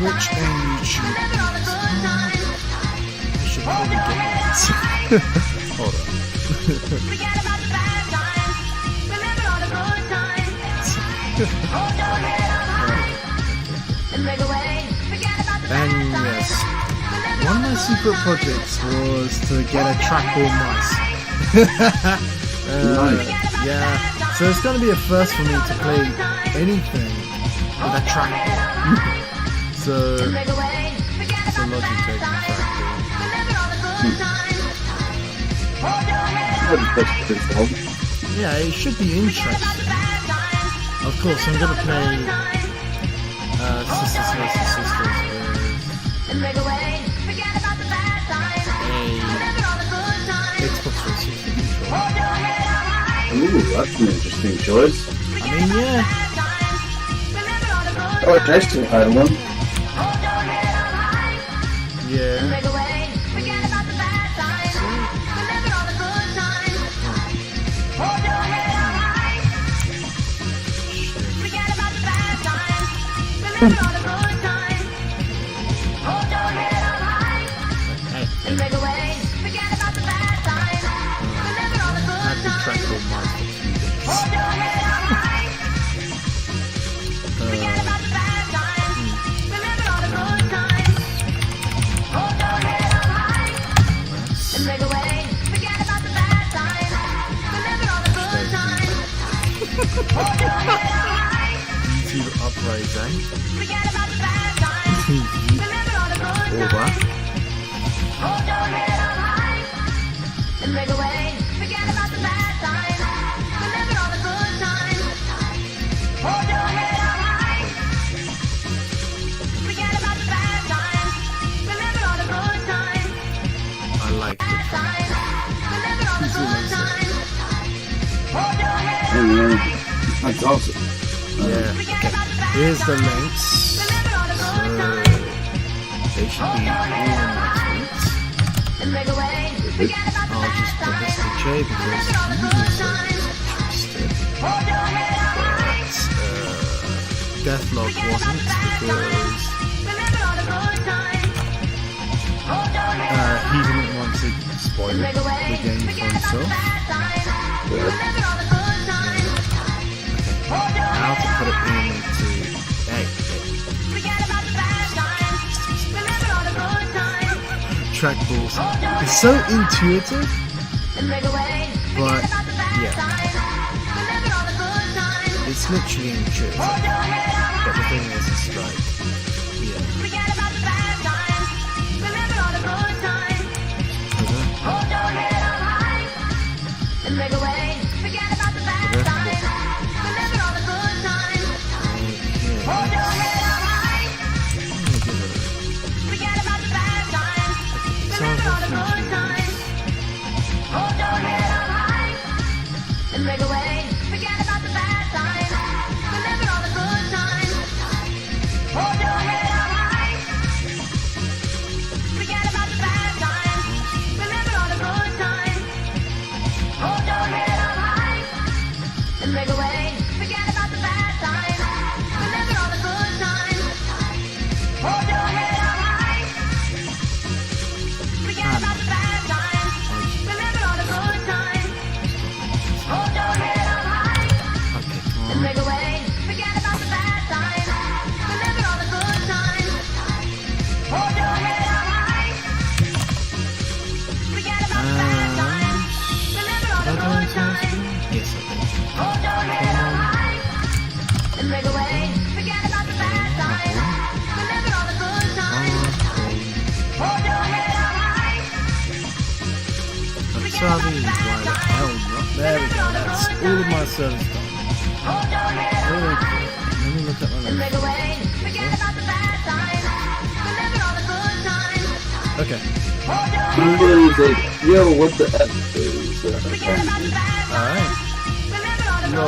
Twitch and YouTube. I should probably get that. Hold on. And yes, one of my secret projects was to get a trackball mice. Yeah, so it's going to be a first for me to play anything with a trackball. So it's a Logitech trackball. Yeah, it should be interesting. Of course, I'm going to play Sisters vs. Sisters with a Xbox 360 controller. Ooh, that's an interesting choice. I mean, yeah. Oh, Jason had one. Yeah. YouTube uprising. Over. I like the track. That's awesome. Yeah. Okay. Here's the links. So they should be all in my tweets. I'll just put this to Jay because he's interested. But Deathlog wasn't because he didn't want to spoil the game for himself. Now to put it into trackballs. It's so intuitive, but yeah, it's literally intuitive. But the thing is, it's like, yeah. Why the hell not? There we go, that's all of my service done. Okay, let me look at my list. Okay. Somebody's like, yo, what the F is Alright. No.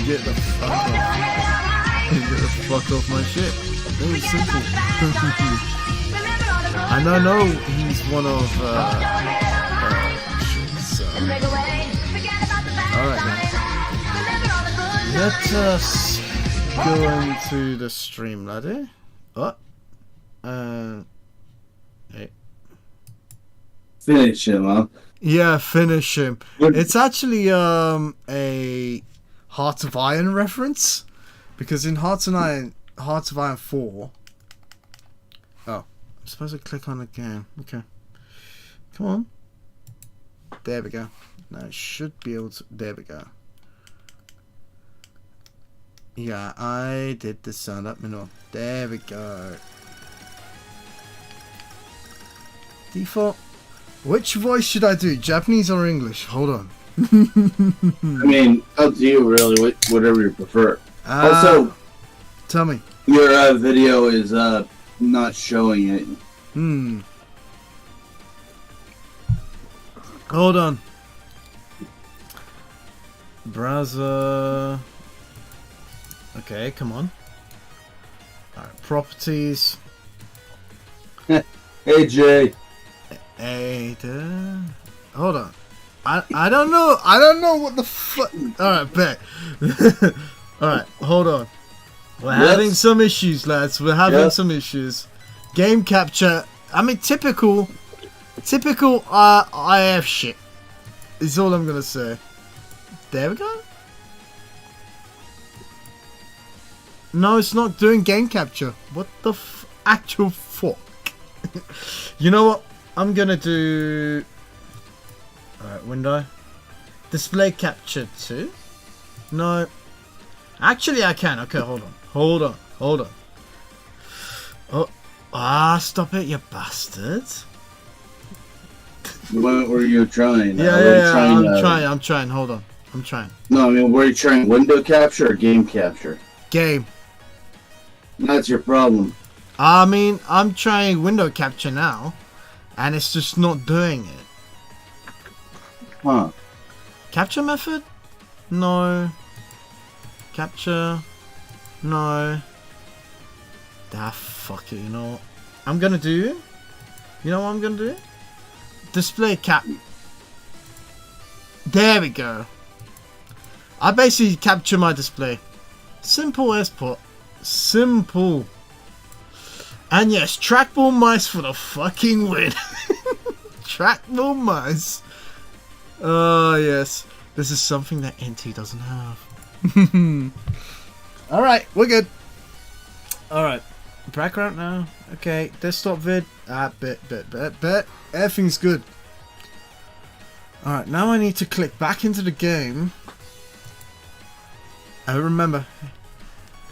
Get the fuck off. Get the fuck off my shit. Very simple. And I know he's one of shit, so Alright then. Let us go into the stream, laddie. Oh. Hey. Finish him, huh? Yeah, finish him. It's actually a Heart of Iron reference, because in Heart of Iron 4. Oh, I'm supposed to click on the game. Okay, come on. There we go. Now I should be able to. There we go. Yeah, I did the sound up menu. There we go. Default. Which voice should I do? Japanese or English? Hold on. I mean, up to you, really. Whatever you prefer. Also, tell me. Your video is not showing it. Hold on. Browser. Okay, come on. Alright, properties. Hey, Jay. Hey, hold on. I don't know what the fuck. Alright, bet. Alright, hold on. We're having some issues, lads. We're having some issues. Game capture. I mean, typical IF shit is all I'm gonna say. There we go. No, it's not doing game capture. What the actual fuck? You know what? I'm gonna do. Alright, window. Display capture 2? No. Actually, I can. Okay, hold on. Oh, stop it, you bastard. What were you trying? I'm trying. Hold on. I'm trying. No, I mean, were you trying window capture or game capture? Game. That's your problem. I mean, I'm trying window capture now, and it's just not doing it. Huh. Capture method? No. Capture? No. Ah, fuck it, you know what? I'm gonna do... You know what I'm gonna do? Display cap... There we go. I basically capture my display. Simple as put. Simple. And yes, trackball mice for the fucking win. Trackball mice. Oh yes. This is something that NT doesn't have. Alright, we're good. Alright. Background now. Okay. Desktop vid. Bet. Everything's good. Alright, now I need to click back into the game. I remember.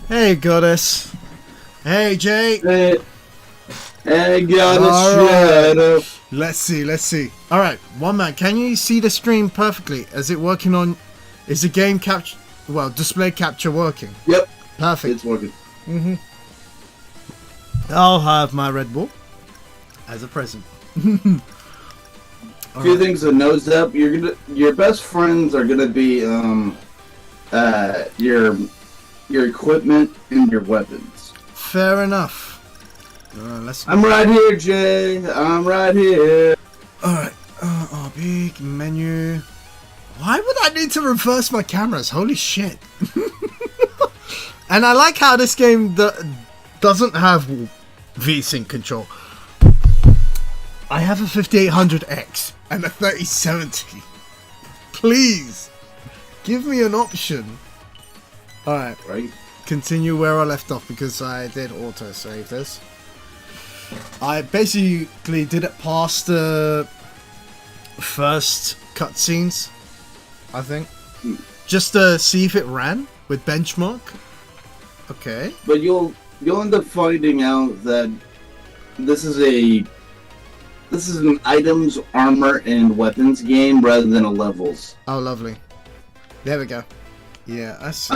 Hey, goddess. Hey, Jay. Hey, goddess. Let's see. Alright, one man. Can you see the stream perfectly? Is it working on... Is the game capture... Well, display capture working? Yep. Perfect. It's working. I'll have my Red Bull as a present. A few things to nose up. Your best friends are gonna be your equipment and your weapons. Fair enough. I'm right here, Jay. I'm right here. Alright. RB menu. Why would I need to reverse my cameras? Holy shit. And I like how this game doesn't have VSync control. I have a 5800X and a 3070. Please, give me an option. Alright, Right. Continue where I left off because I did auto-save this. I basically did it past the first cutscenes, I think. Just to see if it ran with benchmark. Okay. But you'll end up finding out that this is an items, armor, and weapons game rather than a levels. Oh, lovely. There we go. Yeah, I see.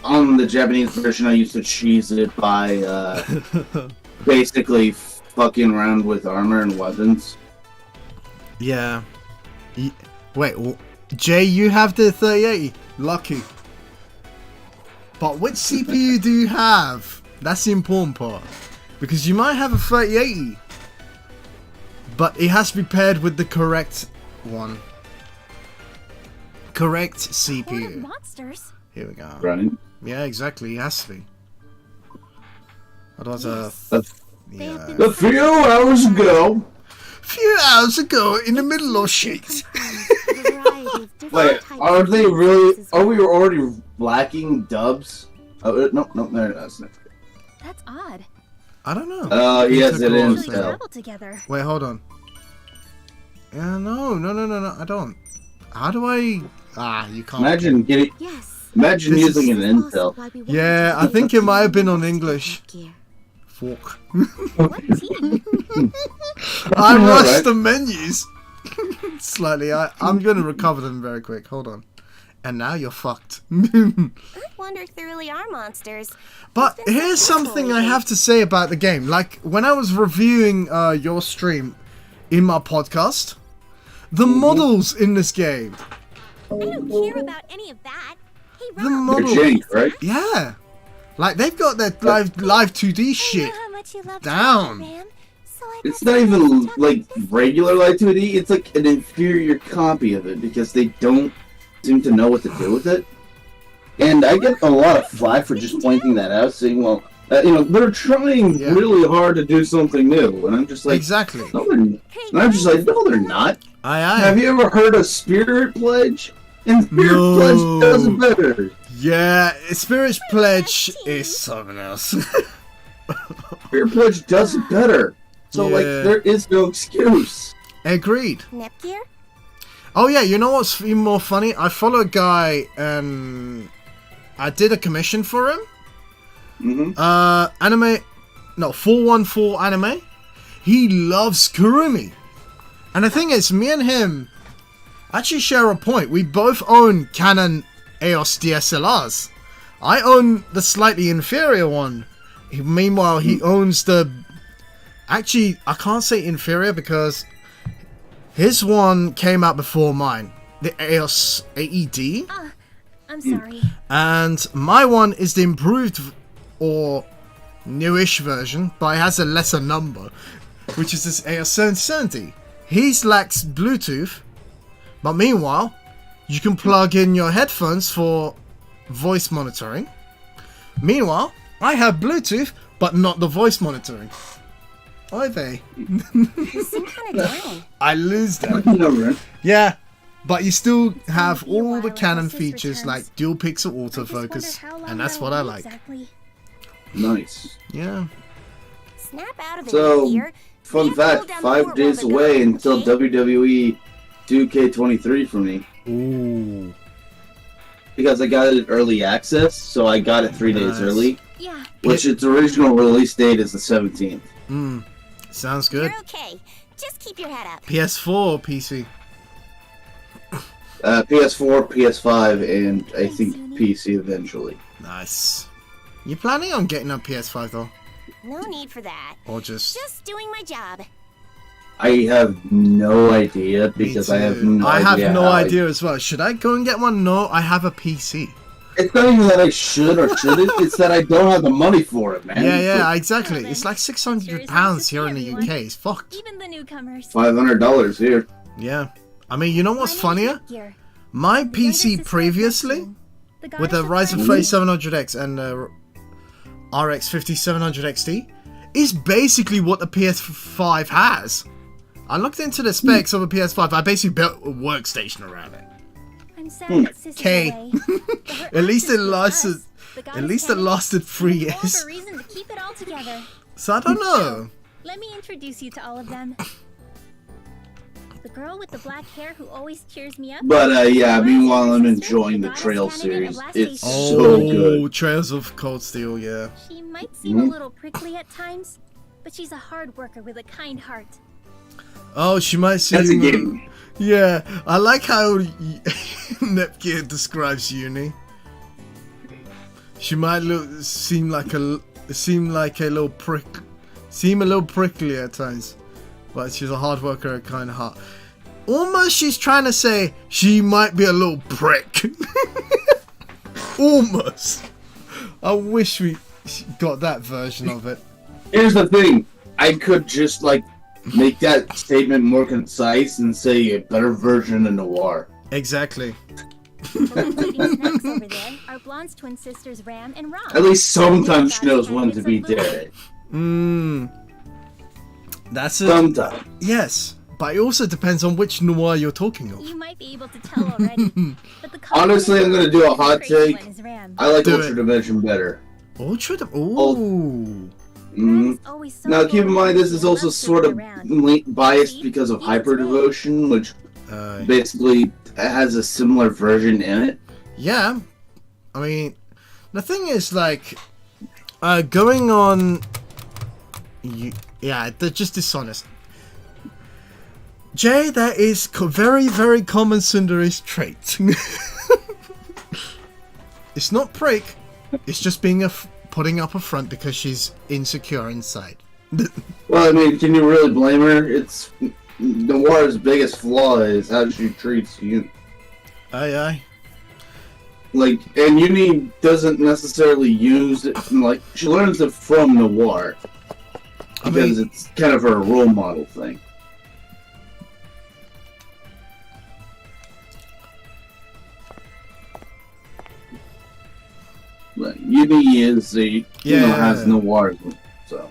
On the Japanese version, I used to cheese it by basically fucking around with armor and weapons. Yeah. Wait, Jay, you have the 3080. Lucky. But which CPU do you have? That's the important part. Because you might have a 3080, but it has to be paired with the correct one. Correct Horde of CPU. monsters. Here we go. Right. Yeah, exactly. It has to be. Otherwise, They have yeah. been A few hours ago. Few hours ago, in the middle of shit. Wait, are they really? Are we already lacking dubs? Oh, no, there it is. That's odd. I don't know. Yes, it We is. usually travel together. Wait, hold on. Yeah, no, I don't. How do I... Ah, you can't. Imagine getting. Yes. Imagine This using is- an Intel. Yeah, I think it might have been on English. Fork. What team? I know, rushed right? the menus. Slightly. I'm going to recover them very quick. Hold on. And now you're fucked. I wonder if there really are monsters. But here's something I have to say about the game. Like, when I was reviewing your stream in my podcast, the models in this game, I don't care about any of that. Hey, the Rob, They're models, jank, right? yeah, like they've got that live 2D I shit. know how much you love down. chocolate, man. So I It's got not some even chocolate like this regular Light 2D. It's like an inferior copy of it because they don't seem to know what to do with it. And I get a lot of flack for just pointing that out, saying, "Well, they're trying Yeah. really hard to do something new," and I'm just like, Exactly. "No, they're not." Hey, And I'm just like, "No, they're not." Aye. Have you ever heard of Spirit Pledge? And Spirit No. Pledge does it better. Yeah, Spirit's Pledge is something else. Spirit Pledge does it better. So like, Yeah. there is no excuse. Agreed. Nepgear? Oh yeah, you know what's even more funny? I follow a guy and I did a commission for him. Mm-hmm. 414 anime. He loves Kurumi. And the thing is, me and him actually share a point. We both own Canon EOS DSLRs. I own the slightly inferior one. Meanwhile, he owns the... Actually, I can't say inferior because his one came out before mine. The EOS AED. I'm sorry. And my one is the improved or newish version, but it has a lesser number, which is this EOS 770. His lacks Bluetooth, but meanwhile, you can plug in your headphones for voice monitoring. Meanwhile, I have Bluetooth, but not the voice monitoring. Oy vey. You seem kind of down. I lose them. No, right? Yeah, but you still have be a all the while Canon until this features returns. like dual pixel I just wonder autofocus, how long and that's that what will I be like. Exactly. Nice. Yeah. Snap out of it, So, Nepgear. Fun fact, 5 days away until WWE 2K23 for me. Ooh. Because I got it early access, so I got it 3 days Nice. early. Yeah. Which its original release date is the 17th. Sounds good. You're okay. Just keep your head up. PS4 or PC? PS4, PS5, and I think PC eventually. Nice. You planning on getting a PS5 though? No need for that. Or just... Just doing my job. I have no idea Me because I have too. no I idea. have no how idea as well. Should I go and get one? No, I have a PC. It's not even that I should or shouldn't, it's that I don't have the money for it, man. Yeah, exactly. Well, It's then, like sure £600 is nice to here see in the everyone. UK. It's fucked. Even the newcomers. $500 here. Yeah. I mean, you know what's My name's funnier? Nepgear. My The younger PC sister of previously, Neptune, the with the goddess of Ryzen fire. 3700X and the RX 5700 XT, is basically what the PS5 has. I looked into the specs of the PS5. I basically built a workstation around it. I'm sad that Sis is Okay. away. But her At least it absence with lasted. us, the At goddess least it Canon, lasted 3 is all years. the reason to keep it all together. So I don't know. Let me introduce you to all of them. The girl with the black hair who always cheers me up. But yeah, The meanwhile I'm sister, enjoying the goddess Trail Canon in a series. blast It's station. so good. Trails of Cold Steel. Yeah. She might seem a little prickly at times, but she's a hard worker with a kind heart. Oh, she might seem. That's a game. Yeah, I like how Nepgear describes Uni. She might seem like a little prickly at times, but she's a hard worker, a kind heart. Almost, she's trying to say she might be a little prick. Almost. I wish we got that version of it. Here's the thing. I could just, like, make that statement more concise and say a better version of noir. Exactly. The ones eating snacks over there are Blonde's twin sisters Ram and Rom. At least sometimes she knows when to be dead. That's it. Sometimes. Yes, but it also depends on which noir you're talking of. You might be able to tell already. But the Honestly, I'm gonna do a hot crazy take. one is Ram. I like Do Ultra it. Dimension better. Ooh. Mhm. Ram is always so Now, keep in mind, this is loyal, also loves to sort be of around. biased because of Hyper Devotion, which Uh, basically has a similar version in it. yeah. I mean, the thing is, like, going on... yeah, they're just dishonest. Jay, that is very, very common Cinderella's trait. It's not prick. It's just being putting up a front because she's insecure inside. Well, I mean, can you really blame her? It's Noir's biggest flaw is how she treats you. Aye. Like, and Uni doesn't necessarily use it. Like, she learns it from Noir I because mean, it's kind of her role model thing. Like, Uni is has Noir, so.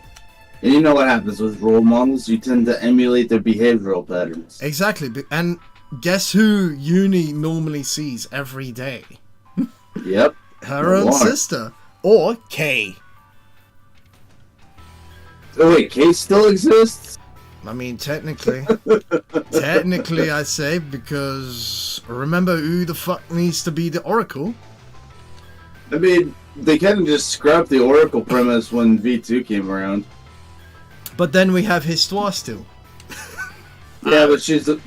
And you know what happens with role models? You tend to emulate their behavioral patterns. exactly. And guess who Uni normally sees every day? Yep. Her own Noir. sister. Or Kay. Oh wait, Case still exists? I mean, technically. Technically, I say, because remember who the fuck needs to be the Oracle? I mean, they kind of just scrapped the Oracle premise when V2 came around. But then we have Histoire still. Yeah, but she's a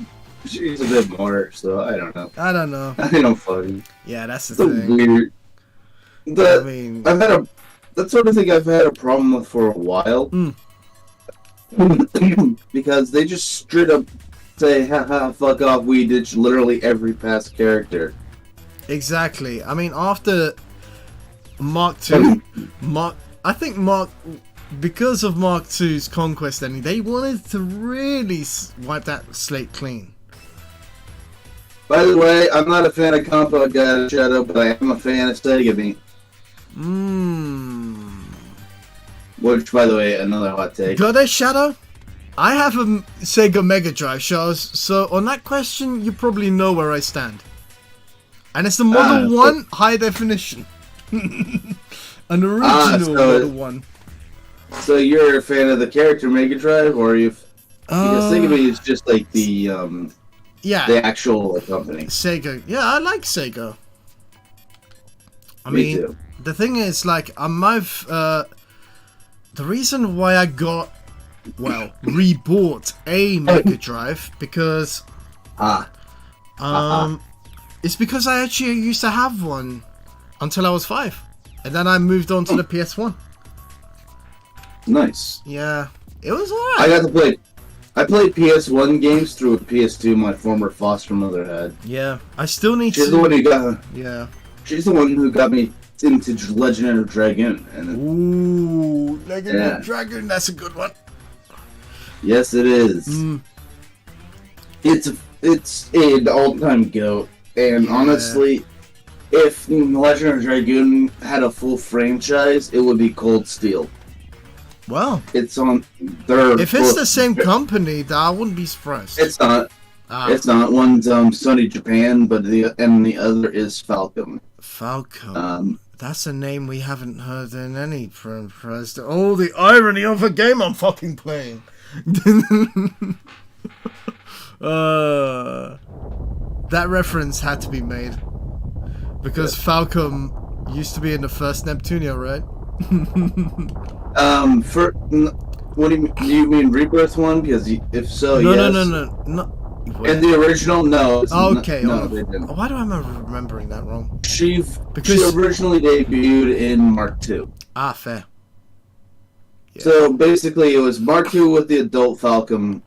bit more, so I don't know. I don't know. I don't fucking. Yeah, that's the So thing. weird. I mean, I've had that sort of thing I've had a problem with for a while. Because they just straight up say, haha, fuck off, we ditch literally every past character. exactly. I mean, after Mark II, I think because of Mark II's conquest ending, they wanted to really wipe that slate clean. By the way, I'm not a fan of Compound God Shadow, but I am a fan of Sega Beat. Which, by the way, another hot take. Goddess Shadow? I have a Sega Mega Drive, shows, so on that question, you probably know where I stand. And it's the Model 1 high definition. An original Model 1. So you're a fan of the character Mega Drive, or are you? Because Sega Beat is just like the yeah, the actual company. Sega. Yeah, I like Sega. I Me mean, too. the thing is, like, the reason why I got, well, rebought a Mega Drive because it's because I actually used to have one until I was 5, and then I moved on to the PS1. Nice. Yeah, it was I alright. got to play. I played PS1 games through a PS2 my former foster mother had. Yeah, I still need She's to. the one who got. Yeah. She's the one who got me into Legend of Dragoon. And Ooh, Legend Yeah. of Dragon. That's a good one. yes, it is. It's an all-time goat. And Yeah. honestly, if Legend of Dragoon had a full franchise, it would be Cold Steel. Well, It's on their. if it's the same company, then I wouldn't be surprised. It's not. It's not. One's Sony Japan, but the other is Falcom. Falcon. That's a name we haven't heard in any franchise. Oh, the irony of a game I'm fucking playing. That reference had to be made. Because Falcom used to be in the first Neptunia, right? What do you mean Rebirth one? Because if so, No, yes. no. And the original, no. Okay, no, they didn't. why do I remember remembering that wrong? She Because- originally debuted in Mark II. Ah, fair. Yeah. So basically, it was Mark II with the adult Falcon,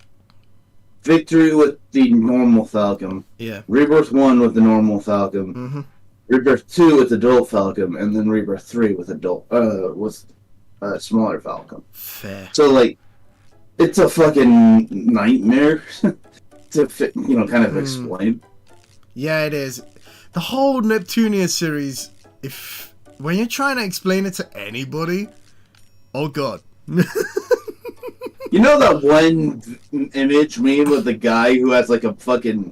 Victory with the normal Falcon, Yeah. Rebirth 1 with the normal Falcon, Mm-hmm. Rebirth 2 with adult Falcon, and then Rebirth 3 with smaller Falcon. Fair. So like, it's a fucking nightmare to kind of explain. Yeah, it is. The whole Neptunia series, when you're trying to explain it to anybody, oh god. You know that one image meme with the guy who has like a fucking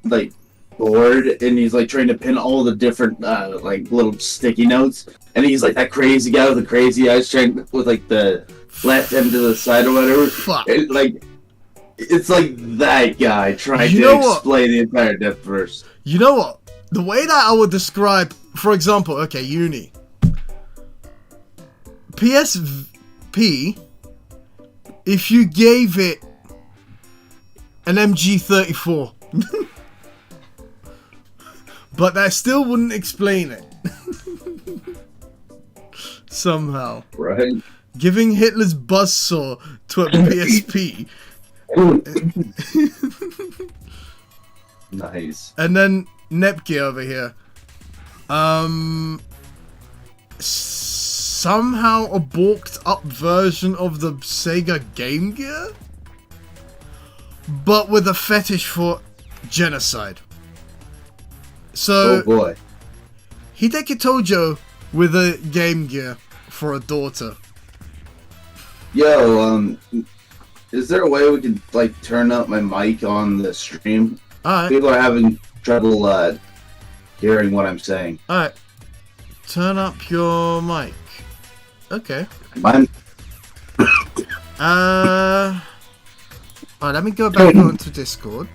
like board and he's like trying to pin all the different like little sticky notes, and he's like that crazy guy with the crazy eyes trying with like the left hand to the side or whatever. Fuck. It's like that guy trying You to know what? explain the entire depth verse. You know what? The way that I would describe, for example, okay, Uni. PSP, if you gave it an MG34, but that still wouldn't explain it. Somehow. Right. Giving Hitler's buzzsaw to a PSP. Nice. And then Nepgear over here. Somehow a bulked up version of the Sega Game Gear, but with a fetish for genocide. So, Oh boy. Hideki Tojo with a Game Gear for a daughter. Yo, is there a way we can like turn up my mic on the stream? Alright, People are having trouble hearing what I'm saying. alright. Turn up your mic. Okay. Mine. Alright, let me go back onto Discord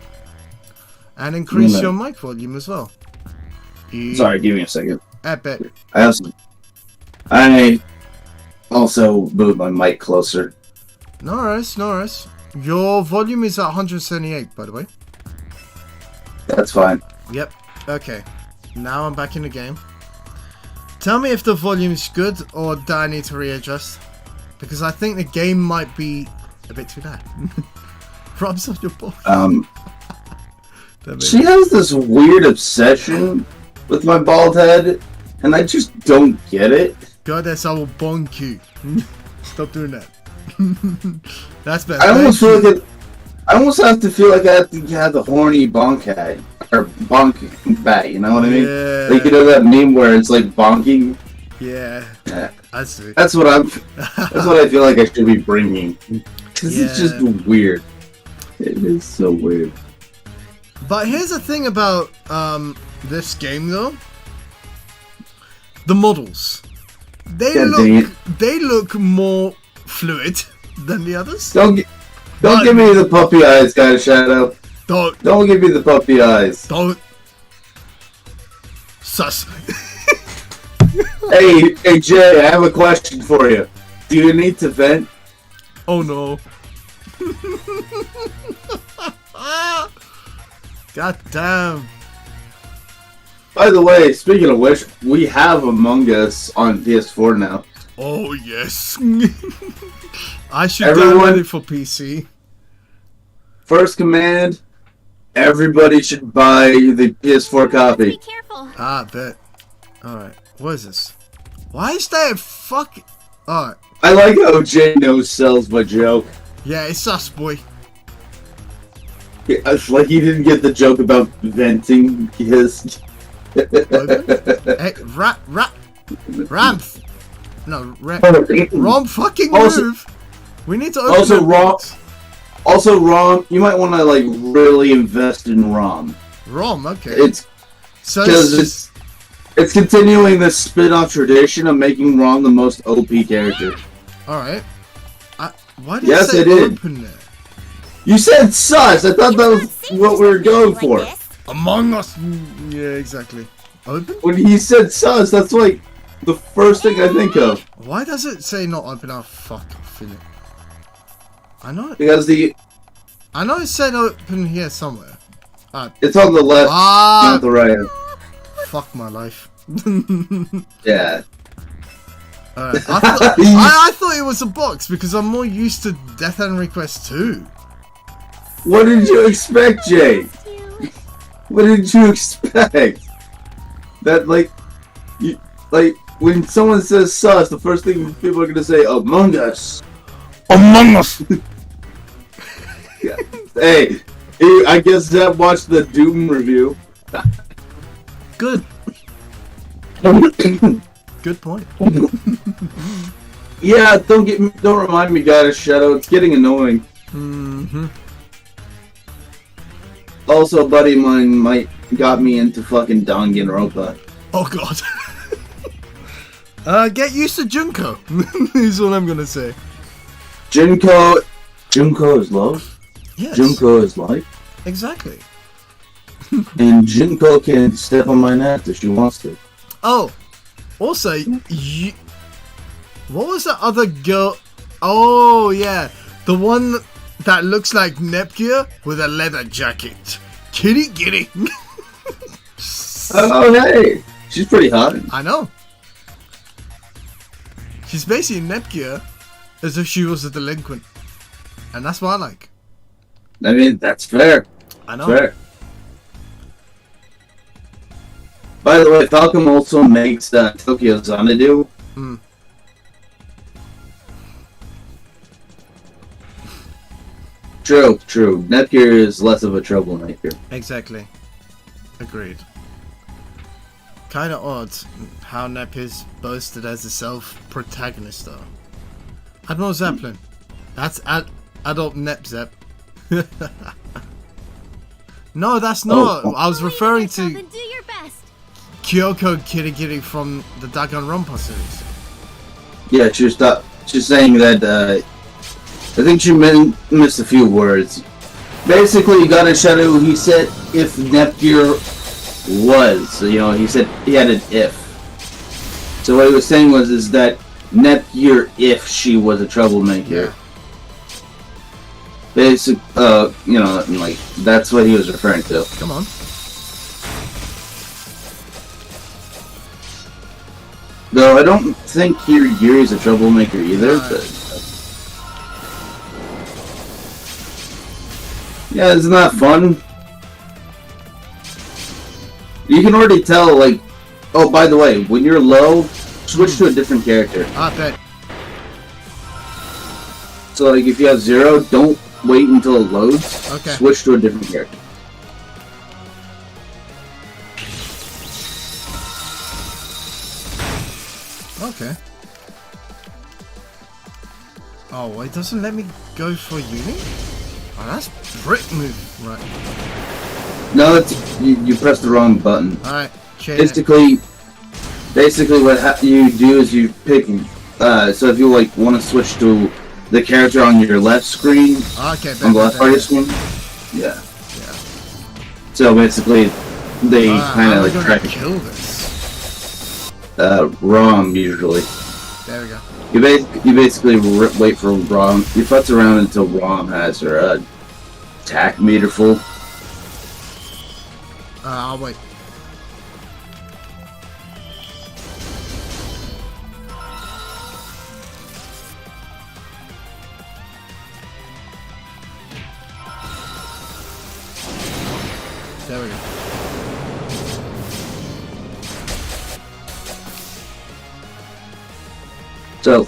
and increase your mic volume as well. Sorry, give me a second. I bet. I also moved my mic closer. No worries, no worries. Your volume is at 178, by the way. That's fine. Yep. Okay. Now I'm back in the game. Tell me if the volume is good or do I need to readjust? Because I think the game might be a bit too loud. Rubs on your ball. She has this weird obsession with my bald head, and I just don't get it. Goddess, I will bonk you. Stop doing that. That's better. I almost Thank feel you. like I almost have to feel like I have to have the horny bonk head or bonk bat. You know what I mean? Yeah. Like, you know that meme where it's like bonking. Yeah. Yeah. I see. That's what I'm. That's what I feel like I should be bringing. Because it's just weird. It is so weird. But here's the thing about this game though. The models. They look more fluid than the others. Don't give me the puppy eyes, guys. Shadow. Don't give me the puppy eyes. Don't. Sus. Hey Jay, I have a question for you. Do you need to vent? Oh no. God damn. By the way, speaking of which, we have Among Us on PS4 now. Oh yes. I should Everyone- download it for PC. First command, everybody should buy the PS4 Be copy. careful. Ah, bet. Alright, what is this? Why is that fucking... Alright, I like how Jay no sells my joke. yeah, it's us, boy. It's like he didn't get the joke about venting his... Hey, Ramp. No, Rom fucking Also- move. We need to open Also, the Rom- box. Also, Rom, you might want to like really invest in Rom. Rom, okay. It's So because it's continuing the spin-off tradition of making Rom the most OP character. Alright. Why did Yes, it say it did. open there? You said sus. I thought that was what we were going for. Among Us. Yeah, exactly. Open? When he said sus, that's like the first thing I think of. Why does it say not open? Oh, fuck. Philip. I know Because it said open here somewhere. it's on the left, Ah, not the right. fuck my life. Yeah. Alright, I thought it was a box because I'm more used to Death End Request 2. What did you expect, Jay? What did you expect? That like when someone says sus, the first thing people are gonna say, Among Us. Among Us. Yeah. Hey, I guess Zeb watched the Doom review. Good. Good point. Yeah, don't remind me, guys. Shadow, it's getting annoying. Mm-hmm. Also, a buddy of mine got me into fucking Danganronpa. Oh god. Get used to Junko. Is all I'm gonna say. Junko is love. Yes. Junko is life. Exactly. And Junko can step on my neck if she wants to. Oh, also, what was the other girl? Oh yeah, the one that looks like Neptunia with a leather jacket. Kitty. Oh hey, she's pretty hot. I know. She's basically Neptunia as if she was a delinquent, and that's what I like. I mean, that's fair. I know. Fair. By the way, Falcom also makes Tokyo Xanadu. Mm. True. Netgear is less of a troublemaker. Exactly. Agreed. Kinda odd how Nep is boasted as a self-protagonist though. Admiral Zeppelin. That's adult Nep Zep. No, that's not. Oh. I was referring Believe in to yourself and do your best. Kyoko Kitty from the Danganronpa series. Yeah, she's saying that, I think she missed a few words. Basically, you got a shadow, he said if Nepgear was, he said he had an if. So what he was saying is that Nepgear if she was a troublemaker. Yeah. Basic, like, that's what he was referring to. Come on. Though I don't think Yuri's a troublemaker either, but... Yeah, isn't that fun? You can already tell, like... Oh, by the way, when you're low, switch to a different character. I bet. So, like, if you have 0, don't wait until it loads. Okay. Switch to a different character. Okay. Oh, it doesn't let me go for uni? Oh, that's brick move. Right. No, it's you press the wrong button. Alright, change it. Basically what you do is you pick, so if you like want to switch to the character on your left screen, Okay, on the left part of the screen, yeah. So basically, they kind of like try to kill this. ROM usually. There we go. You basically wait for ROM. You futz around until ROM has her attack meter full. I'll wait. There we go. So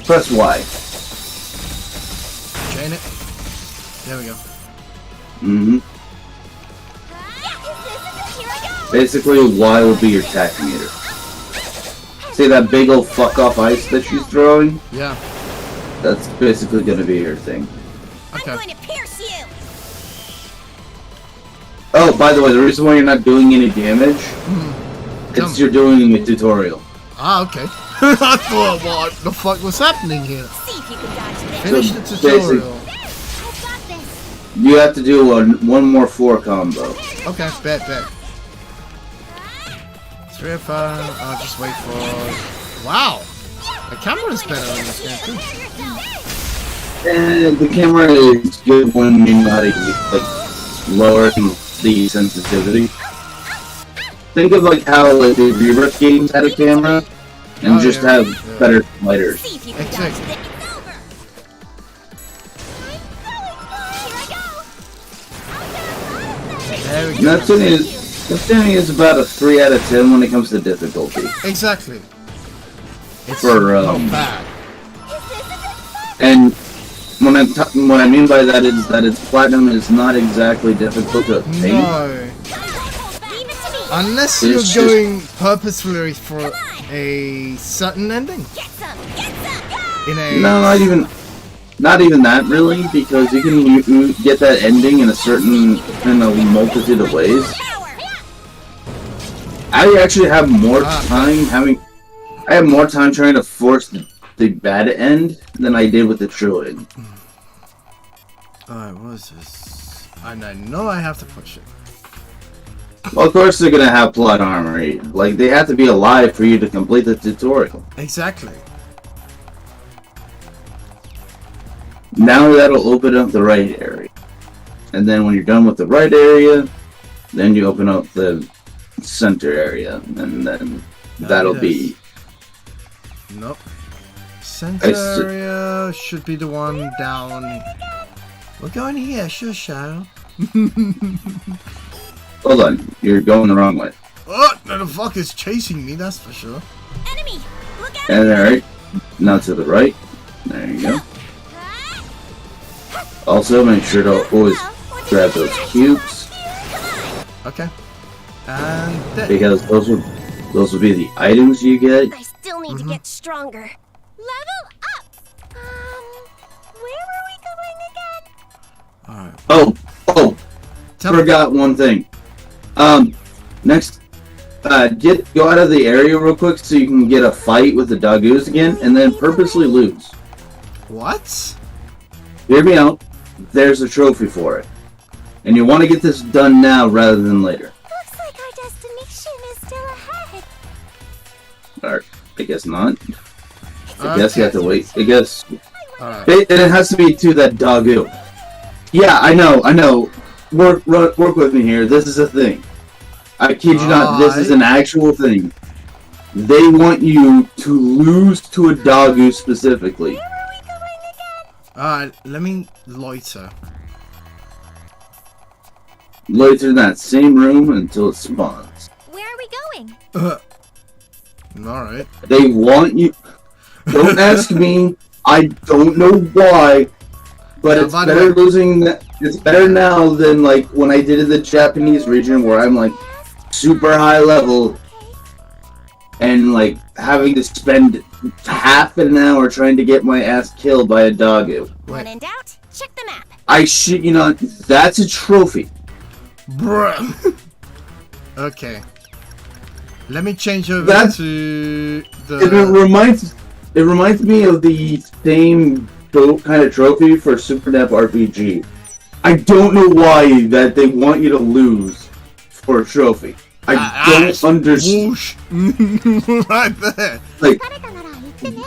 press Y. Chain it. There we go. Mm-hmm. Here I go. Basically, Y will be your attack meter. See that big old fuck off ice that she's throwing? Yeah. That's basically gonna be her thing. Okay. I'm going to pierce you. Oh, by the way, the reason why you're not doing any damage Come. is you're doing a tutorial. Ah, okay. I thought, what the fuck was happening here? See if you can dodge this. Finish the So, tutorial. I've got this. You have to do one more 4 combo. Okay, bet. 3 or 5. I'll just wait for. Wow, the camera's better in this game too. And the camera is good when you know how to like lower the sensitivity. Think of like how like the Rebirth games had a camera, and just have better sliders. See if you can Exactly. dodge this. It's over. There we go. Neptunia is about a 3 out of 10 when it comes to difficulty. Exactly. It's For, bad. and what I mean by that is that its platinum is not exactly difficult to obtain. No. Leave it to me. Unless It's you're just- going purposefully for a certain ending. Get some. Get some. Go. In a No, not even that really, because you can get that ending in a multitude of ways. Power. I actually have more time trying to force the bad end than I did with the true end. Alright, what is this? And I know I have to push it. Well, of course they're gonna have plot armor. Like, they have to be alive for you to complete the tutorial. Exactly. Now that'll open up the right area. And then when you're done with the right area, then you open up the center area. And then that'll be... Nope. Center area should be the one down. We're going here, sure. Hold on, you're going the wrong way. Oh, no, the fuck is chasing me, that's for sure. Enemy. Look out. And alright, now to the right. There you go. Also, make sure to always grab those cubes, Okay. And there. because those will be the items you get. I still need to get stronger. Level up. Where were we going again? Alright. Oh, Tell me. forgot one thing. Next, go out of the area real quick so you can get a fight with the Dogoos again, and then purposely lose. What? Hear me out. There's a trophy for it, and you want to get this done now rather than later. Looks like our destination is still ahead. Or I guess not. I guess you have to wait. I guess Alright. it has to be to that Dogoo. Yeah, I know. Work with me here. This is a thing. I kid you not. This is an actual thing. They want you to lose to a Dogoo specifically. Alright, let me loiter. Loiter in that same room until it spawns. Where are we going? Alright. They want you. Don't ask me. I don't know why. But Yeah, it's by the better way- losing. It's better now than like when I did it in the Japanese region, where I'm like super high level and like having to spend half an hour trying to get my ass killed by a Doggo. When in doubt, check the map. I shit you not. That's a trophy. Bruh. Okay. Let me change over That's- to It the... reminds me of the same kind of trophy for Super Nep RPG. I don't know why that they want you to lose for a trophy. I don't understand. Whoosh. Right there. Like,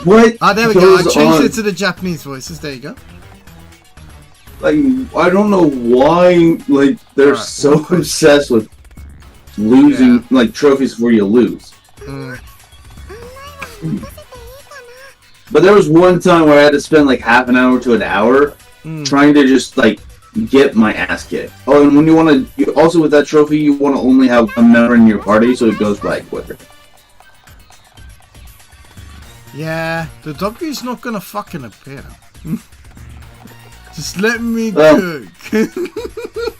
what Ah, there we go. I goes changed on? it to the Japanese voices. There you go. Like, I don't know why, like, they're Alright, so one question. obsessed with losing, like, trophies where you lose. Mm. But there was one time where I had to spend, like, half an hour to an hour trying to just, like, get my ass kicked. Oh, and when you want to, also with that trophy, you want to only have one member in your party, so it goes by quicker. Yeah, the W is not gonna fucking appear. Just let me Well- cook.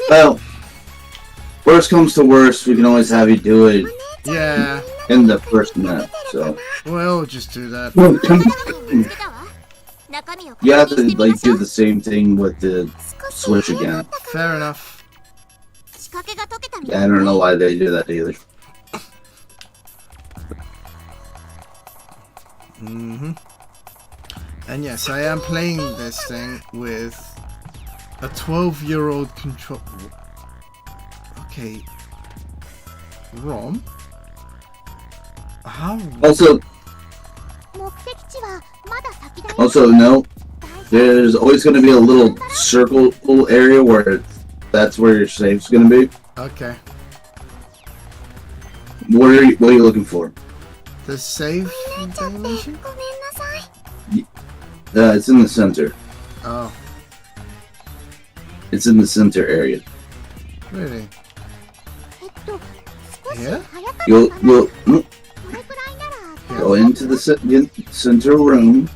Well, worst comes to worst, we can always have you do it Yeah, in the first map, so. we'll just do that. You have to, like, do the same thing with the Switch again. Fair enough. I don't know why they do that either. And yes, I am playing this thing with a 12-year-old control. Okay. ROM? How? Also, no, there's always going to be a little circle area where that's where your safe's going to be. Okay. What are you looking for? The save animation? It's in the center. Oh, It's in the center area. really? Here? You'll Here, Go into the center room.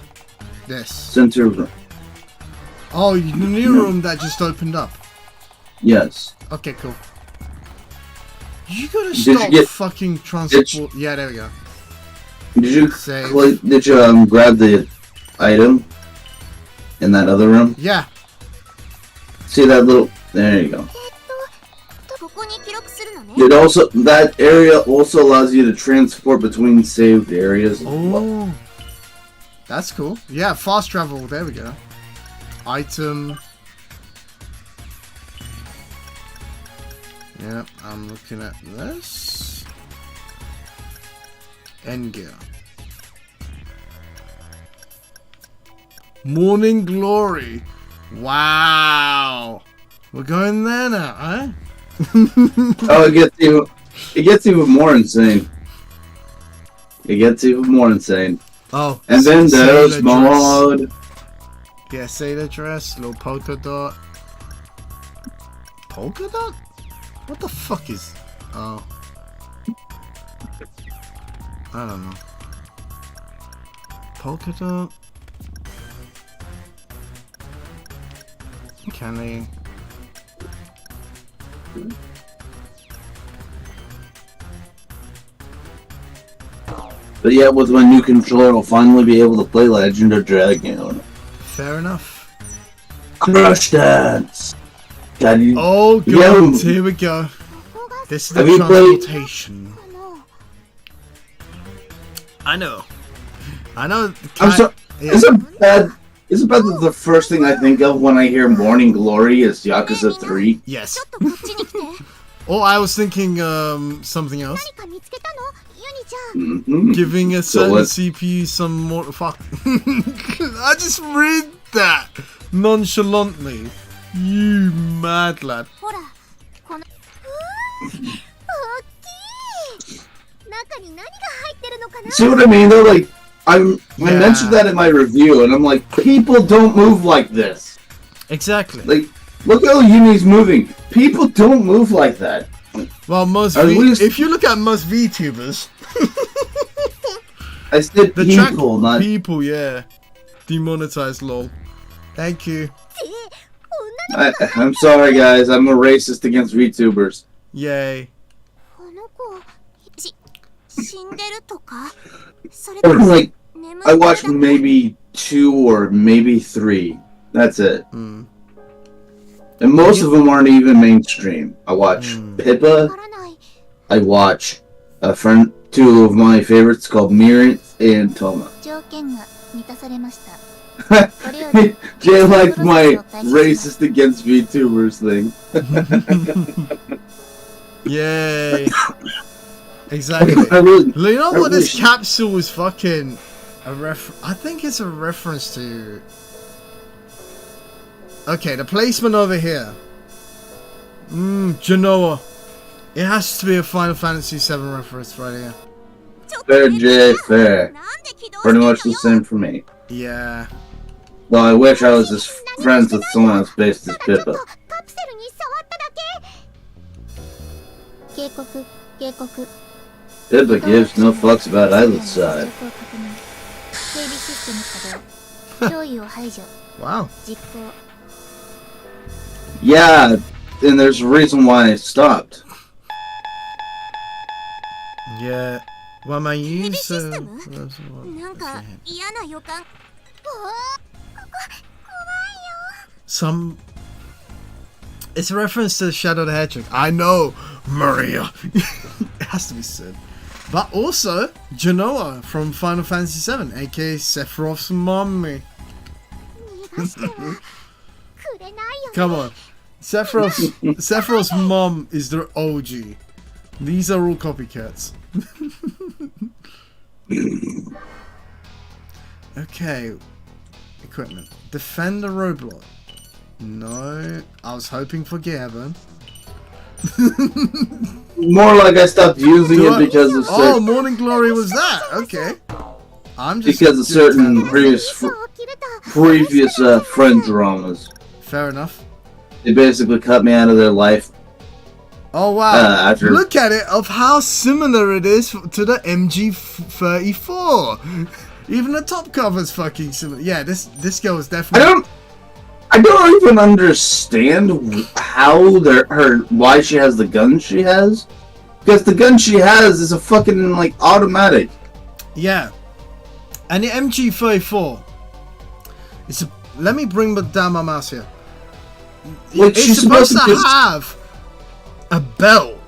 This. Center room. Oh, the new room that just opened up. Yes. Okay, cool. You gotta Did stop you get- fucking transport. Yeah, there we go. Did you Save. did you grab the item in that other room? Yeah. See that little? There you go. ここに記録するのね。 It also that area also allows you to transport between saved areas. As well. Oh, that's cool. Yeah, fast travel. There we go. Item. Yeah, I'm looking at this. End gear. Morning Glory. Wow. We're going there now, eh? Oh, it gets even more insane. It gets even more insane. Oh, And then there's sailor dress. mod. Yeah, sailor dress, little polka dot. Polka dot? What the fuck is... Oh. I don't know. Polka dot? Can they... But yeah, with my new controller, I'll finally be able to play Legend of Dragoon. Fair enough. Crush Dance! God, you, Oh god, Yeah. here we go. This is the Have you played- transportation. I know. I know. I'm sorry. Yeah. Is it bad? Is it bad that the first thing I think of when I hear Morning Glory is Yakuza 3? Yes. ちょっとこっちに来て。 Or I was thinking something else. 何か見つけたの？ユニちゃん。 Mm-hmm. Giving a So certain what? CPU some more. Fuck. I just read that nonchalantly. You mad lad. ほら、この。大きい。中に何が入ってるのかな？ See what I mean? Though, like, I Yeah. mentioned that in my review, and I'm like, people don't move like this. Exactly. Like, look how Yumi's moving. People don't move like that. Well, most At least- if you look at most VTubers, I said the track people, not. people, yeah, demonetized. Lol. Thank you. 女の I'm sorry, guys. I'm a racist against VTubers. Yay. この子死んでるとかそれと Or, も like, 眠って I るだ watched け maybe 2 or maybe 3. That's it. Mm. And most of them aren't even mainstream. I watch Pippa. わからない I watch two of my favorites called Mirror and Toma. 条件が満たされました Jay liked my racist against VTubers thing. Yay. Exactly. I really, You know I what? This wish- capsule is fucking I think it's a reference to. Okay, the placement over here. Genoa. It has to be a Final Fantasy VII reference right here. fair, Jay, fair. なんで起動 Pretty much して the んのよ same for me. Yeah. Though I wish I was as friends with someone as based as ただちょっ Pippa. とカプセルに触っただけ警告警告 Pippa gives no fucks about either side. 警備システム作動脅威を排除 Wow. 実行 Yeah, and there's a reason why I stopped. Yeah. Well, my 警備 use. システムなんか嫌な予感ここ怖いよ Some. It's a reference to Shadow the Hedgehog. I know, Maria. It has to be said. But also, Genoa from Final Fantasy VII, aka Sephiroth's mommy. 逃がしてはくれないよ Come on. Sephiroth's mom is the OG. These are all copycats. Okay. Equipment. Defend the roadblock. No. I was hoping for Gavin. More like I stopped using Do it I- because of Oh, certain, Morning Glory was that. Okay. I'm just because of certain previous そう切れた previous friend dramas. Fair enough. They basically cut me out of their life Oh wow! After Look at it of how similar it is to the MG34. Even the top cover's fucking similar. Yeah, this girl is definitely. I don't even understand how why she has the gun she has, because the gun she has is a fucking like automatic. Yeah, and the MG34. Let me bring down my mouse here. Like, It's supposed to have a belt.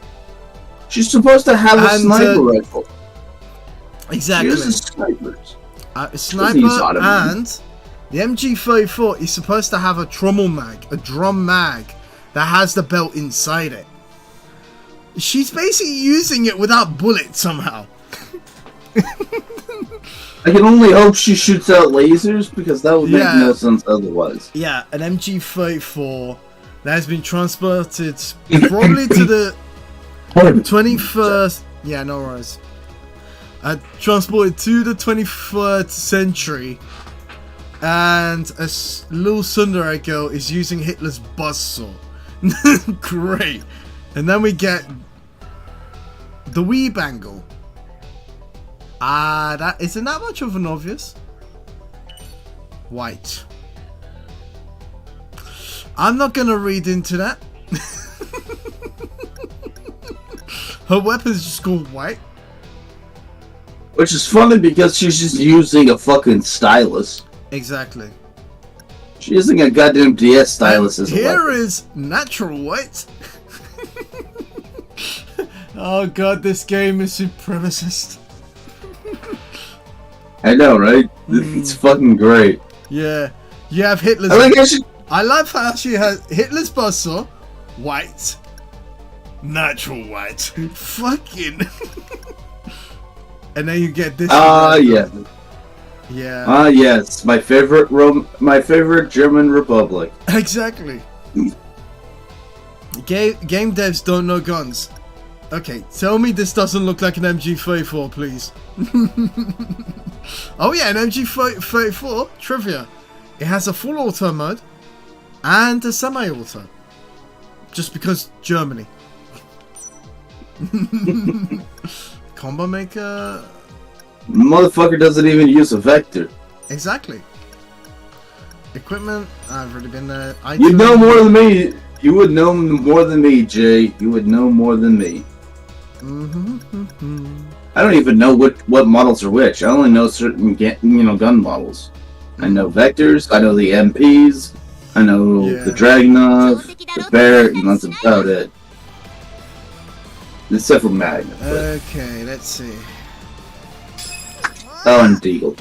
She's supposed to have a sniper rifle. Exactly. She uses snipers. A sniper, and the MG34 is supposed to have a drum mag that has the belt inside it. She's basically using it without bullets somehow. I can only hope she shoots out lasers, because that would make no sense otherwise. Yeah, an MG34 that has been transported probably to the 21st. Yeah, no worries. Transported to the 23rd century, and a little tsundere girl is using Hitler's buzzsaw. Great. And then we get the weeb angle. That isn't that much of an obvious. White. I'm not gonna read into that. Her weapon's just called white. Which is funny because she's just using a fucking stylus. Exactly. She's using a goddamn DS stylus as a weapon. Here is natural white. Oh god, this game is supremacist. I know, right? It's fucking great. Yeah. You have Hitler's... I love how she has Hitler's buzzsaw, white, natural white, fucking... And then you get this. Yeah. Yeah. Yes, my favorite German Republic. Exactly. Game devs don't know guns. Okay, tell me this doesn't look like an MG34, please. Oh yeah, an MG34 trivia. It has a full auto mode and a semi-auto. Just because Germany. Combo maker. Motherfucker doesn't even use a vector. Exactly. Equipment. I've already been there. You know more than me. You would know more than me, Jay. You would know more than me. I don't even know what models are which. I only know certain gun models. I know vectors. I know the MPs. I know the Dragunov, the Barrett, and that's about it. Except for Magnum. Okay, let's see. Oh, and Deagle.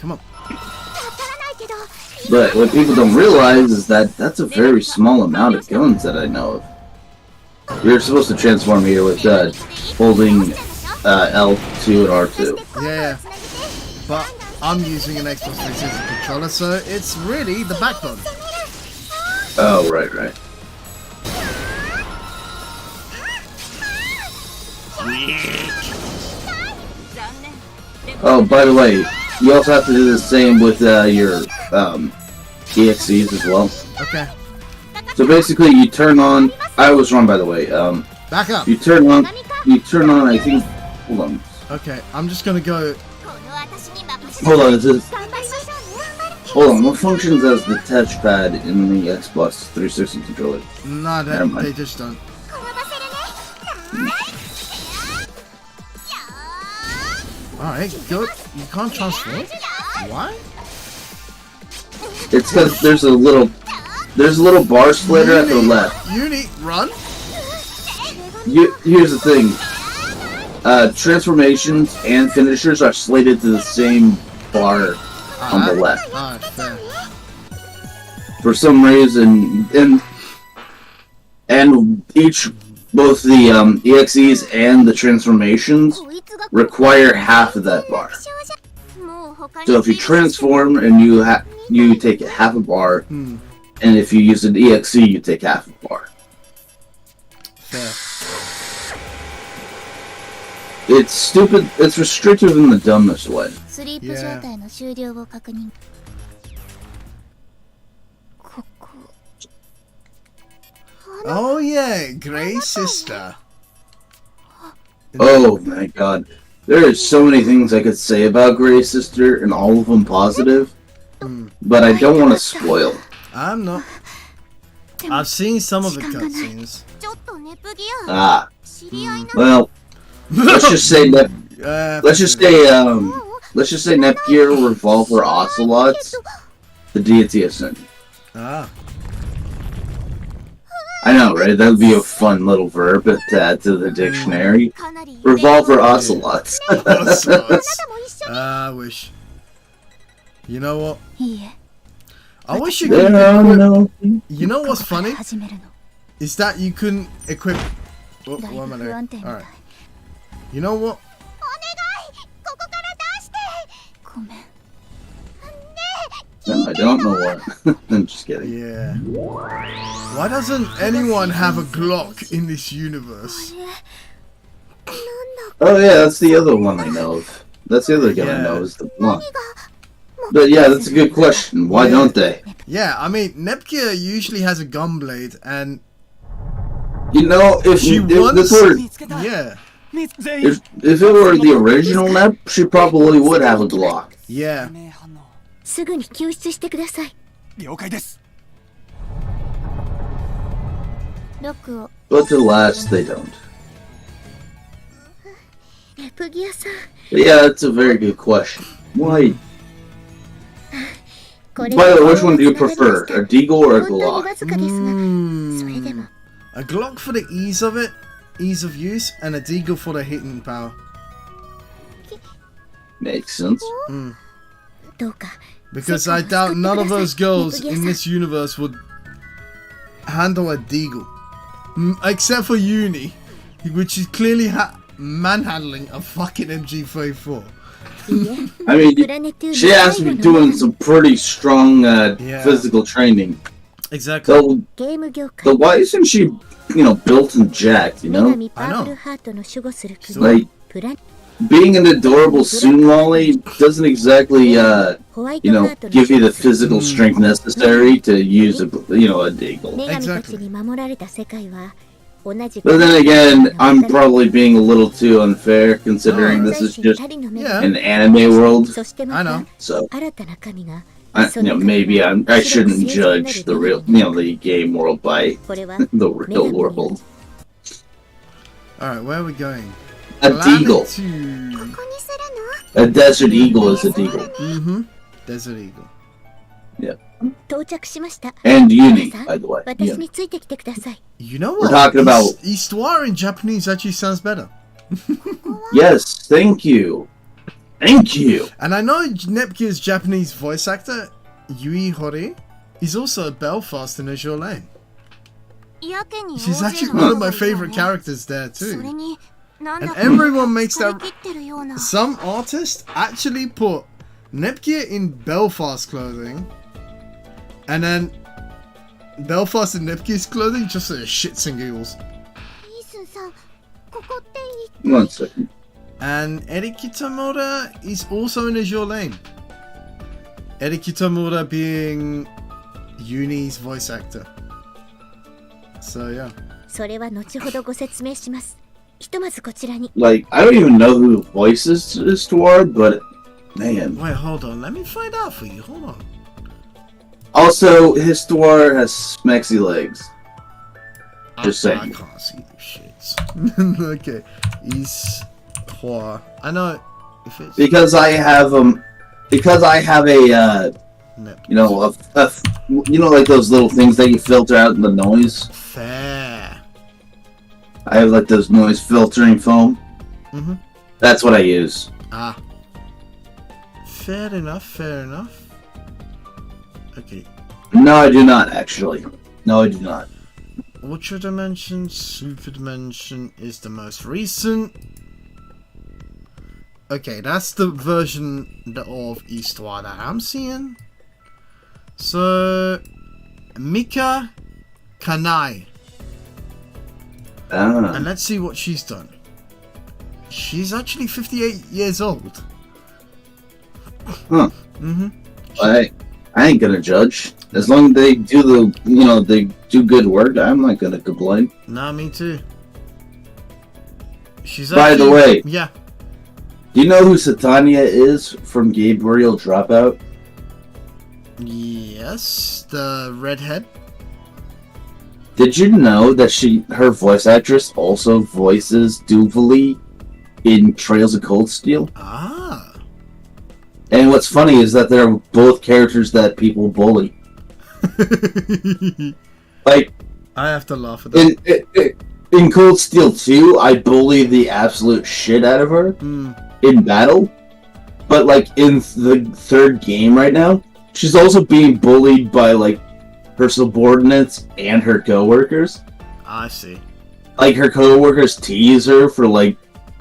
Come on. But what people don't realize is that that's a very small amount of guns that I know of. You're supposed to transform here with holding L2 and R2. Yeah, but I'm using an Xbox 360 controller, so it's really the backbone. Oh, right. Oh, by the way, you also have to do the same with your EXEs as well. Okay. So basically, you turn on. I was wrong, by the way. Back up. You turn on. I think. Hold on. Okay, I'm just gonna go. Hold on. Hold on. What functions as the touchpad in the Xbox 360 controller? No, they just don't. Alright, good. You can't transform? Why? It's because there's a little bar splitter at the left. Run? Here's the thing. Transformations and finishers are slated to the same bar on the left. Fair. For some reason, and both the EXEs and the transformations require half of that bar. So if you transform and you take half a bar, and if you use an EXE, you take half a bar. Fair. It's stupid. It's restrictive in the dumbest way. Yeah. Oh yeah, Grey Sister. Oh my god. There are so many things I could say about Grey Sister, and all of them positive. But I don't want to spoil. I'm not. I've seen some of the cutscenes. ちょっとネプギア Ah, 知り合いな well, let's just say let's just say Nepgear, Revolver, Ocelots, the deity of sin. Ah. I know, right? That would be a fun little verb to add to the dictionary. かなり Revolver Ocelots. Ocelots. も一緒 I wish. You know what? いいえ I wish you Yeah, could equip. no. You know what's funny? 始めるの Is that you couldn't equip. Oh, だい what am ぶ I 不安 doing? 定みたい Alright. You know what? お願いここから出してごめん No, I don't know what. I'm just kidding. Yeah. Why doesn't anyone have a Glock in this universe? Oh yeah, that's the other one I know of. That's the other guy I know is the one. But yeah, that's a good question. Why don't they? Yeah, I mean, Nepgear usually has a gun blade, and You know, if she you if wants. this were Yeah, if it were the original Nep, she probably would have a Glock. yeah. すぐに救出してください了解です。ロックを But alas, they don't. ネプギアさん But yeah, that's a very good question. Why? これ By the way, which one do you prefer, a Deagle or a 本当に Glock? わずかですがそれでも A Glock for the ease of it, ease of use, and a Deagle for the hitting power. Makes sense. どうか Because I doubt none of those girls in this universe would handle a Deagle. Except for Uni, which is clearly manhandling a fucking MG34. I mean, she has to be doing some pretty strong physical training. Exactly. So, ゲーム業界 so why isn't she, built and jacked, 女神パープルハートの守護する国 Like, プラ being an adorable Sunlolly doesn't exactly, ホワイトハートの give you the physical strength necessary to use a Deagle. 女神たちに守られた世界は同じ But then again, I'm probably being a little too unfair considering this is just 二人の目 Yeah. が an anime world. そして I ま know. た So, 新たな神が maybe I shouldn't judge the real, the game world by これは the real world. Alright, where are we going? A Deagle. ここにする A Desert Eagle is a Deagle. Mm-hmm. Desert Eagle. の到着しました And Uni, 皆さん by the way. 私 Yeah. についてきてください You know We're what? talking about- Histoire in Japanese actually sounds better. Yes, thank you. Thank you. And I know Nepgear's Japanese voice actor, Yui Hori, is also a Belfast in Azure Lane. やけに She's 大 actually 勢の one of 方が my いるよ favorite ね characters there それ too. になんだ And か everyone makes 張り that. 切ってるような Some artists actually put Nepgear in Belfast clothing, and then Belfast in Nepgear's clothing just for shits and giggles. イースンさんここってい One second. And Eri Kitamura is also in Azure Lane. Eri Kitamura being Uni's voice actor. So yeah. それは後ほどご説明しますひとまずこちらに Like, I don't even know who voices this toward, but man. Wait, hold on. Let me find out for you. Hold on. Also, Histoire has smexy legs. Just I saying. can't see the shits. Okay. Histoire. I know if it's Because I have a Nep. like those little things that you filter out the noise. Fair. I have like those noise filtering foam. Mhm. That's what I use. Ah. Fair enough, fair enough. Okay. No, I do not actually. No, I do not. Ultra Dimension, Super Dimension is the most recent. Okay, that's the version of Histoire that I'm seeing. So, Mika Kanai. Ah. And let's see what she's done. She's actually 58 years old. Huh. Mm-hmm. Hey, I ain't gonna judge. As long as they do they do good work, I'm not gonna complain. Nah, me too. She's By the way, yeah. do you know who Satania is from Gabriel Dropout? Yes, the redhead. Did you know that her voice actress also voices Duvalie in Trails of Cold Steel? Ah. And what's funny is that they're both characters that people bully. Like, I have to laugh at that. in Cold Steel 2, I bullied the absolute shit out of her in battle. But, like, in the third game right now, she's also being bullied by, like, her subordinates and her coworkers. I see. Like, her coworkers tease her for, like,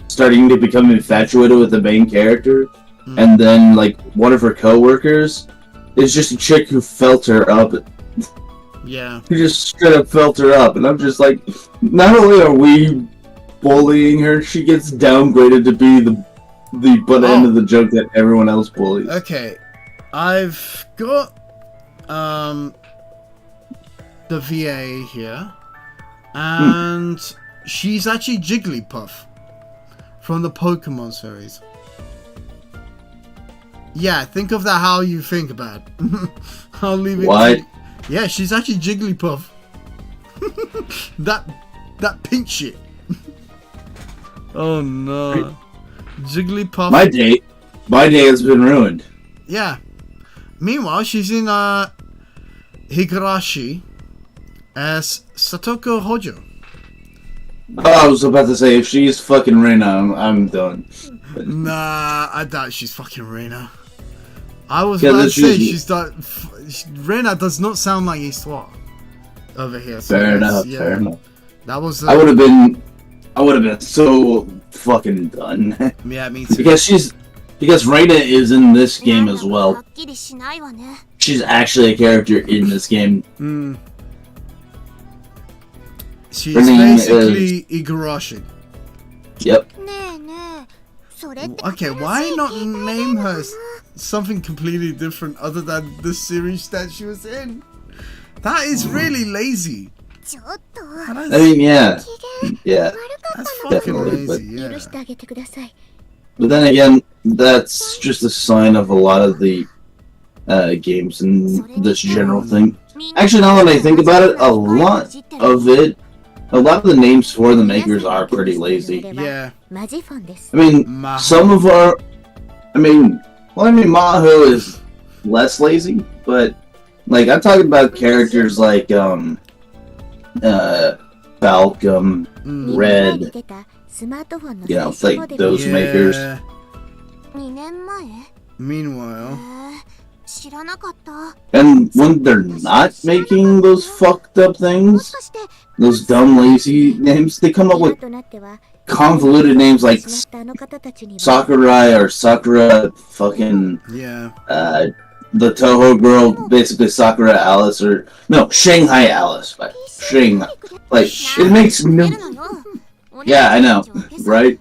starting to become infatuated with the main character. And then, like, one of her coworkers is just a chick who felt her up. Yeah. Who just straight up felt her up. And I'm just like, not only are we bullying her, she gets downgraded to be the butt end of the joke that everyone else bullies. Okay. I've got the VA here. And she's actually Jigglypuff from the Pokemon series. Yeah, think of that how you think about it. I'll leave it What? to you. Yeah, she's actually Jigglypuff. that pink shit. Oh no. Jigglypuff. My day has been ruined. Yeah. Meanwhile, she's in Higurashi as Satoko Hojo. Oh, I was about to say, if she's fucking Reina, I'm done. Nah, I doubt she's fucking Reina. I was about to say she's not. Reina does not sound like Histoire over here. So Fair enough. yeah, Fair enough. That was. I would have been so fucking done. Yeah, me too. Because Reina is in this game as well. She's actually a character in this game. She's Her name basically Igarashi. Yep. Okay, why not name her something completely different other than the series that she was in? That is really lazy. I mean, yeah. That's fucking Definitely, lazy, yeah. But then again, that's just a sign of a lot of the games and this general thing. Actually, now that I think about it, a lot of the names for the makers are pretty lazy. Yeah. I mean, some of our... Maho is less lazy, but, like, I'm talking about characters like, Falcom, Red, you know, like, those makers. Meanwhile... And when they're not making those fucked up things, those dumb, lazy names, they come up with convoluted names like Sakurai or Sakura fucking... Yeah. The Toho girl, basically Sakura Alice, or... No, Shanghai Alice. Shanghai. Like, it makes no... Yeah, I know, right?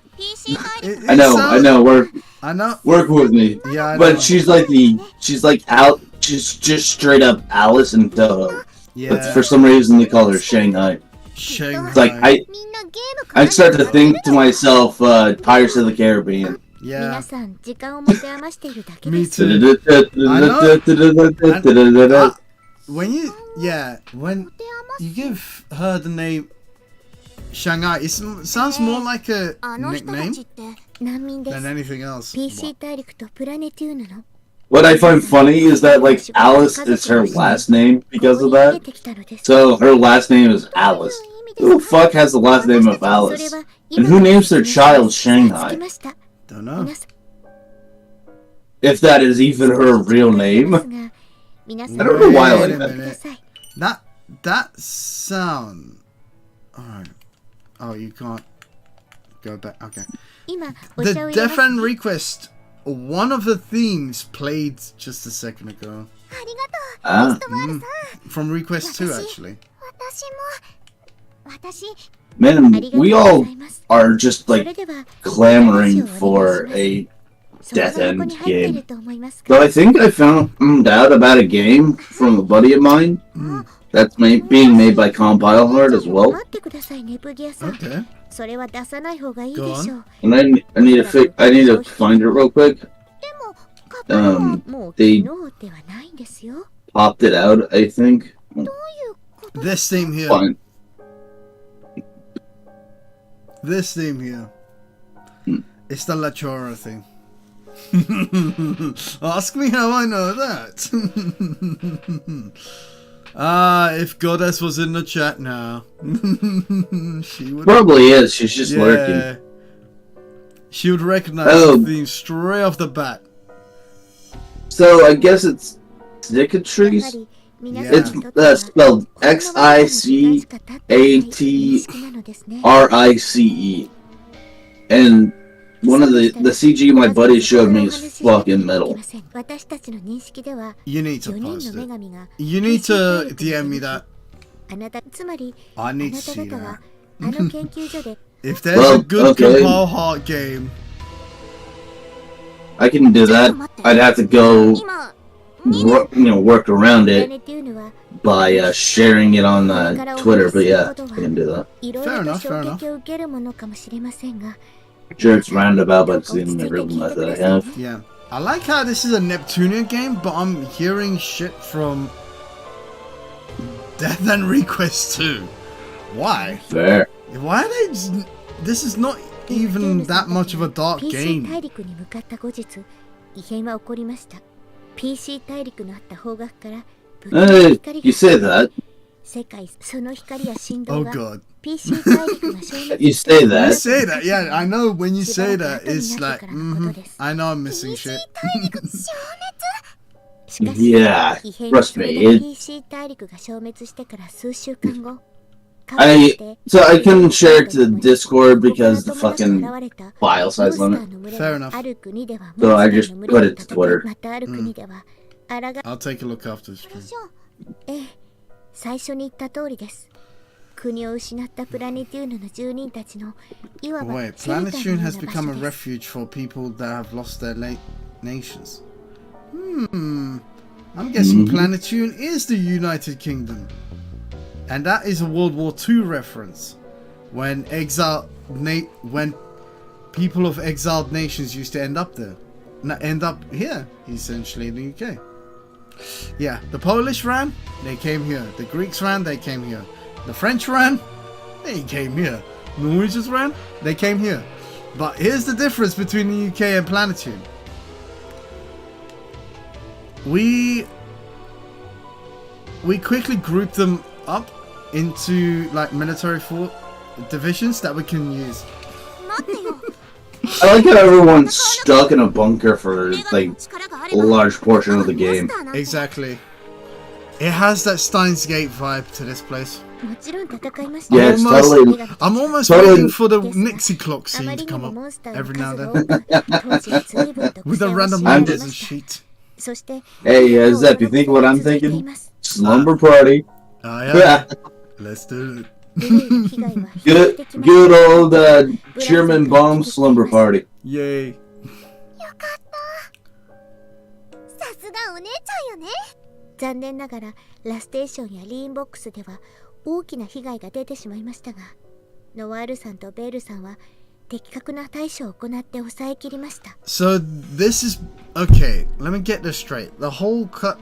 I know, work with me. Yeah, I know. But she's just straight up Alice in Toho. Yeah. But for some reason they call her Shanghai. Shanghai. It's like, I start to think to myself, Pirates of the Caribbean. Yeah. Me too. When you give her the name Shanghai, it sounds more like a nickname than anything else. What I find funny is that, like, Alice is her last name because of that. So her last name is Alice. Who the fuck has the last name of Alice? And who names their child Shanghai? Don't know. If that is even her real name. I don't know why I like that. That sound... Alright. Oh, you can't go back. Okay. The Death and Request. One of the themes played just a second ago. From Request 2, actually. Man, we all are just, like, clamoring for a Death End その箱に入ってる game. と思います So か I think I found out about a game from a buddy of mine that's being made by Compile Hard as well. 待ってくださいね、ブギアさん。 Okay. それは出さない方がいいでしょう。 And I need to find it real quick. でも、カパはもう they 昨日ではないんですよ。 popped it out, I think. どういうこと This theme here. Fine. This theme here. It's the La Chora thing. Ask me how I know that. If Goddess was in the chat now, she would Probably is. She's just lurking. She would recognize Oh. the theme straight off the bat. So I guess it's やは cicatrice. り皆 Yeah. さんにとっては It's spelled XICATRICE. And one of the CG my buddy showed me is fucking metal. 私たちの認識では You need to 4人 post の女 it. 神が You need to DM me that. あなたつまり I あ need な to た see 方は that. あの研究所で If there's Well, a good okay. Compile Heart game, I can do that. I'd have to go, 今 work around プラ it ネテューヌは by sharing it on Twitter. But yeah, I can do that. いろい Fair ろ enough, と fair 衝撃を受けるものかもしれませんが Sure, it's roundabout, but it's the only real method I have. yeah. I like how this is a Neptunia game, but I'm hearing shit from Death and Request 2. Why? Fair. Why are they? This is not even that much of a dark PC game. 大陸に向かった後日異変は起こりました PC 大陸のあった方角から不気味な Hey, 光 you が say that. 世界その光や振動 Oh が god. PC 大陸が消滅 You say You that. say that, yeah. I know when you say that, it's like, I know I'm missing shit. しかし Yeah, 異変 trust それ me. が It, PC 大陸が消滅してから数週間後 so I can share it to Discord because the fucking file size limit. Fair enough. So I just put it to Twitter. またある国ではあらが I'll take a look after the stream. ええ、最初に言った通りです。国を失ったプラネテューヌの住人たちのいわば Wait, シェルター Planetune のような has 場 become 所 a です。 refuge for people that have lost their nations. I'm guessing Planetune is the United Kingdom. And that is a World War II reference. When when people of exiled nations used to end up there. End up here, essentially, in the UK. Yeah, the Polish ran, they came here. The Greeks ran, they came here. The French ran, they came here. Norwegians ran, they came here. But here's the difference between the UK and Planetune. We quickly grouped them up into like military divisions that we can use. 待ってよ。 I like how everyone's stuck in a bunker for like a large portion of the game. Exactly. It has that Steins Gate vibe to this place. もちろん戦いました。 Yeah, it's totally. I'm almost Totally. waiting for the Nixie clock あ scene ま to りに come も up モンスターの every now 数 and が then 多かった当時随分と with the 苦戦を random 強い numbers てい and ました shit. そして Hey, Zep, you think what I'm thinking? Slumber party. Yeah. Let's do it. ブルーの被害は比較 Good, 的ま good old German bomb slumber party. Yay. さすがお姉ちゃんよね。残念ながらラステーションやリーンボックスでは大きな被害が出てしまいましたが、ノワールさんとベールさんは的確な対処を行って抑えきりました。 So this is okay. Let me get this straight. The whole cut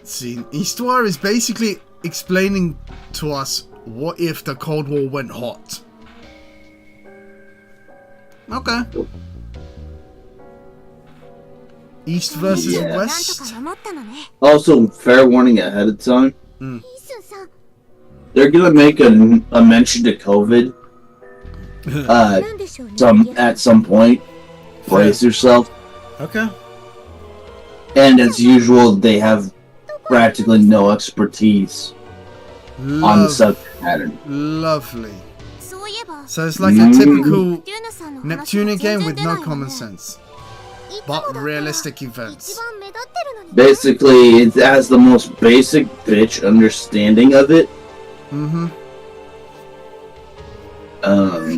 scene, Histoire is basically explaining to us what if the Cold War went hot. Okay. East versus Yeah. なんと West. か守ったのね。 Also, fair warning ahead of time. イースンさん、 They're gonna make a mention to COVID なんでしょうね。 at some point. Brace yourself. Okay. And as usual, they have practically no expertise on the subject matter. Lovely. そういえば、 So it's like a typical テューヌさんの話 Neptunia が game 全然 with 出な no いわね。 common sense, いつもだ but ったら realistic 一 events. 番目立ってるのにね。 Basically, it has the most basic bitch understanding of it. Mm-hmm.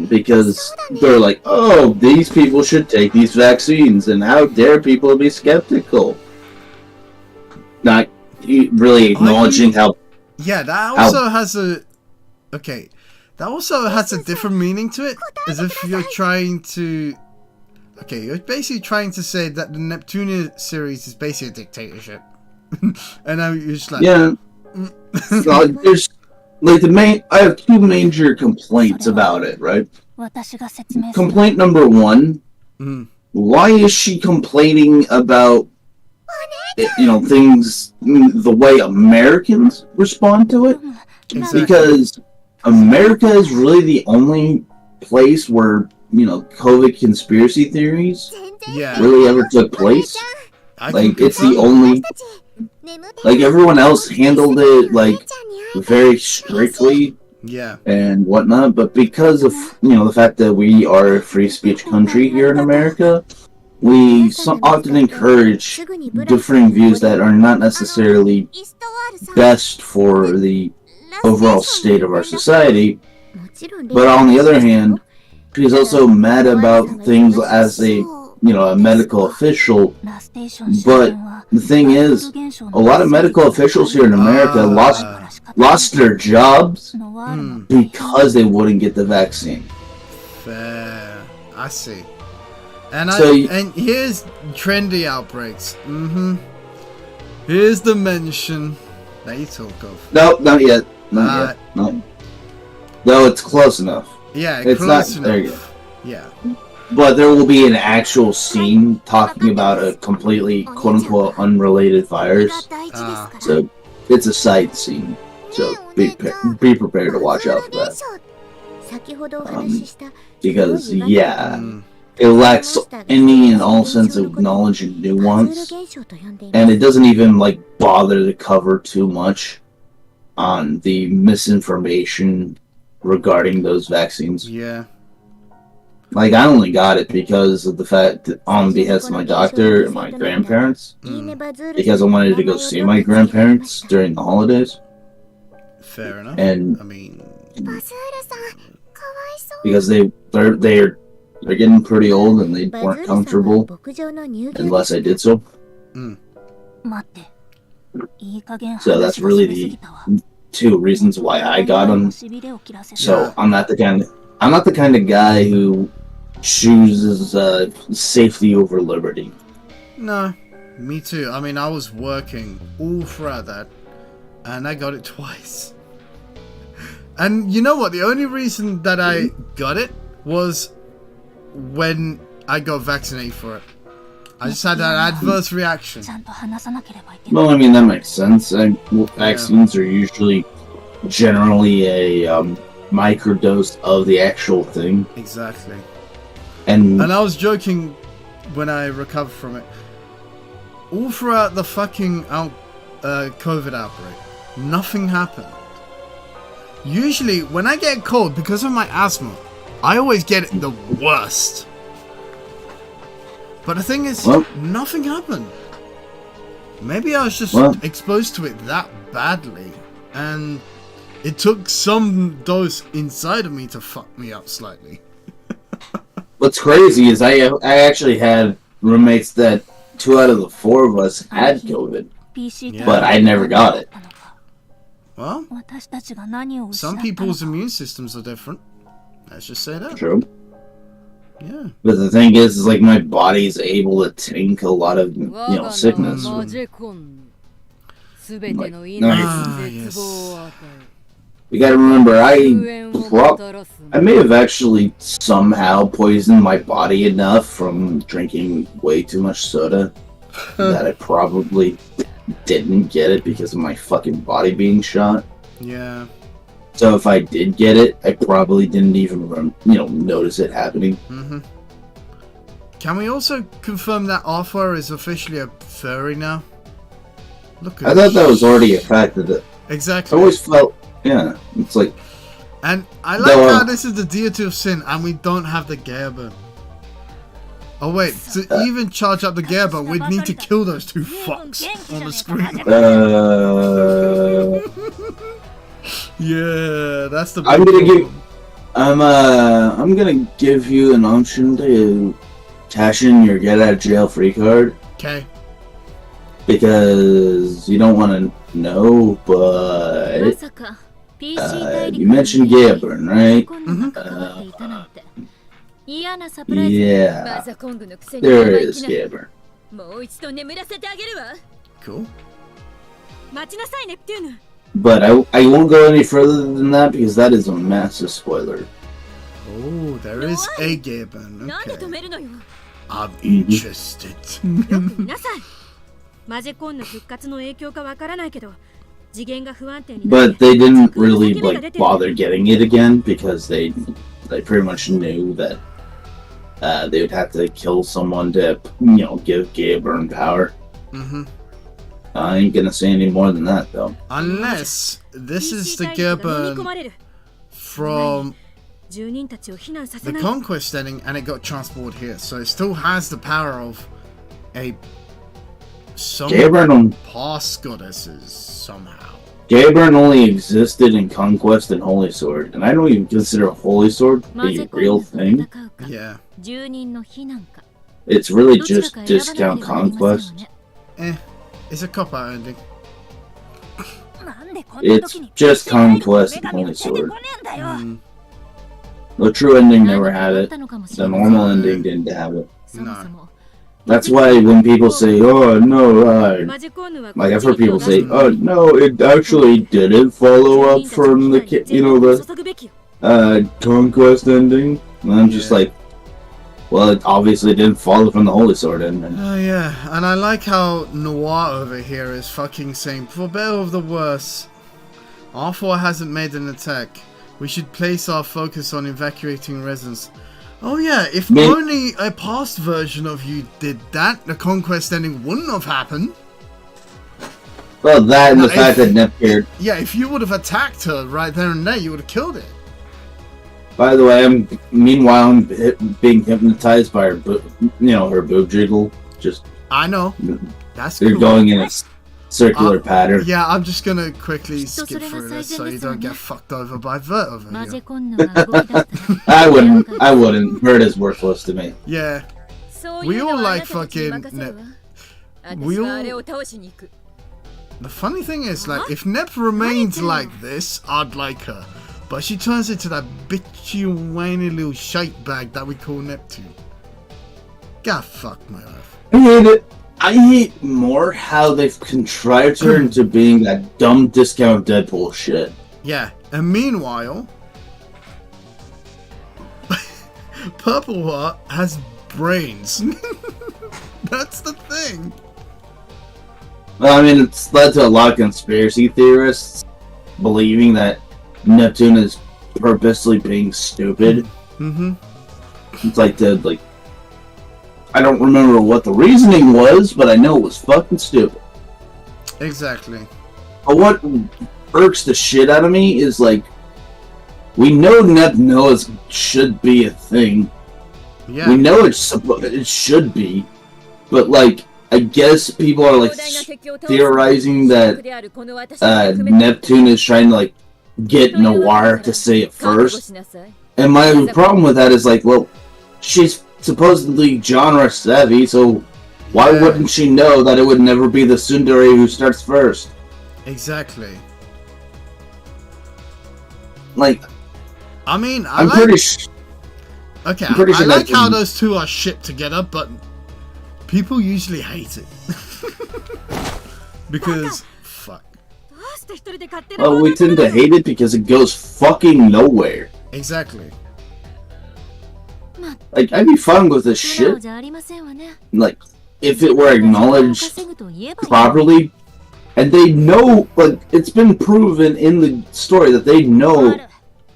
because they're like, oh, these people should take these vaccines, and how dare people be skeptical? Not really acknowledging how. Yeah, that also has a. Okay, that also has a different meaning to it, as if you're trying to. Okay, you're basically trying to say that the Neptunia series is basically a dictatorship, and now you're just like. Yeah. There's like I have two major complaints about it, right? Complaint number one, why is she complaining about things the way Americans respond to it? Exactly. Because America is really the only place where COVID conspiracy theories really ever took place. It's the only. Like, everyone else handled it, like, very strictly and whatnot, but because of, the fact that we are a free speech country here in America, we often encourage differing views that are not necessarily best for the overall state of our society. But on the other hand, she's also mad about things as a medical official, but the thing is, a lot of medical officials here in America lost their jobs because they wouldn't get the vaccine. Fair. I see. And and here's trendy outbreaks. Here's the mention that you talk of. No, not yet. Not yet. No. No, it's close enough. Yeah, it's close not there enough. yet. Yeah. But there will be an actual scene talking about a completely quote-unquote unrelated virus. So it's a sight scene. So be prepared to watch out for that. Because it lacks any and all sense of knowledge and nuance, and it doesn't even bother to cover too much on the misinformation regarding those vaccines. Yeah. I only got it because of the fact that on behest of my doctor and my grandparents, because I wanted to go see my grandparents during the holidays. Fair enough. And I mean, because they're getting pretty old and they weren't comfortable unless I did so. So that's really the two reasons why I got them. So I'm not the kind of guy who chooses safety over liberty. No, me too. I mean, I was working all throughout that, and I got it twice. And you know what? The only reason that I got it was when I got vaccinated for it. I just had an adverse reaction. Well, I mean, that makes sense. Vaccines are usually generally a microdose of the actual thing. Exactly. And I was joking when I recovered from it. All throughout the fucking COVID outbreak, nothing happened. Usually, when I get cold, because of my asthma, I always get it the worst. But the thing is, nothing happened. Maybe I was just exposed to it that badly, and it took some dose inside of me to fuck me up slightly. What's crazy is I actually had roommates that 2 out of the 4 of us had COVID, but I never got it. Well, some people's immune systems are different. Let's just say that. True. Yeah. But the thing is my body's able to tank a lot of, sickness. Yes. You gotta remember, I may have actually somehow poisoned my body enough from drinking way too much soda that I probably didn't get it because of my fucking body being shot. Yeah. So if I did get it, I probably didn't even, notice it happening. Mm-hmm. Can we also confirm that Arthur is officially a furry now? Look at I thought that was already a fact of it. Exactly. I always felt, it's like... And I like how this is the deity of sin and we don't have the Gerber. Oh wait, to even charge up the Gerber, we'd need to kill those two fucks on the screen. Yeah, that's the I'm gonna give I'm gonna give you an option to cash in your get out of jail free card Okay. because you don't want to know, ま but さか PC 大陸 you mentioned Gaburn, right? コングが関わっていたなんて嫌なサプライズ Yeah, マザコングのくせに there 生意 is 気な Gaburn. もう一度眠らせてあげるわ Cool. 待ちなさいネプテューヌ But I won't go any further than that because that is a massive spoiler. Oh, there is a Gaben. なんで止 Okay. めるのよ I'm interested. よく見なさいマジコンの復活の影響かわからないけど次元が不安定にな But they didn't really like bother getting it again because they pretty much knew that they would have to kill someone to give Gaburn power. Mm-hmm. I ain't gonna say any more than that though. Unless this is the Gaben from 住人たちを避難させ the ない conquest ending, and it got transported here, so it still has the power of some Gaburn past goddesses somehow. only existed in Conquest and Holy Sword, and I don't even consider Holy Sword a real thing. Yeah. 住人の避難か It's really どちら just か選ばな discount ければなりませんよ Conquest. ね It's a cop out ending. なんでこんな It's 時に just 女 Conquest 神 and が Holy 出てこ Sword. ねえんだよ Mm, The true ending 何 never か had あっ it. たのかもし The れません normal ending didn't have it. そもそも That's why when people say, "Oh no," マジコンヌは like I've こっ heard ちに people 手を say, 出す "Oh no, it actually didn't follow up from the the Conquest ending." And I'm just Yeah. like, well, it obviously didn't follow from the Holy Sword ending. Oh yeah, and I like how Noir over here is fucking saying, for better or the worse, R4 hasn't made an attack. We should place our focus on evacuating residents. Oh yeah, if Me- only a past version of you did that, the conquest ending wouldn't have happened. Well, that and the No, fact if- that Nepgear. Yeah, if you would have attacked her right there and there, you would have killed it. By the way, I'm being hypnotized by her, her boob jiggle. Just I know. That's they're cool. going in a circular pattern. Yeah, I'm just gonna quickly skip through this so you don't get fucked over by Vert over マジ here. コンヌは動き出した I wouldn't. Bird is worthless to me. Yeah, そう We いう all のはあ like なたたちに fucking 任せるわ We 私 all- はあれを倒しに行く the funny thing is, like, if Nep remains like this, I'd like her. But she turns into that bitchy, whiny little shite bag that we call Neptune. God fuck my life. I hate more how they've contrived her into being that dumb discount Deadpool shit. Yeah, and meanwhile, Purple Heart has brains. That's the thing. Well, I mean, it's led to a lot of conspiracy theorists believing that Neptune is purposely being stupid. Mm-hmm. It's like I don't remember what the reasoning was, but I know it was fucking stupid. Exactly. But what irks the shit out of me is like, we know Neptunia should be a thing. Yeah. We know it should be, but like, I guess people are like theorizing that Neptune is trying to like get Noir to say it first. And my problem with that is like, well, she's supposedly genre savvy, so why Yeah. wouldn't she know that it would never be the tsundere who starts first? Exactly. Like, I mean, I'm pretty sure. Okay, I'm pretty I sure like that- how those two are shipped together, but people usually hate it. Because, fuck. どうして一人で勝手な Well, we tend to hate it because it goes fucking nowhere. Exactly. Like, I'd be fine with this 素直 shit, じゃありませんわね like, if it were 稼 acknowledged ぐと言えばいい properly, and they know, like, it's been proven in the story that they know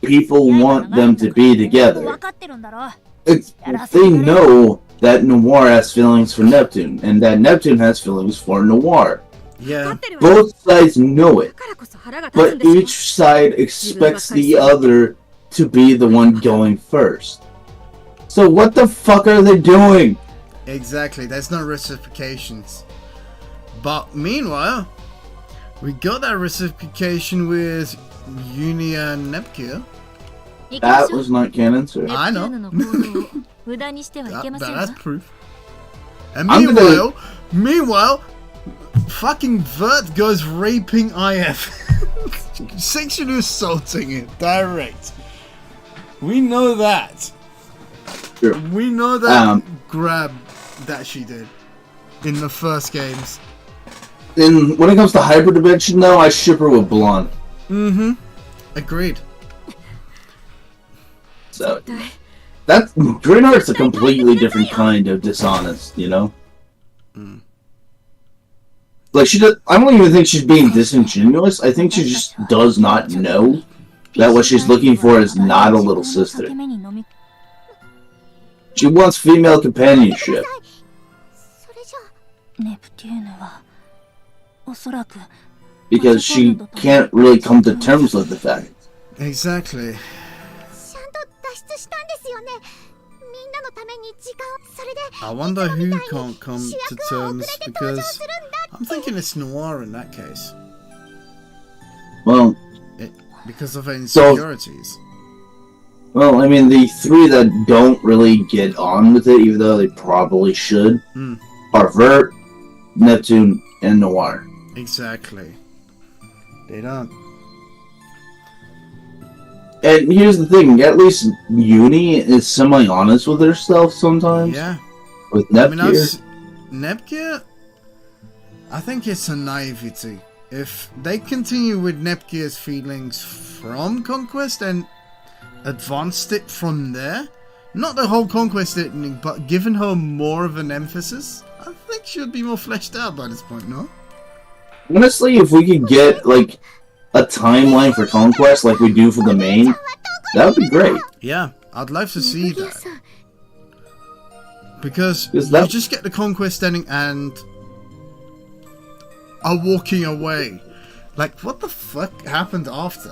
people want them to be together. 分かってるんだろ They know that Noir has feelings for Neptune, and that Neptune has feelings for Noir. Yeah. Both sides know it, だからこそ腹が立つん but ですよ each side expects the other to be the one going first. So what the fuck are they doing? Exactly. There's no reciprocations. But meanwhile, we got that reciprocation with Unia and Nepgear. That was not canon, sir. I know. 無駄にしてはいけません That's わ proof. And I'm gonna- meanwhile, fucking Vert goes raping IF. Sexually assaulting it, direct. We know that. Sure. We know that Um, grab that she did in the first games. And when it comes to hybrid dimension, though, I ship her with Blonde. Mm-hmm. Agreed. So that's Greenheart's a completely different kind of dishonest, you know. Like she does. I don't even think she's being disingenuous. I think she just does not know that what she's looking for is not a little sister. She wants female companionship. それじゃネプテューヌはおそらく Because she can't really come to terms with the fact. Exactly. ちゃんと脱出したんですよね。みんなのために時間を。それで I wonder who can't come 主 to 役は遅 terms れて登場 because するんだ I'm thinking it's Noir in that case. Well, Because of her insecurities. well, I mean, the three that don't really get on with it, even though they probably should, are Vert, Neptune, and Noir. Exactly. They don't. And here's the thing, at least Uni is semi-honest with herself sometimes. Yeah. With I mean, Nepgear. Nepgear, I think it's a naivety. If they continue with Nepgear's feelings from Conquest and advanced it from there, not the whole Conquest ending, but given her more of an emphasis, I think she'll be more fleshed out by this point, no? Honestly, if we could get, like, a timeline for Conquest like we do for the main, that would be great. Yeah, I'd love to see 肉屋 that. さん Because Is you that- just get the Conquest ending and are walking away. Like, what the fuck happened after?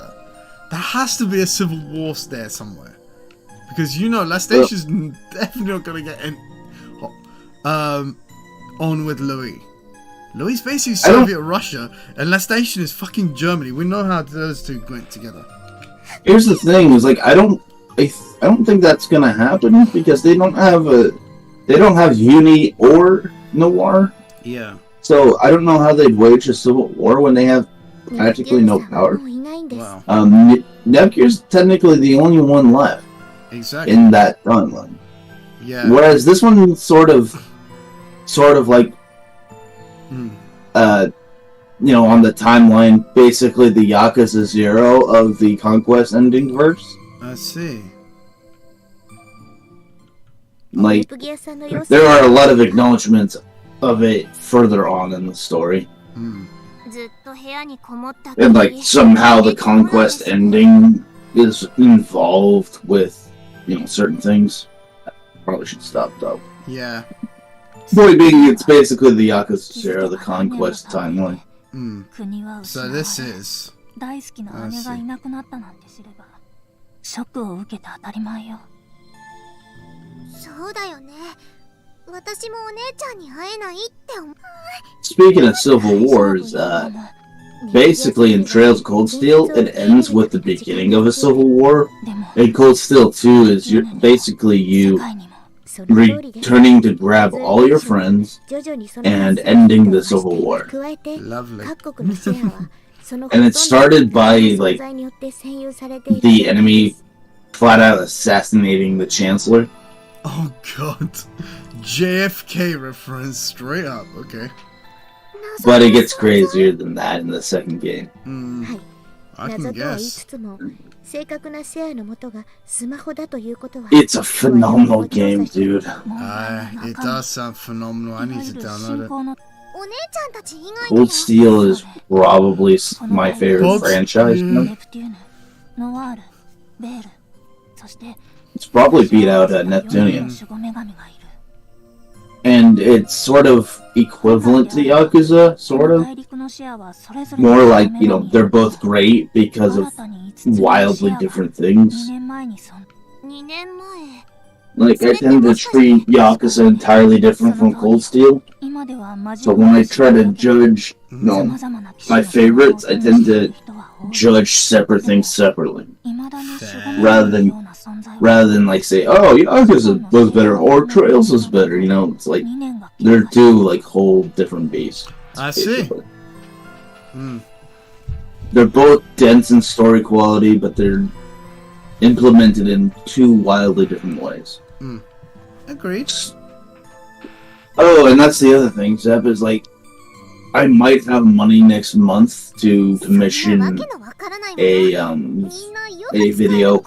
There has to be a civil war there somewhere. Because, you know, Lastasia's definitely not going to get on with Louis. Louis is basically Soviet Russia, and Lastation is fucking Germany. We know how those two went together. Here's the thing: is like I don't think that's gonna happen because they don't have Uni or Noir. Yeah. So I don't know how they'd wage a civil war when they have practically no power. もういないんです Wow. Nepgear's technically the only one left Exactly. in that timeline. Yeah. Whereas this one sort of like you know, on the timeline, basically the Yakuza 0 of the Conquest ending verse. I see. Like, 肉屋さんの様子 there are a lot of acknowledgments of it further on in the story. ずっと部屋にこもった And like, somehow the Conquest ending is involved with, you know, certain things. Probably should stop though. Yeah. Point being, it's basically the Yakuza 0, the Conquest timeline. So this is... 大好きな姉がいなくなったなんて知ればショックを受けて当たり前よ。そうだよね。私もお姉ちゃんに会えないって思う。 Speaking of civil wars, basically in Trails of Cold Steel, it ends with the beginning of a civil war. でも And Cold Steel 2 is basically you 世界にも returning to grab all your friends and ending the civil war. Lovely. And it started by, like, the enemy flat out assassinating the Chancellor. Oh god. JFK reference straight up. Okay. But it gets crazier than that in the second game. I can guess. It's a phenomenal game, dude. It does sound phenomenal. I need to download it. お姉ちゃんたち以外に Cold Steel is probably my favorite Cold franchise. Steel. ネプテューヌ、ノワール、ベール、そして It's probably beat out Neptunia. 守護女神がいる。 And it's sort of equivalent to Yakuza, sort of. 大陸のシェアはそれぞれ More like, you know, they're both great because of wildly different 2 things. 年前に2年前 Like, I tend to treat Yakuza entirely different from Cold Steel. 今 So when I try to judge, my favorites, I tend to judge separate things separately, rather than like say, oh, Yakuza was better or Trails was better. You know, it's like they're two like whole different beasts. I see. They're both dense in story quality, but they're implemented in two wildly different ways. Agreed. Oh, and that's the other thing, Zep, is like, I might have money next month to commission a video.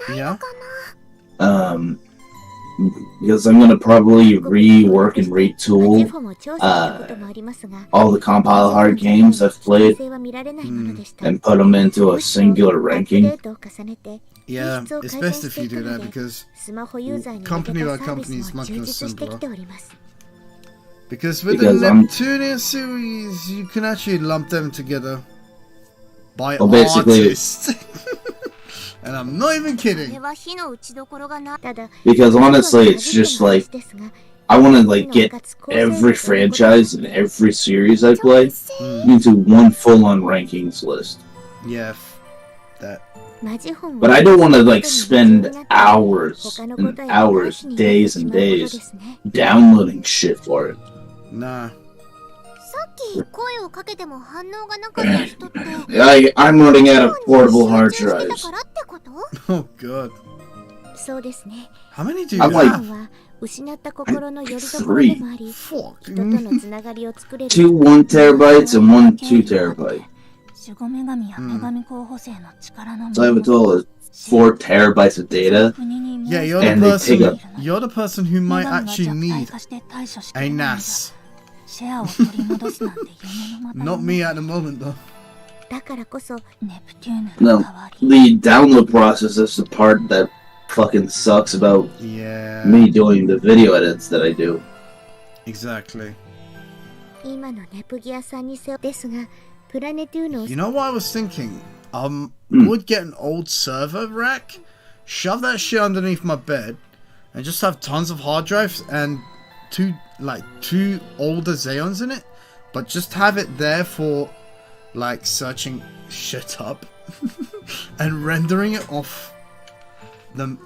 Yeah. Because I'm gonna probably rework and retool all the compile hard games I've played and put them into a singular ranking. Yeah, it's best if you do that because company by company is much more simpler. Because with the Neptunia series, you can actually lump them together by artist. And I'm not even kidding. Because honestly, it's just like, I want to like get every franchise and every series I play into one full-on rankings list. Yeah, that. But I don't want to like spend hours and hours, days and days downloading shit for it. Nah. I'm running out of portable hard drives. Oh god. How many do you I'm have? like 3. Fuck. 2 1 terabytes and 1 2 terabyte. So I have a total of 4 terabytes of data. Yeah, you're the person who might actually need a NAS. Not me at the moment though. No, the download process is the part that fucking sucks about me doing the video edits that I do. Exactly. You know what I was thinking? Would get an old server rack, shove that shit underneath my bed, and just have tons of hard drives and two older Xeons in it, but just have it there for like searching shit up and rendering it off the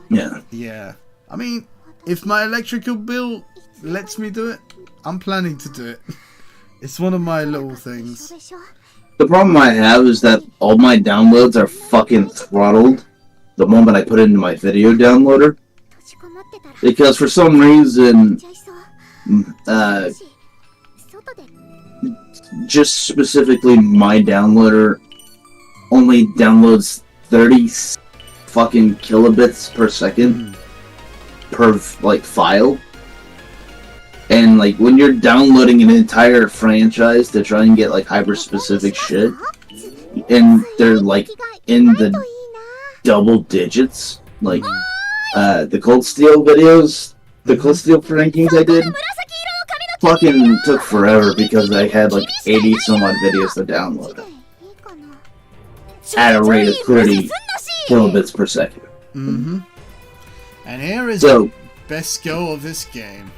yeah. I mean, if my electrical bill lets me do it, I'm planning to do it. It's one of my little things. The problem I have is that all my downloads are fucking throttled the moment I put it into my video downloader, because for some reason just specifically my downloader only downloads 30 fucking kilobits per second per like file, and like when you're downloading an entire franchise to try and get like hyper specific shit, and they're like in the double digits, like the Cold Steel videos, the Cold Steel rankings I did fucking took forever because I had like 80 some odd videos to download at a rate of 30 kilobits per second. And here is the best girl of this game.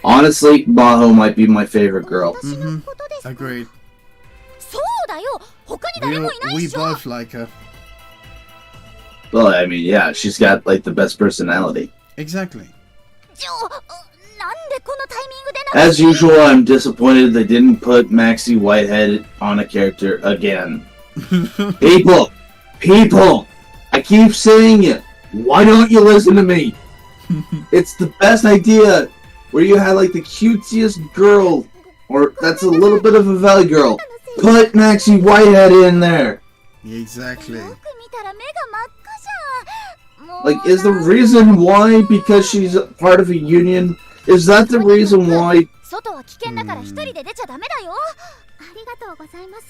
Honestly, Maho might be my favorite girl. Agreed. We both like her. Well, I mean, yeah, she's got like the best personality. Exactly. As usual, I'm disappointed they didn't put Maxie Whitehead on a character again. People! I keep saying it. Why don't you listen to me? It's the best idea where you had like the cutesiest girl, or that's a little bit of a valley girl. Put Maxie Whitehead in there. Exactly. Like, is the reason why because she's part of a union? Is that the reason why?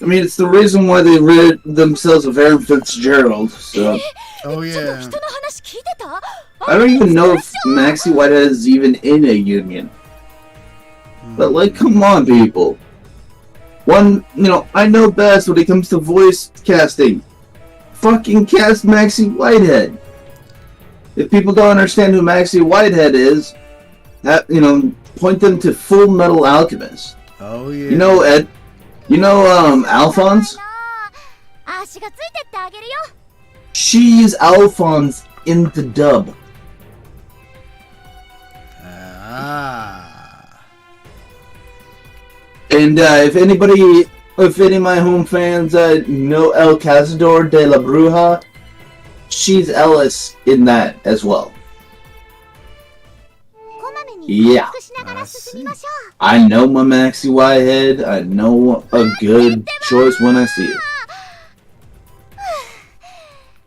I mean, it's the reason why they rid themselves of Aaron Fitzgerald, so... Oh yeah. I don't even know if Maxie Whitehead is even in a union. But like, come on, people. I know best when it comes to voice casting. Fucking cast Maxie Whitehead. If people don't understand who Maxie Whitehead is, point them to Full Metal Alchemist. Oh yeah. You know Ed. You know Alphonse. 足がついてってあげるよ。 She's Alphonse in the dub. Ah. And if any of my home fans know El Cazador de la Bruja, she's Ellis in that as well. こまめに Yeah. 回復しながら進みましょう。 I know my Maxi Whitehead. I know a good choice when I see it.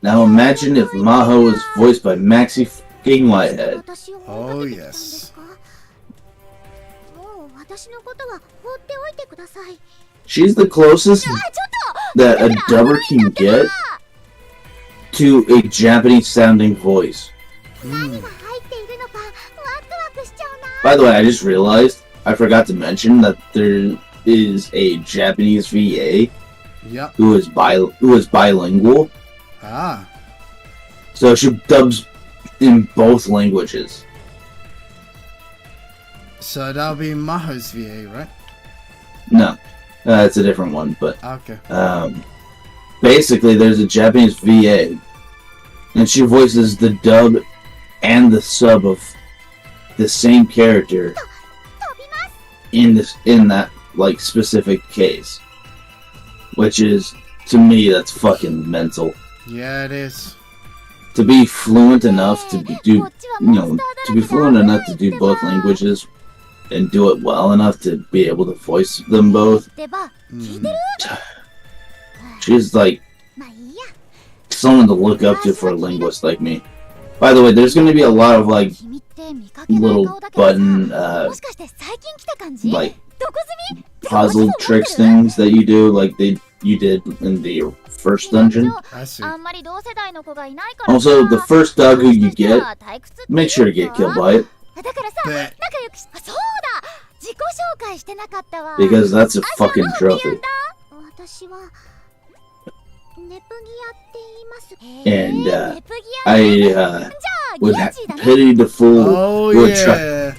Now imagine if Maho is voiced by Maxi fucking Whitehead. 私を Oh 追いかけてきたんですか？ yes. もう私のことは放っておいてください。 She's the closest ちょっと that a dubber can get to a Japanese sounding voice. 何が入っているのかワクワクしちゃうな。 By the way, I just realized I forgot to mention that there is a Japanese VA Yep. who is bilingual, Ah. so she dubs in both languages. So that'll be Maho's VA, right? No, it's a different one, but Okay. basically there's a Japanese VA, and she voices the dub and the sub of the same character 飛びます。 in that like specific case, which is, to me, that's fucking mental. Yeah, it is. To be fluent enough to be fluent enough to do both languages and do it well enough to be able to voice them both. でば、聞い Mm. てる？ She's like まあいいや。 someone to look up to for a linguist like me. By the way, there's going to be a lot of like 君って見かけない little 顔だけどさ、 button もしかして最近来た感じ？ like どこ住み？ puzzle tricks things that you do, like you did in the first dungeon. I see. あんまり同世代の子がいないから。 Also, the first dog who you get, make sure to get killed by it, だからさ、 Bet. 仲良くし、あ、そうだ。自己紹介してなかったわ。 because that's a fucking trophy. 私はネプギアって言います。 And ネプギア。 I じゃあ would ギアチーだね。 pity the fool Oh who would try. yeah.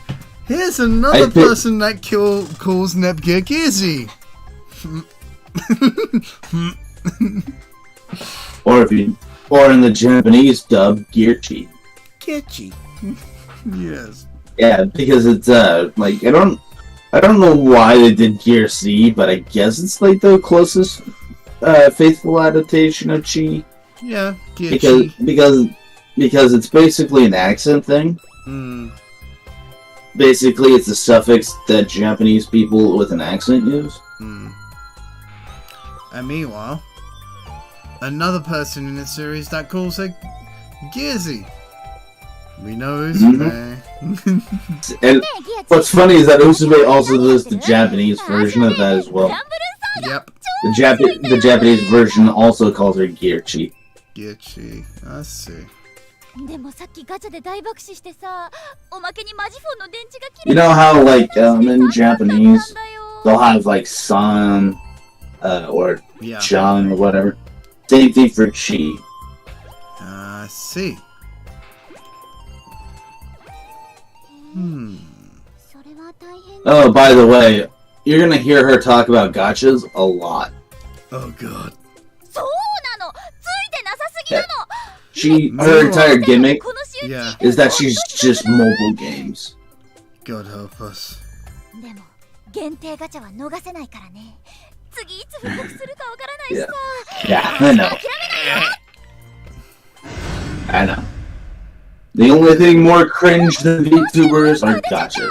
Here's another I bet- person that calls Nepgear Gizzy. Or in the Japanese dub, Gearchi. Kitchi. Yes. Yeah, because it's like I don't know why they did Gear C, but I guess it's like the closest faithful adaptation of Chi. Yeah. Because Kitchi. because it's basically an accent thing. Mm. Basically, it's a suffix that Japanese people with an accent use. Mm. And meanwhile, another person in the series that calls her Gizzy. We know who's there. And what's funny is that Usume also does the Japanese version of that as well. Yep. The Japanese version also calls her Gearchi. Gitchy. I see. でもさっきガチャで大爆死してさ、おまけにマジフォンの電池が切 You れ know た。 how like in Japanese だよ they'll have like san or Yeah. chan or whatever. Same thing for chi. I see. Hmm. それは大変 Oh, by the way, you're gonna hear her talk about gachas a lot. Oh god. そうなの。ついてなさすぎなの。 Her entire gimmick この仕打ち Yeah. is that she's just mobile games. God help us. でも限定ガチャは逃せないからね。次いつ復刻するかわからないしさ。 Yeah, I know. 諦めないよ。 I know. The only thing more cringe than VTubers are gachas.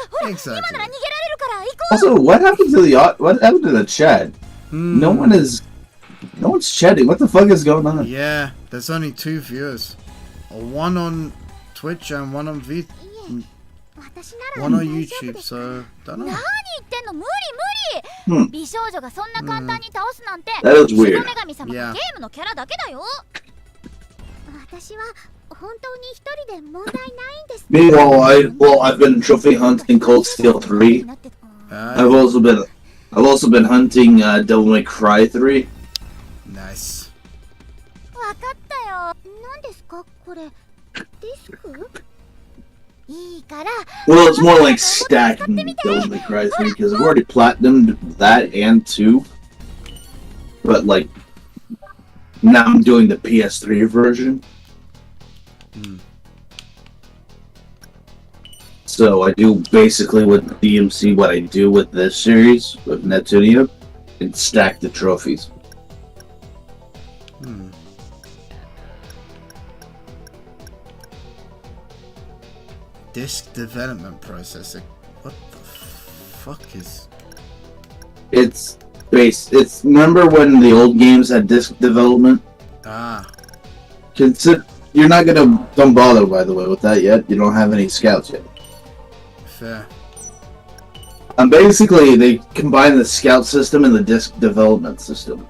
ほら、 Exactly. 今なら逃げられるから行こう。 Also, what happened to the chat? Hmm. No one's chatting. What the fuck is going on? Yeah, there's only 2 viewers. One on Twitch and one on 私なら one on 大丈夫 YouTube, です so don't 何 know. 言ってんの無理無理、 Hmm. 美少女がそんな簡単に倒すなんて、 That is weird. 女神様 Yeah. のゲームのキャラだけだよ。私は本当に一人で問題ないんです。 Meanwhile, I've been trophy hunting Cold Steel 3. I've also been hunting Devil May Cry 3. Nice. わかったよ。何ですかこれ？ディスク？いいから。 Well, it's more like stacking Devil May Cry 3 because I've already platinumed that and 2. But like, now I'm doing the PS3 version. So I do basically with DMC what I do with this series, with Neptunia, and stack the trophies. Disc development process. What the fuck is... It's remember when the old games had disc development? Ah. You're not gonna, don't bother by the way with that yet. You don't have any scouts yet. Fair. Basically, they combine the scout system and the disc development system.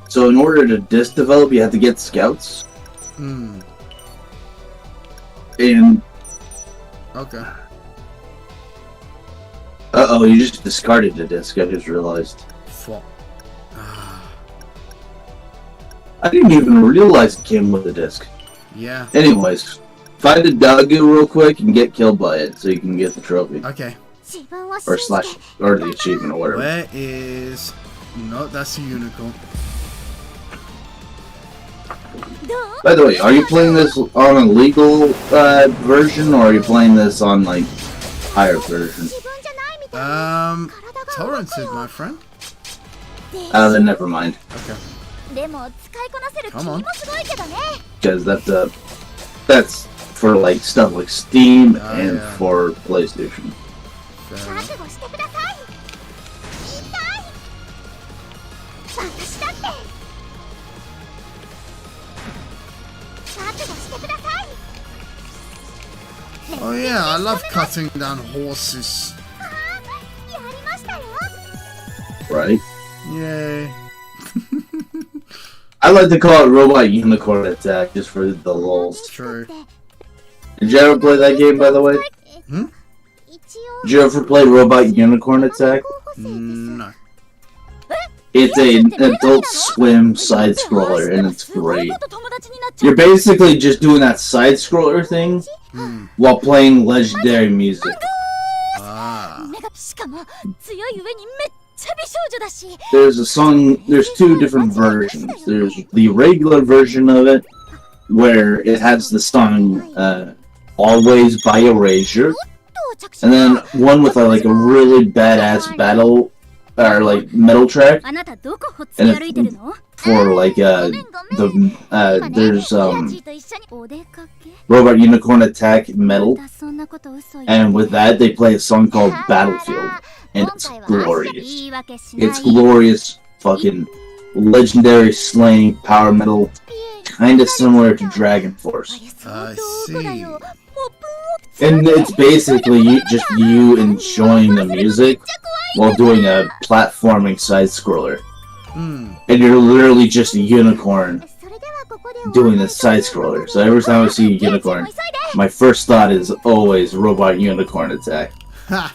So in order to disc develop, you have to get scouts. And Okay. uh-oh, you just discarded the disc. I just realized. Fuck. I didn't even realize it came with a disc. Yeah. Anyways, find a Dagu real quick and get killed by it so you can get the trophy. Okay. 自分を Or 信じ slash, て or the achievement or whatever. Where is... No, that's a unicorn. どう By the way, are you playing this on a legal version or are you playing this on like higher version? 自分じゃないみたいに体が動く Torrented, よ my friend. Then never mind. Okay. でも使いこなせる君 Come も on. すごいけどね Because that's for like stuff like Steam Oh, and yeah. for PlayStation. Fair enough. 覚悟してください痛い私だって覚悟してください Oh yeah, I love cutting down horses. やりましたよ Right? Yay. I like to call it Robot Unicorn Attack just for the lulz. True. Did you ever play that game, by the way? 一応 Did you ever play Robot Unicorn Attack? 候補生です No. It's an Adult Swim side scroller and it's すごい great. こと友達になっちゃ You're basically just doing that side scroller thing while playing legendary music. Ah. 目がしかも強い上にめっちゃ美少女だし There's a song, there's two different versions. There's the regular version of it, where it has the song, Always by Erasure, 到着し and then one with like a really badass battle, or like metal track, あなたどこほっつき歩いてるの for like, there's, リアジーと一緒にお出かけ Robot Unicorn Attack metal, またそんなこと嘘言 and with that they play a song called Battlefield, and it's glorious. It's glorious, fucking legendary slaying power metal, kinda similar to Dragon Force. I see. And it's basically just you enjoying the music while doing a platforming side scroller. And you're literally just a unicorn それではここで doing this side scroller. So every time I see a unicorn, my first thought is always Robot Unicorn Attack. Ha!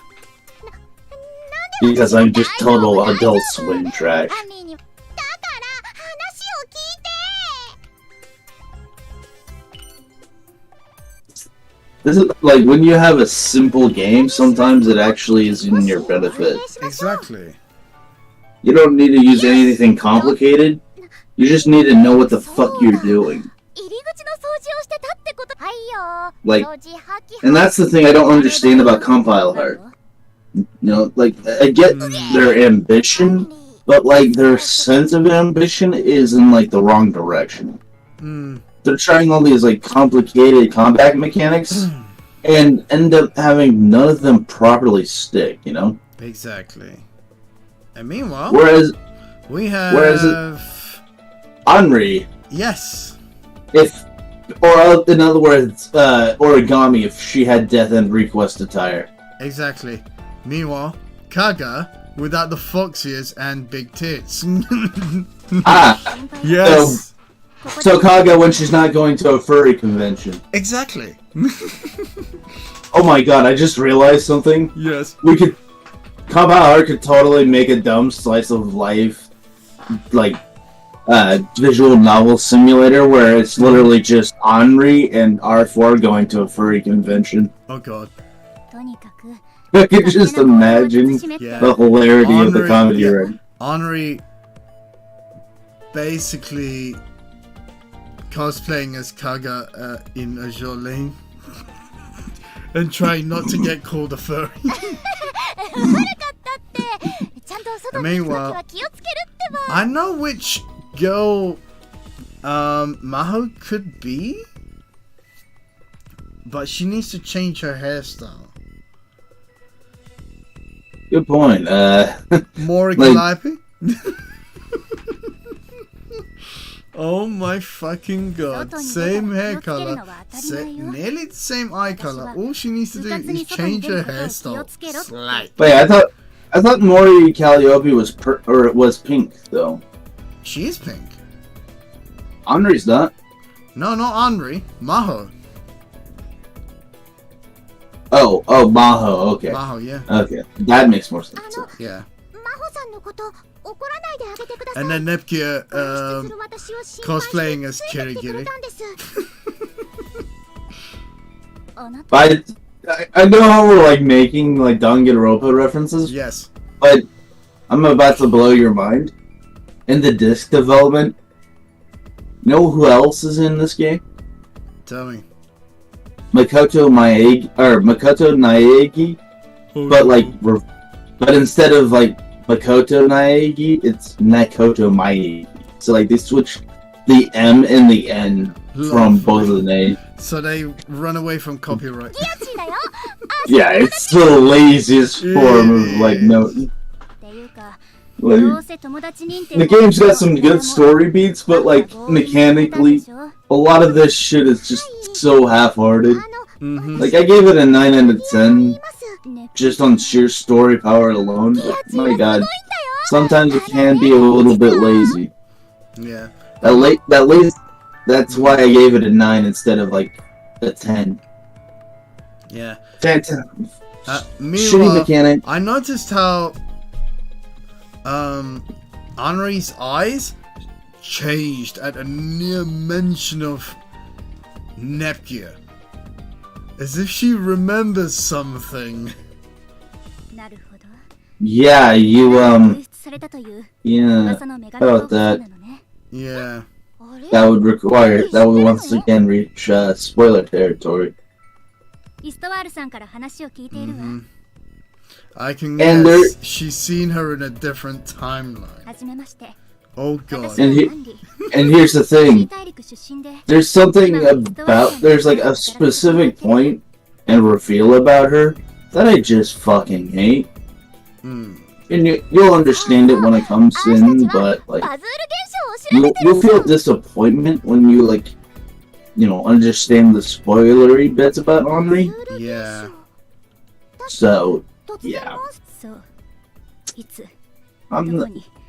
Because I'm just total Adult Swim trash. アミにだから話を聞いて This is like when you have a simple game, sometimes it actually is in your benefit. Exactly. You don't need to use anything complicated. You just need to know what the fuck you're doing. 入り口の掃除をしてたってことはいよ Like, 掃除はき and that's the thing I don't understand about Compile Heart. You know, like, I get their ambition, but like, their sense of ambition is in like the wrong direction. They're trying all these like complicated combat mechanics and end up having none of them properly stick, you know? Exactly. And meanwhile, Whereas we have... Henri, Yes. or in other words, Origami if she had Death End Request attire. Exactly. Meanwhile, Kaga without the fox ears and big tits. Ah! Yes. So Kaga when she's not going to a furry convention. Exactly. Oh my god, I just realized something. Yes. Compile Heart could totally make a dumb slice of life, like, visual novel simulator where it's literally just Henri and R4 going to a furry convention. Oh god. I could just imagine the hilarity of the comedy. Right? Henri basically cosplaying as Kaga in Azure Lane and trying not to get called a furry. Meanwhile, I know which girl Maho could be, but she needs to change her hairstyle. Good point. More Calliope? Oh my fucking god. Same hair color, nearly the same eye color. All she needs to do is change her hairstyle slightly. Wait, I thought Mori Calliope was pink though. She is pink. Henri's not. No, not Henri. Maho. Oh, Maho. Okay. Maho, yeah. Okay, that makes more sense. Yeah. And then Neptunia cosplaying as Kirigiri. I know how we're like making like Danganronpa references. Yes. But I'm about to blow your mind. In the disc development, you know who else is in this game? Tell me. Makoto Naegi, but instead of like Makoto Naegi, it's Makoto Maegi. So like they switched the M and the N from both of the names. So they run away from copyright. Yeah, it's the laziest form of like no. Like, the game's got some good story beats, but like mechanically, a lot of this shit is just so half-hearted. Like I gave it a 9 out of 10, just on sheer story power alone. But my god, sometimes it can be a little bit lazy. Yeah. That's why I gave it a 9 instead of like a 10. Yeah. 10. Meanwhile, shitty mechanic. I noticed how Henri's eyes changed at a near mention of Neptunia, as if she remembers something. Yeah, yeah, about that. Yeah. That would once again reach spoiler territory. Mm-hmm. I can And guess she's seen her in a different timeline. Oh god. And here's the thing. There's something there's like a specific point and reveal about her that I just fucking hate. And you'll understand it when it comes in, but like you'll feel disappointment when you like, understand the spoilery bits about Henri. Yeah. So yeah.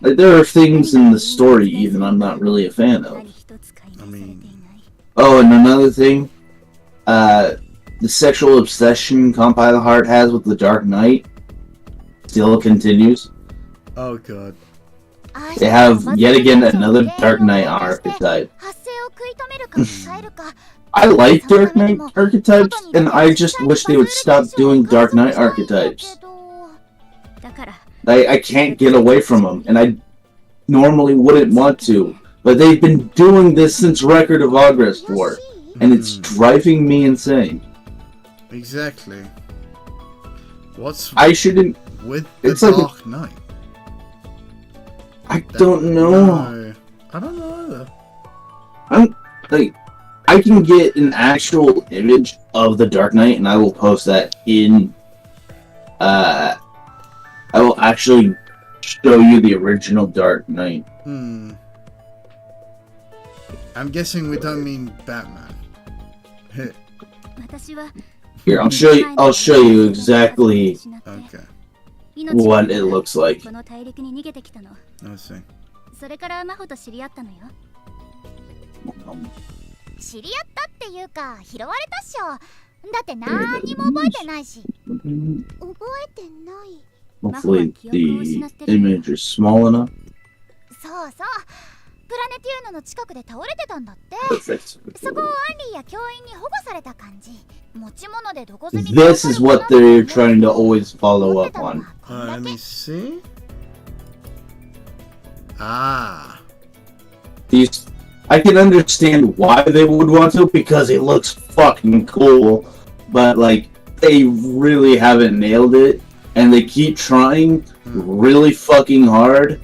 There are things in the story even I'm not really a fan of. I mean... Oh, and another thing, the sexual obsession Kanpai Heart has with the Dark Knight still continues. Oh god. They have yet again another Dark Knight archetype. I like Dark Knight archetypes, and I just wish they would stop doing Dark Knight archetypes. I can't get away from them, and I normally wouldn't want to, but they've been doing this since Record of Progress 4, and it's driving me insane. Exactly. What's with the Dark Knight? I don't know. No, I don't know either. I can get an actual image of the Dark Knight, and I will post that in. I will actually show you the original Dark Knight. I'm guessing we don't mean Batman. Here, I'll show you exactly Okay. what it looks like. I see. 知り合ったっていうか拾われたっしょ。だって何にも覚えてないし。覚えてない。Hopefully the image is small enough. そうそう。プラネテューノの近くで倒れてたんだって。 Perfect. そこをアンリーや教員に保護された感じ。持ち物でどこ住み This is what they're trying to always follow up on. Let me see. Ah. These, I can understand why they would want to, because it looks fucking cool, but like they really haven't nailed it, and they keep trying really fucking hard,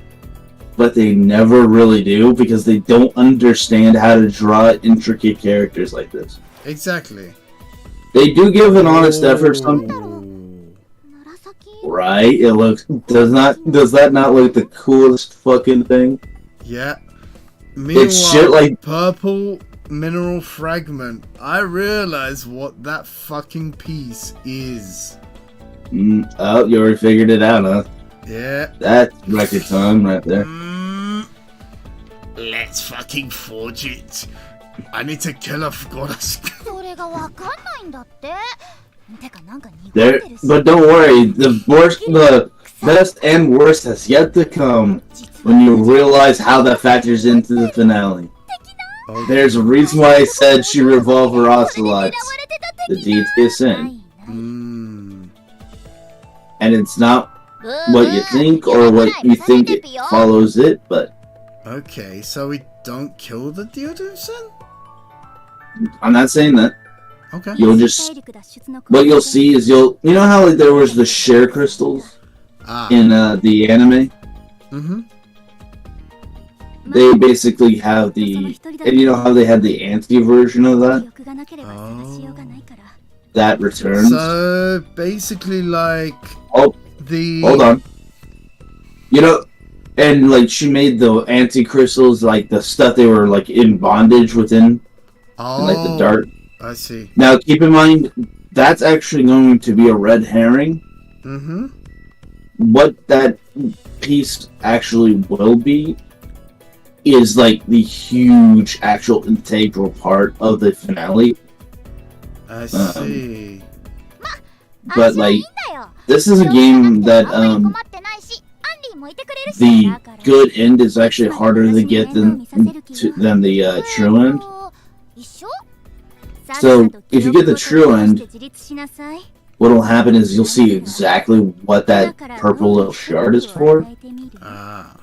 but they never really do because they don't understand how to draw intricate characters like this. Exactly. They do give an honest effort some, right? It looks does that not look the coolest fucking thing? Yeah. Meanwhile, It's shit like purple mineral fragment. I realize what that fucking piece is. oh, you already figured it out, huh? Yeah. That's record time right there. Let's fucking forge it. I need to kill a goddess. それがわかんないんだって。てかなんか濁っ There, てるし。 but don't worry, the best and worst has yet to come when you realize how that factors into the finale. There's a reason why I said she revolved her ocelots. The deity of sin. And it's not what you think or what you think it follows it, but Okay, so we don't kill the deodorant sin? I'm not saying that. Okay. You'll just, what you'll see is you know how like, there was the share crystals in the anime? Mm-hmm. They basically have the, and you know how they had the anti-version of that? That returns. So, basically like... Oh, the... hold on. You know, and like she made the anti-crystals, like the stuff they were like in bondage within, Oh, like the dark. I see. Now keep in mind, that's actually going to be a red herring. Mm-hmm. What that piece actually will be is like the huge actual integral part of the finale. I see. But like, this is a game that the good end is actually harder to get than the true end. So if you get the true end, what will happen is you'll see exactly what that purple little shard is for.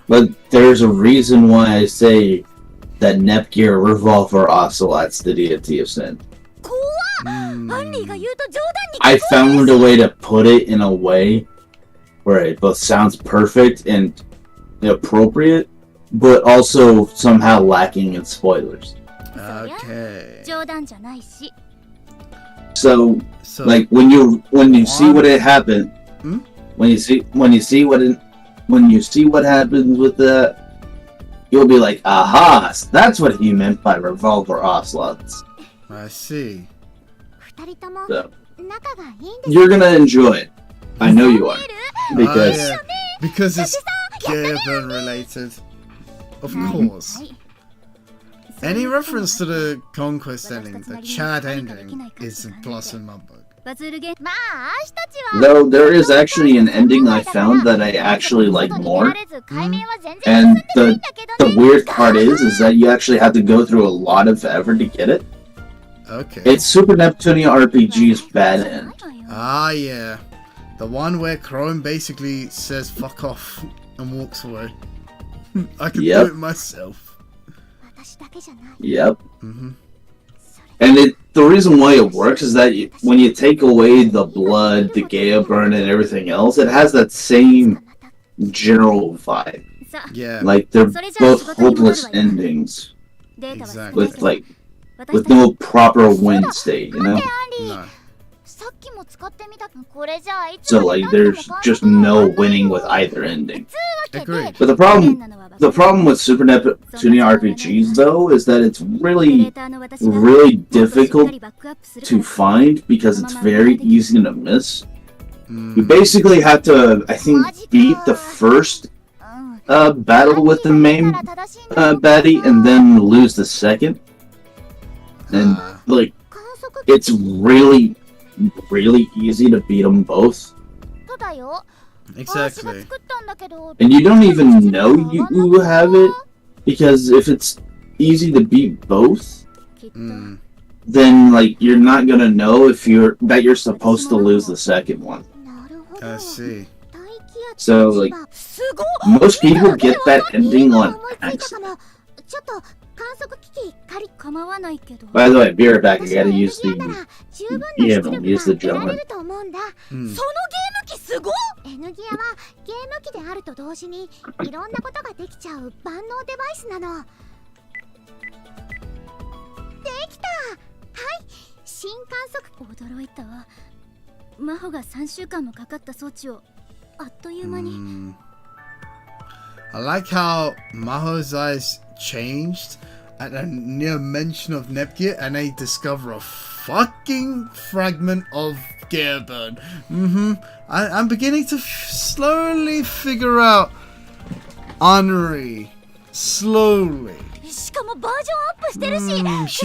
But there's a reason why I say that Nepgear Revolver Ocelot's the deity of sin. I found a way to put it in a way where it both sounds perfect and appropriate, but also somehow lacking in spoilers. Okay. So like when you see what it happened, when you see what happens with that, you'll be like, aha, that's what he meant by revolver ocelots. I see. So, you're gonna enjoy it. I know you are. Because it's Gaben related. Of course. Any reference to the Conquest ending, the Chad ending, is a plus in my book. Though there is actually an ending I found that I actually like more. And the weird part is that you actually have to go through a lot of effort to get it. Okay. It's Super Neptunia RPG's bad end. Ah, yeah. The one where Chrome basically says fuck off and walks away. I can do it myself. Yep. And the reason why it works is that when you take away the blood, the Gaia burn, and everything else, it has that same general vibe. Yeah. Like, they're both hopeless endings. Exactly. With no proper win state, you know? No. So, like, there's just no winning with either ending. Agreed. But the problem with Super Neptunia RPGs, though, is that it's really difficult to find because it's very easy to miss. You basically have to, I think, beat the first battle with the main baddie and then lose the second. And, like, it's really easy to beat them both. Exactly. And you don't even know you have it Because if it's easy to beat both, きっと、 then like you're not gonna know if you're supposed to lose the second one. なるほど。 I see. 大気圧 So の like すごっ most people get that ending 今 on 思いついた accident. かも。ちょっと観測機器借り構わないけど By the way, be right back. I 私は gotta エネ use ギアな the ら十分な yeah, 出 no, 力 use the が得ら drone. れると思うんだ。 Mm. そのゲーム機すごっ N ギアはゲーム機であると同時にいろんなことができちゃう万能デバイスなの。できた。はい新観測驚いたわ。真帆が3週間もかかった装置をあっという間に、Mm. I like how Maho's eyes changed at a near mention of Nepgear, and they discover a fucking fragment of Gearburn. I'm beginning to slowly figure out Henri. Slowly. しかもバージョンアップしてるし、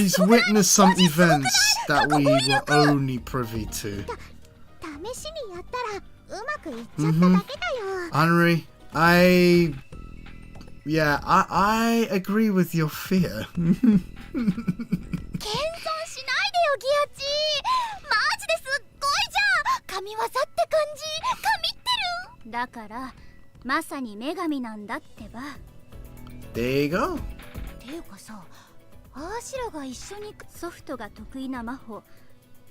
She's witnessed some events that we were only privy to. 試しにやったらうまくいっちゃっただけだよ。 Henri, I agree with your fear. 謙遜しないでよギアチ。マジですっごいじゃん。神業って感じ。神ってる。だからまさに女神なんだってば。 There you go. ていうかさ、アーシラが一緒にソフトが得意な真帆、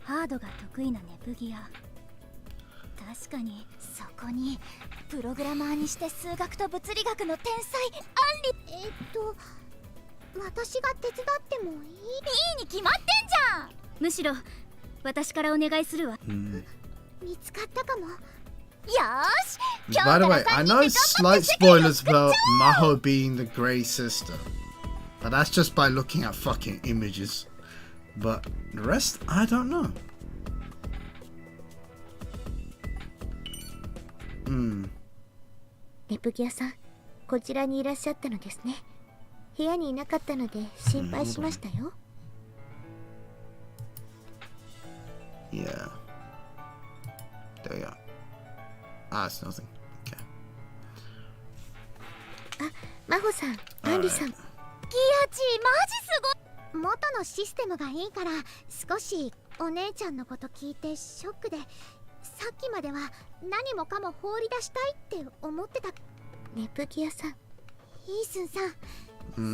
ハードが得意なネプギア。確かにそこにプログラマーにして数学と物理学の天才アンリ。私が手伝ってもいい？いいに決まってんじゃん。むしろ私からお願いするわ。見つかったかも。よーし。 By the way, I know slight spoilers about Maho being the Grey Sister, but that's just by looking at fucking images. But the rest, I don't know. ネプギアさん、こちらにいらっしゃったのですね。部屋にいなかったので心配しましたよ。Yeah. There you go. Ah, it's nothing. Okay. 真帆さん、アンリさん。ギアチマジすごい。元のシステムがいいから少しお姉ちゃんのこと聞いてショックで、さっきまでは何もかも放り出したいって思ってた。ネプギアさん、イースンさん、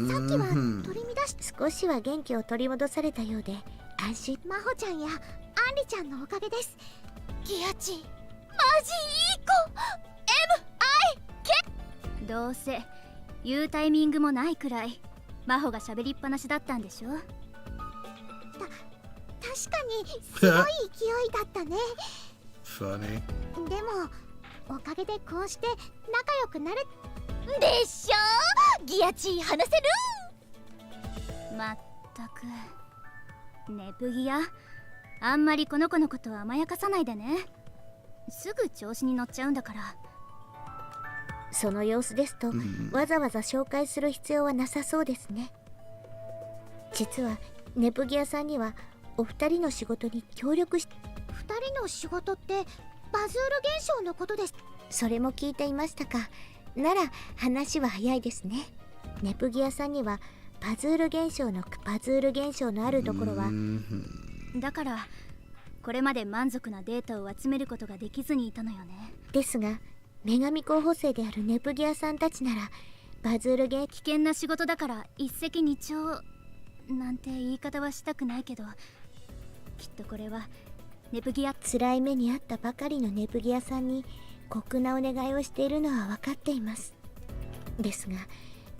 さっきは取り乱し、少しは元気を取り戻されたようで安心。真帆ちゃんやアンリちゃんのおかげです。ギアチマジいい子。 MIK どうせ言うタイミングもないくらい真帆が喋りっぱなしだったんでしょ。確かにすごい勢いだったね。Funny. でもおかげでこうして仲良くなれでしょ。ギアチ話せる。まったくネプギア、あんまりこの子のことは甘やかさないでね。すぐ調子に乗っちゃうんだから。その様子ですと、わざわざ紹介する必要はなさそうですね。実はネプギアさんにはお二人の仕事に協力し、二人の仕事ってバズール現象のことです。それも聞いていましたか。なら話は早いですね。ネプギアさんにはパズール現象のあるところは、だからこれまで満足なデータを集めることができずにいたのよね。ですが女神候補生であるネプギアさんたちならバズール現危険な仕事だから一石二鳥なんて言い方はしたくないけど、きっとこれはネプギア。辛い目にあったばかりのネプギアさんに酷なお願いをしているのは分かっています。ですが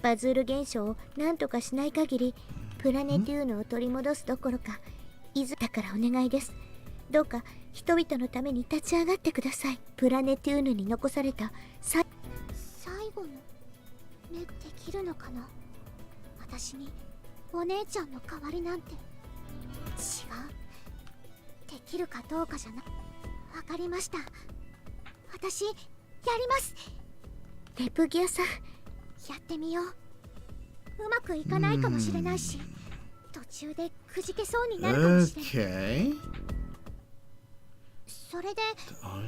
バズール現象を何とかしない限りプラネテューヌを取り戻すどころかだからお願いです。どうか人々のために立ち上がってください。プラネテューヌに残された最後の目できるのかな。私にお姉ちゃんの代わりなんて。違う、できるかどうかじゃな。わかりました。私やります。ネプギアさん、やってみよう。うまくいかないかもしれないし、途中でくじけそうになるかもしれない。 Okay. それで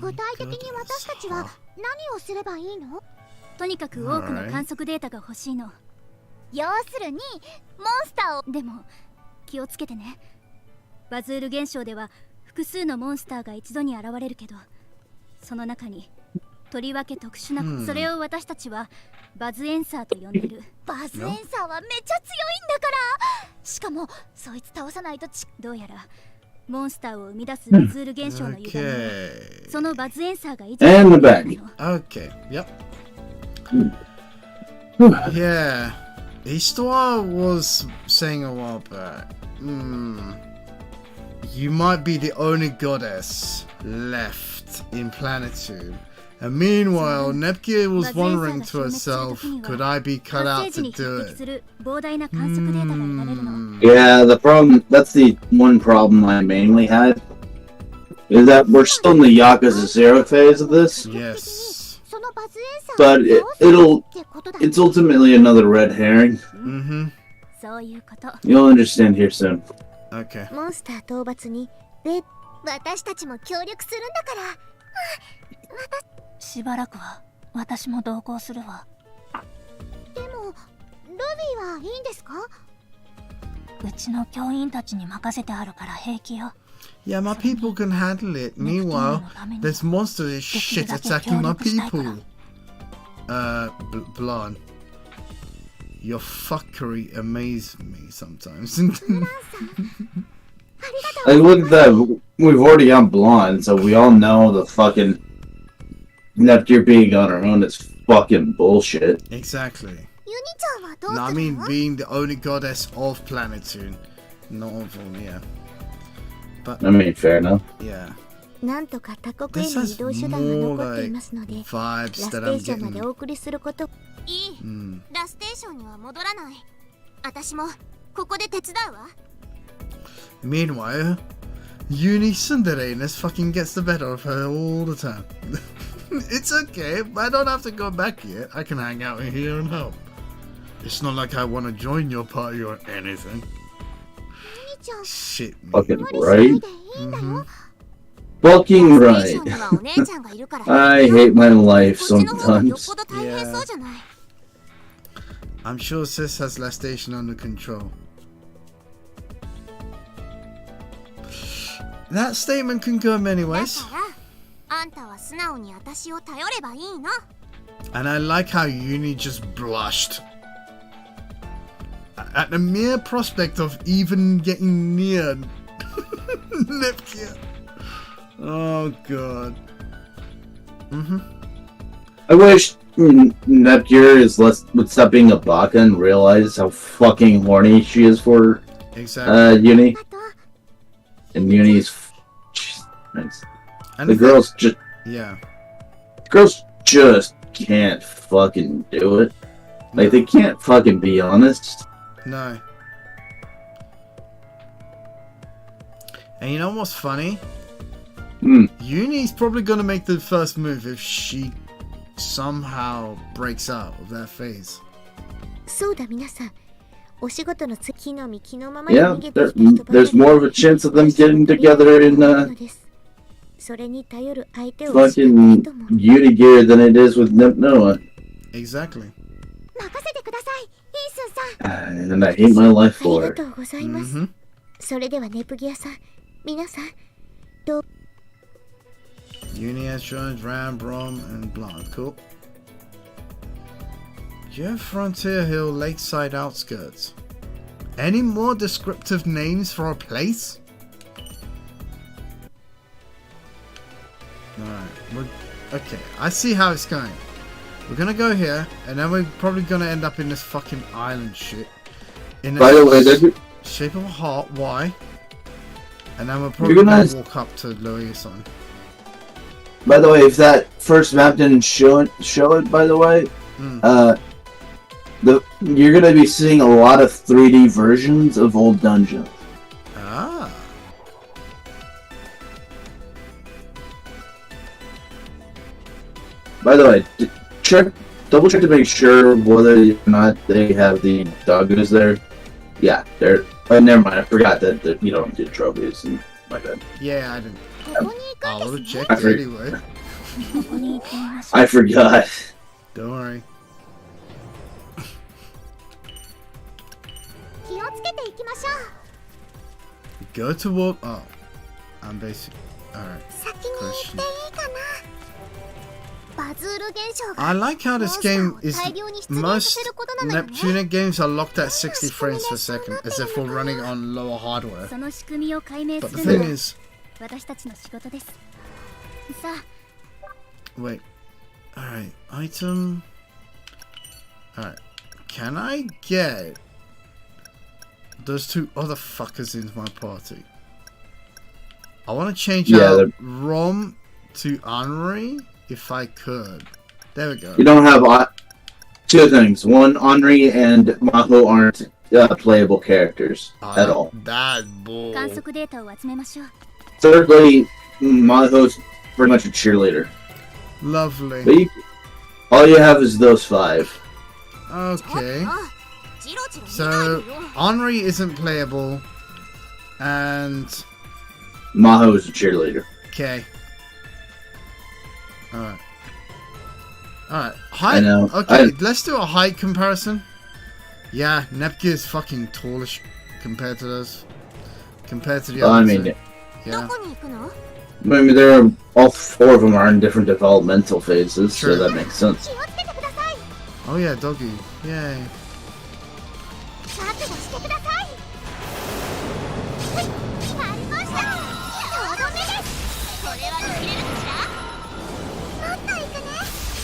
具体的に私たちは何をすればいいの？とにかく多くの観測データが欲しいの。要するにモンスターをでも気をつけてね。バズール現象では複数のモンスターが一度に現れるけど、その中にとりわけ特殊な、それを私たちはバズエンサーと呼んでる。バズエンサーはめちゃ強いんだから。しかもそいつ倒さないとどうやらモンスターを生み出すバズール現象の歪みで、そのバズエンサーが一度に And the back. Okay, yep. Yeah. Histoire was saying a while back, you might be the only goddess left in Planitude. And meanwhile, Neptunia was wondering to herself, could I be cut out to do it? Yeah, the problem, that's the one problem I mainly had, is that we're still in the Yakuza 0 phase of this. Yes. But it's ultimately another red herring. Mm-hmm. You'll understand here soon. Okay. モンスター討伐に私たちも協力するんだから。しばらくは私も同行するわ。でもロビーはいいんですか？うちの教員たちに任せてあるから平気よ。Yeah, my people can handle it. Meanwhile, there's monsters shit attacking my people. Blonde. Your fuckery amazes me sometimes. Like, look at that. We've already got blonde, so we all know the fucking Neptunia being on her own is fucking bullshit. Exactly. ユニちゃんはどう No, I する mean の？ being the only goddess of Planitude. Not of all, yeah. But, I mean, fair enough. yeah. なんとか他国への移動手段が残っていますので、ラス Vibes テ that ー I'm ションまで getting. お送りすること。いい、Mm. ラステーションには戻らない。私もここで手伝うわ。Meanwhile, Uni Sundarenas fucking gets the better of her all the time. It's okay, I don't have to go back yet. I can hang out in here and help. It's not like I want to join your party or anything. ユニちゃん、 Shit me. Fucking 無理しないでい right? いんだよ。 Mhm. Fucking ラステーショ right. ンにはお姉ちゃんがいるから I hate my life こっちの方がよっ sometimes. ぽど大変そうじゃない。I'm sure Sis has last station under control. That statement can go many だ ways. からあんたは素直に私を頼ればいいの。 And I like how Uni just blushed at the mere prospect of even getting near Neptunia. Oh god. I wish Neptunia would stop being a baka and realize how fucking horny she is for Exactly. Uni. あと、 And Uni's nice. And The girls just yeah. can't fucking do it. Like, they can't fucking be honest. No. And you know what's funny? Uni's probably gonna make the first move if she somehow breaks out of that phase. そうだ皆さん。お仕事の木の実気のままに Yeah, 逃げてきた人ばかり there's more of a chance of them getting together in それに頼る相手を失った fucking 人も Uni gear than it is with Neptunia. Exactly. 任せてください、イースンさん。 And I hate my life あり for が it. とうございます。 Mhm. それではネプギアさん、皆さん、 Uni has joined Ram, Brom, and Blonde. Cool. Jeff Frontier Hill Lakeside Outskirts. Any more descriptive names for a place? Alright, okay, I see how it's going. We're gonna go here, and then we're probably gonna end up in this fucking island shit. In By the way, there's- shape of a heart, why? And then we're probably You're gonna gonna- walk up to Louis-san. By the way, if that first map didn't show it, by the way, you're gonna be seeing a lot of 3D versions of old dungeons. Ah. By the way, double check to make sure whether or not they have the doggoos there. Yeah, they're. Oh, never mind. I forgot that you don't do trophies. And my bad. Yeah, I didn't. ここに行 I くん would で have すね。 checked anyway. ここに行ってみましょう。 I forgot. Don't worry. つけていきましょう。 Go to warp. Oh, I'm basic. Alright. 先に行っていいかな。バズール現象が I like how this game is. 大量に出現さ Most せることなのよね。 Neptunia games are locked at 60 frames per second, as if we're running on lower hardware. その仕組みを解明 But す the るの thing が is, 私たちの仕事です。さあ、 wait. Alright, item. Alright, can I get those two other fuckers into my party? I want to change Yeah, out they're- Rom to Henri if I could. There we go. You don't have two things. One, Henri and Maho aren't playable characters at all. That bull. 観測データを集めましょう。 Thirdly, Maho's pretty much a cheerleader. Lovely. But all you have is those 5. Okay. ジロジロ見 So ないでよ。 Henri isn't playable, and Maho is a cheerleader. okay. Alright. Alright. I Height. know. Okay, let's do a height comparison. Yeah, Nepgear is fucking tallish compared to those. Compared to the I others. mean, ど yeah. こに行くの？ all 4 of them are in different developmental phases, Sure. so that makes sense. 気をつけてください。 Oh yeah, doggy. Yay. 覚悟してください。はい、決まりました。とどめです。これは逃げれるかしら？もっと行くね。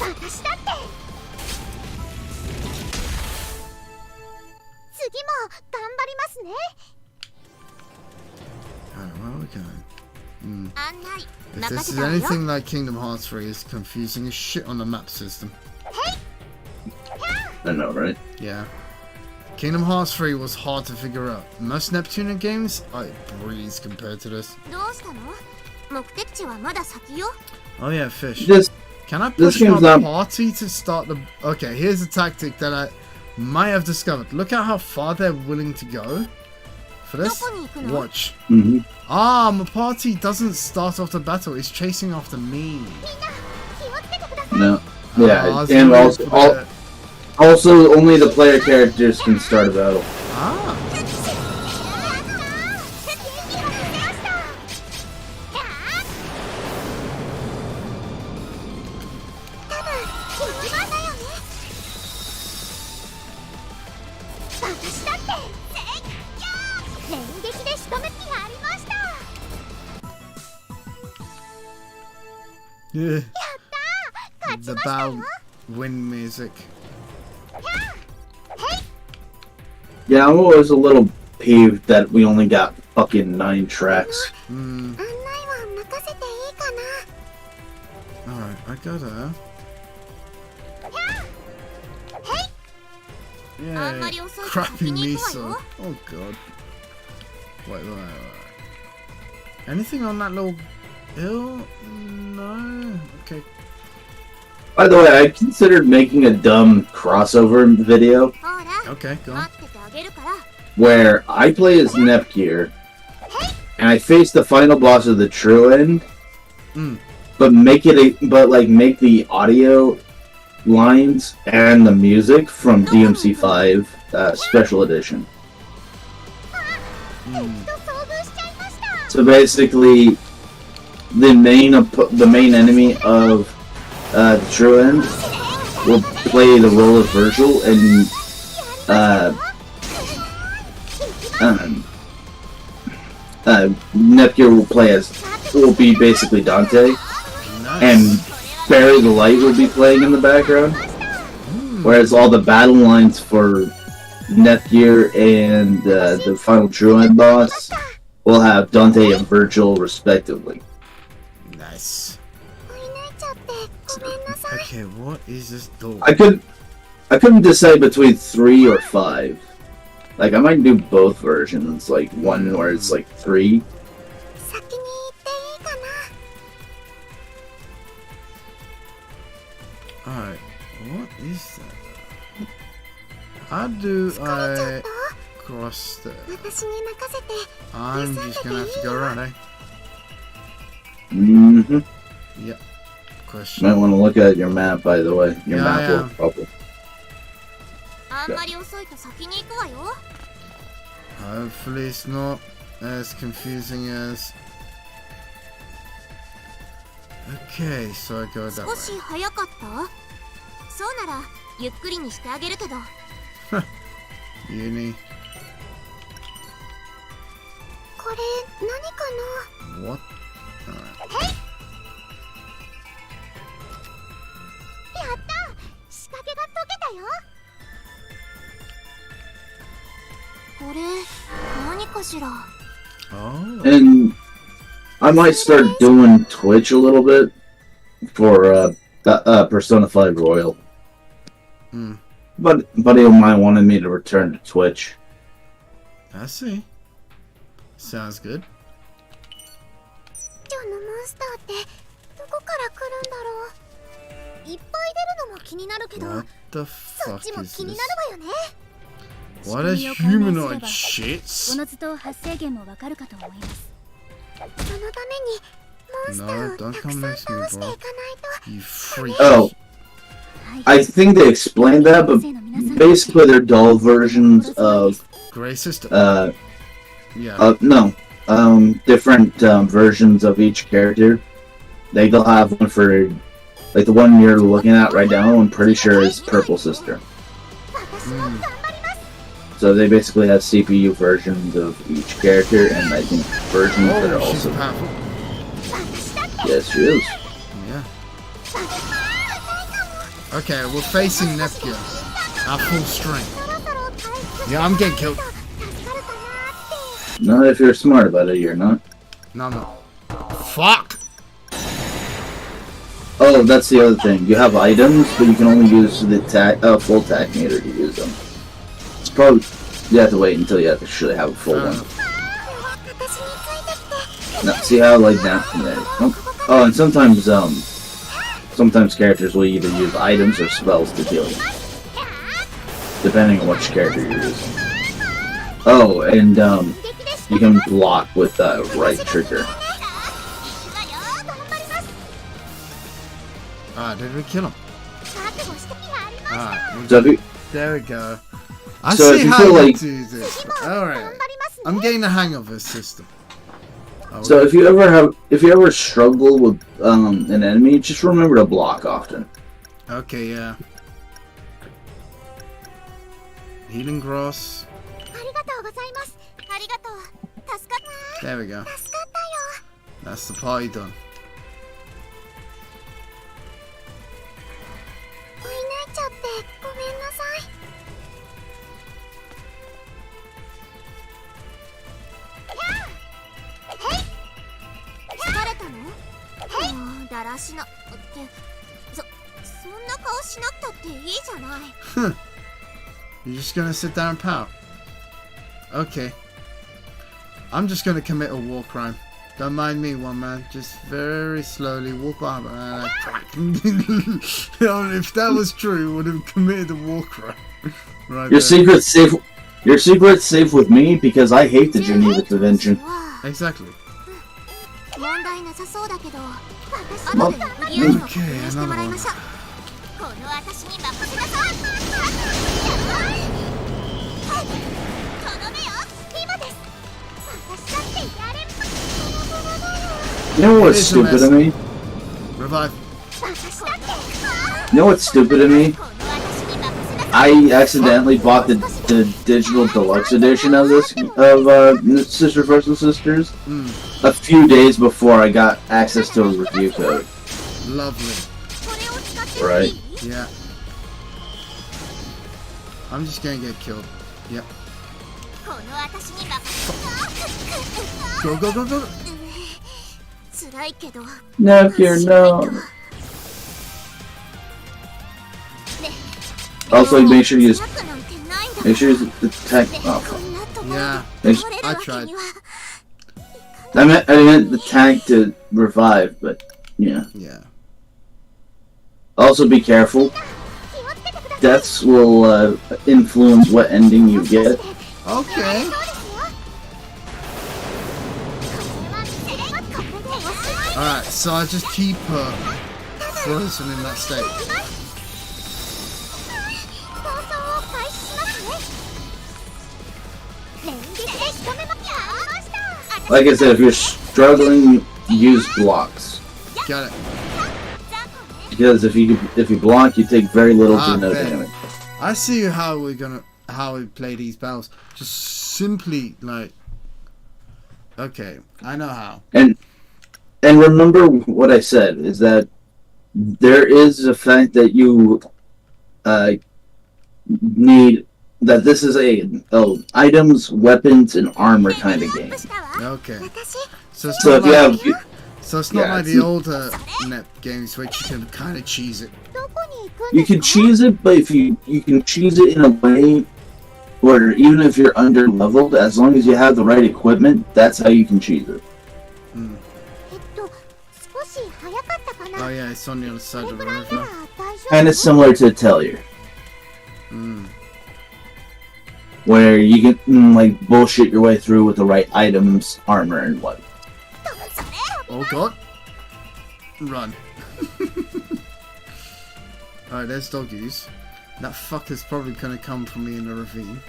私だって。次も頑張りますね。 Alright, where are we going? 案内 If this 任 is せたわよ。 anything like Kingdom Hearts 3, it's confusing as shit on the map system. I know, right? Yeah. Kingdom Hearts 3 was hard to figure out. Most Neptunia games are a breeze compared to this. どうしたの？目的地はまだ先よ。 Oh yeah, fish. This Can I this push my game's not- party to start the... Okay, here's a tactic that I might have discovered. Look at how far they're willing to go for this. どこに行くの？ Watch. Mhm. Ah, my party doesn't start off the battle. It's chasing after me. みんな気をつけてください。 No. Ah, Yeah, I was and gonna also, put it- also only the player characters can start a battle. Ah. 私だって連撃で仕留めてやりました。 Yeah. 勝ち The ましたよ。 bow wind music. Yeah, I'm always a little peeved that we only got fucking 9 tracks. Hmm. 案内は任せていいかな。 Alright, I gotta. あんま Yay. り遅いと Crappy 先に行くわ miso. よ。 Oh god. Wait. Anything on that little hill? No? Okay. By the way, I considered making a dumb crossover video ほら、 Okay, go on. 待っててあげるから。 where I play as Nepgear and I face the final boss of the True End, Mm. but make the audio lines and the music from DMC5 Special Edition. と遭遇しちゃいました。 So basically, the main enemy of the True End will play the role of Virgil, and Nepgear will be basically Dante, Nice. and Barry the Light will be playing in the background. Whereas all the battle lines for Nepgear and the final True End boss will have Dante and Virgil respectively. Nice. 追い抜いちゃってごめんなさい。 Okay, what is this door? I couldn't decide between 3 or 5. Like I might do both versions, like one where it's like 3. 先に行っていいかな。 Alright, what is that? How do 疲れちゃっ I た？ cross there? 私に任せて。 I'm just gonna have to go around, eh? Mm-hmm. Yep. Question. Might want to look at your map, by the way. Your Yeah, map yeah. will probably. あんまり遅いと先に行くわよ。Hopefully it's not as confusing as... Okay, so I go that 少し way. 早かった？そうならゆっくりにしてあげるけど。 Uni. これ何か What? Alright. な？やった！仕掛けが解けたよ。これ何かしら？ Oh. And I might start doing Twitch a little bit for Persona 5 Royal. Hmm. But buddy of mine wanted me to return to Twitch. I see. Sounds good. 今日のモンスターってどこから来るんだろう。いっぱい出るのも気になるけど、 What the そっ fuck ちも is 気に this? なるわよね。 What a 仕組みを考 humanoid えすれば shits? おのずと発生源もわかるかと思います。そのためにモンスター No, を don't たく come さん next to me, 倒していか bro. ないと。 You freak. Oh, はい。 I think they explained that, but basically they're dull versions of Grey sister. Yeah. no, different versions of each character. They'll have one for, like the one you're looking at right now, I'm pretty sure is Purple Sister. 私も頑張ります。 So they basically have CPU versions of each character, and I think versions that are Oh, she's also... powerful. 私だって Yes, she is. Yeah. Okay, we're facing Neptunia. Our full strength. そろそろ回復 Yeah, I'm getting killed. 助かるかなって。 Not if you're smart about it, you're not. No, I'm not. Fuck! Oh, that's the other thing. You have items, but you can only use the full attack meter to use them. It's probably... You have to wait until you actually have a full one. 私についてきて。 Now, see how, like, that... Oh, and sometimes, sometimes characters will either use items or spells to heal you. Depending on which character you're using. Oh, and, you can block with right trigger. Alright, did we kill him? Alright, So if you, there we go. I So if see you how feel you like- do this. Alright. I'm getting the hang of this system. Oh, so if you ever struggle with an enemy, just remember to block often. okay, yeah. Healing Gross. ありがとうございます。ありがとう。助かった。 There we go. 助かったよ。 That's the party done. 追い抜いちゃってごめんなさい。疲れたの？もうだらしなってそんな顔しなくたっていいじゃない。 You're just gonna sit there and pout. Okay. I'm just gonna commit a war crime. Don't mind me, one man. Just very slowly walk behind and I crack. If that was true, would have committed a war crime. Right Your there. secret's safe. Your secret's safe with me because I hate the Geneva Convention. Exactly. 問題なさそうだけど、後で無理やりも確認してもらいましょう。この私に任せなさい。とどめよ、今です。私だってやれば。 You know what's It is a stupid mess. to me? Revive. 私だって。 You know what's stupid to me? この私に任せなさい。 I accidentally bought the digital deluxe edition of this Sister vs. Sisters a few days before I got access to a review code. Lovely. これを使っても Right. いい？ Yeah. I'm just gonna get killed. Yep. この私に任せ Go, go, go, go. 辛いけど。 Neptunia, no. Also, make sure you use attack. Oh, fuck. Yeah. I tried. I meant the tank to revive, but yeah. Yeah. Also, be careful. Deaths will influence what ending you get. Okay. Alright, so I just keep frozen in that state. Like I said, if you're struggling, use blocks. Got it. Because if you block, you take very little to no Ben. damage. I see how we play these battles. Just simply like, okay, I know how. And remember what I said is that there is a fact that you need that this is a items, weapons, and armor kind of game. Okay. So it's So not if you like, have so it's not yeah, like it's- the older Nep games which you can kind of cheese it. you can cheese it, but if you can cheese it in a way where even if you're under leveled, as long as you have the right equipment, that's how you can cheese it. Oh yeah, it's on the other side of the river. Kind of similar to Atelier, Mm. where you can like bullshit your way through with the right items, armor, and what. Oh god. Run. Alright, there's doggies. That fucker's probably gonna come for me in the ravine.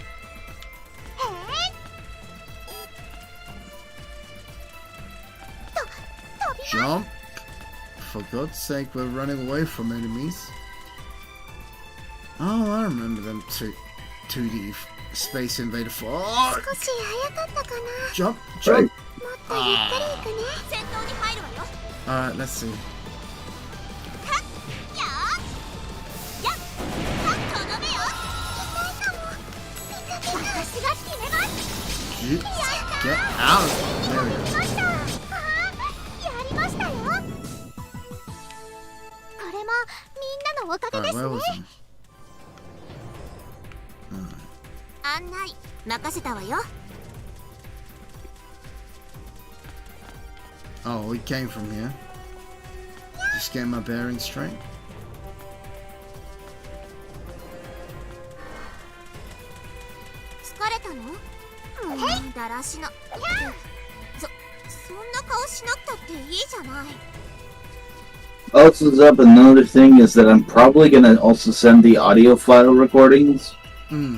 Jump! For God's sake, we're running away from enemies. Oh, I remember them 2D Space Invader 4. Oh, jump! Jump! Alright, let's see. Get out! There we go. Alright, where was I? Oh, we came from here. Just getting my bearings straight. Also, up another thing is that I'm probably gonna also send the audio file recordings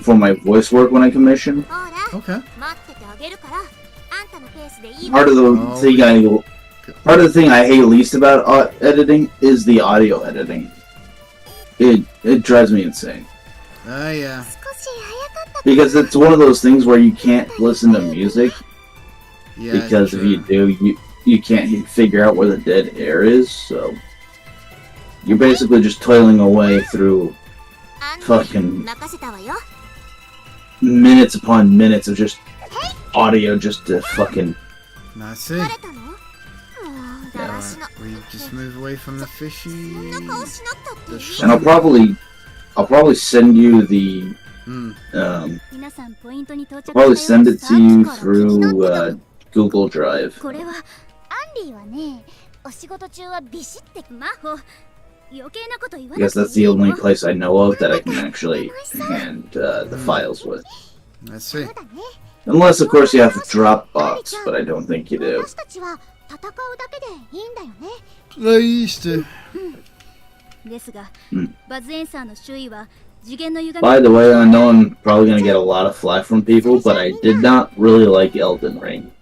for my voice work when I commission. Okay. Part of the thing I hate least about editing is the audio editing. It drives me insane Oh yeah. because it's one of those things where you can't listen to music Yeah. because if true. you do, you can't figure out where the dead air is. So you're basically just toiling away through fucking minutes upon minutes of just audio just to fucking. I see. Alright, we just move away from the fishy. The And I'll probably send you the probably send it to you through Google Drive. これはアンリーはね、お仕事中はビシって魔法余計なこと言わ I な guess く that's て the いい only の。 place I know of that I can actually hand the files with. I see. Unless, of course, you have Dropbox, but I don't think you do. 私たちは戦うだけでいいんだよね。 They used to. ですが、うんバズエンサーの周囲は次元の歪み By the way, I know I'm probably gonna get a lot of flack from people, but I did not really like Elden Ring.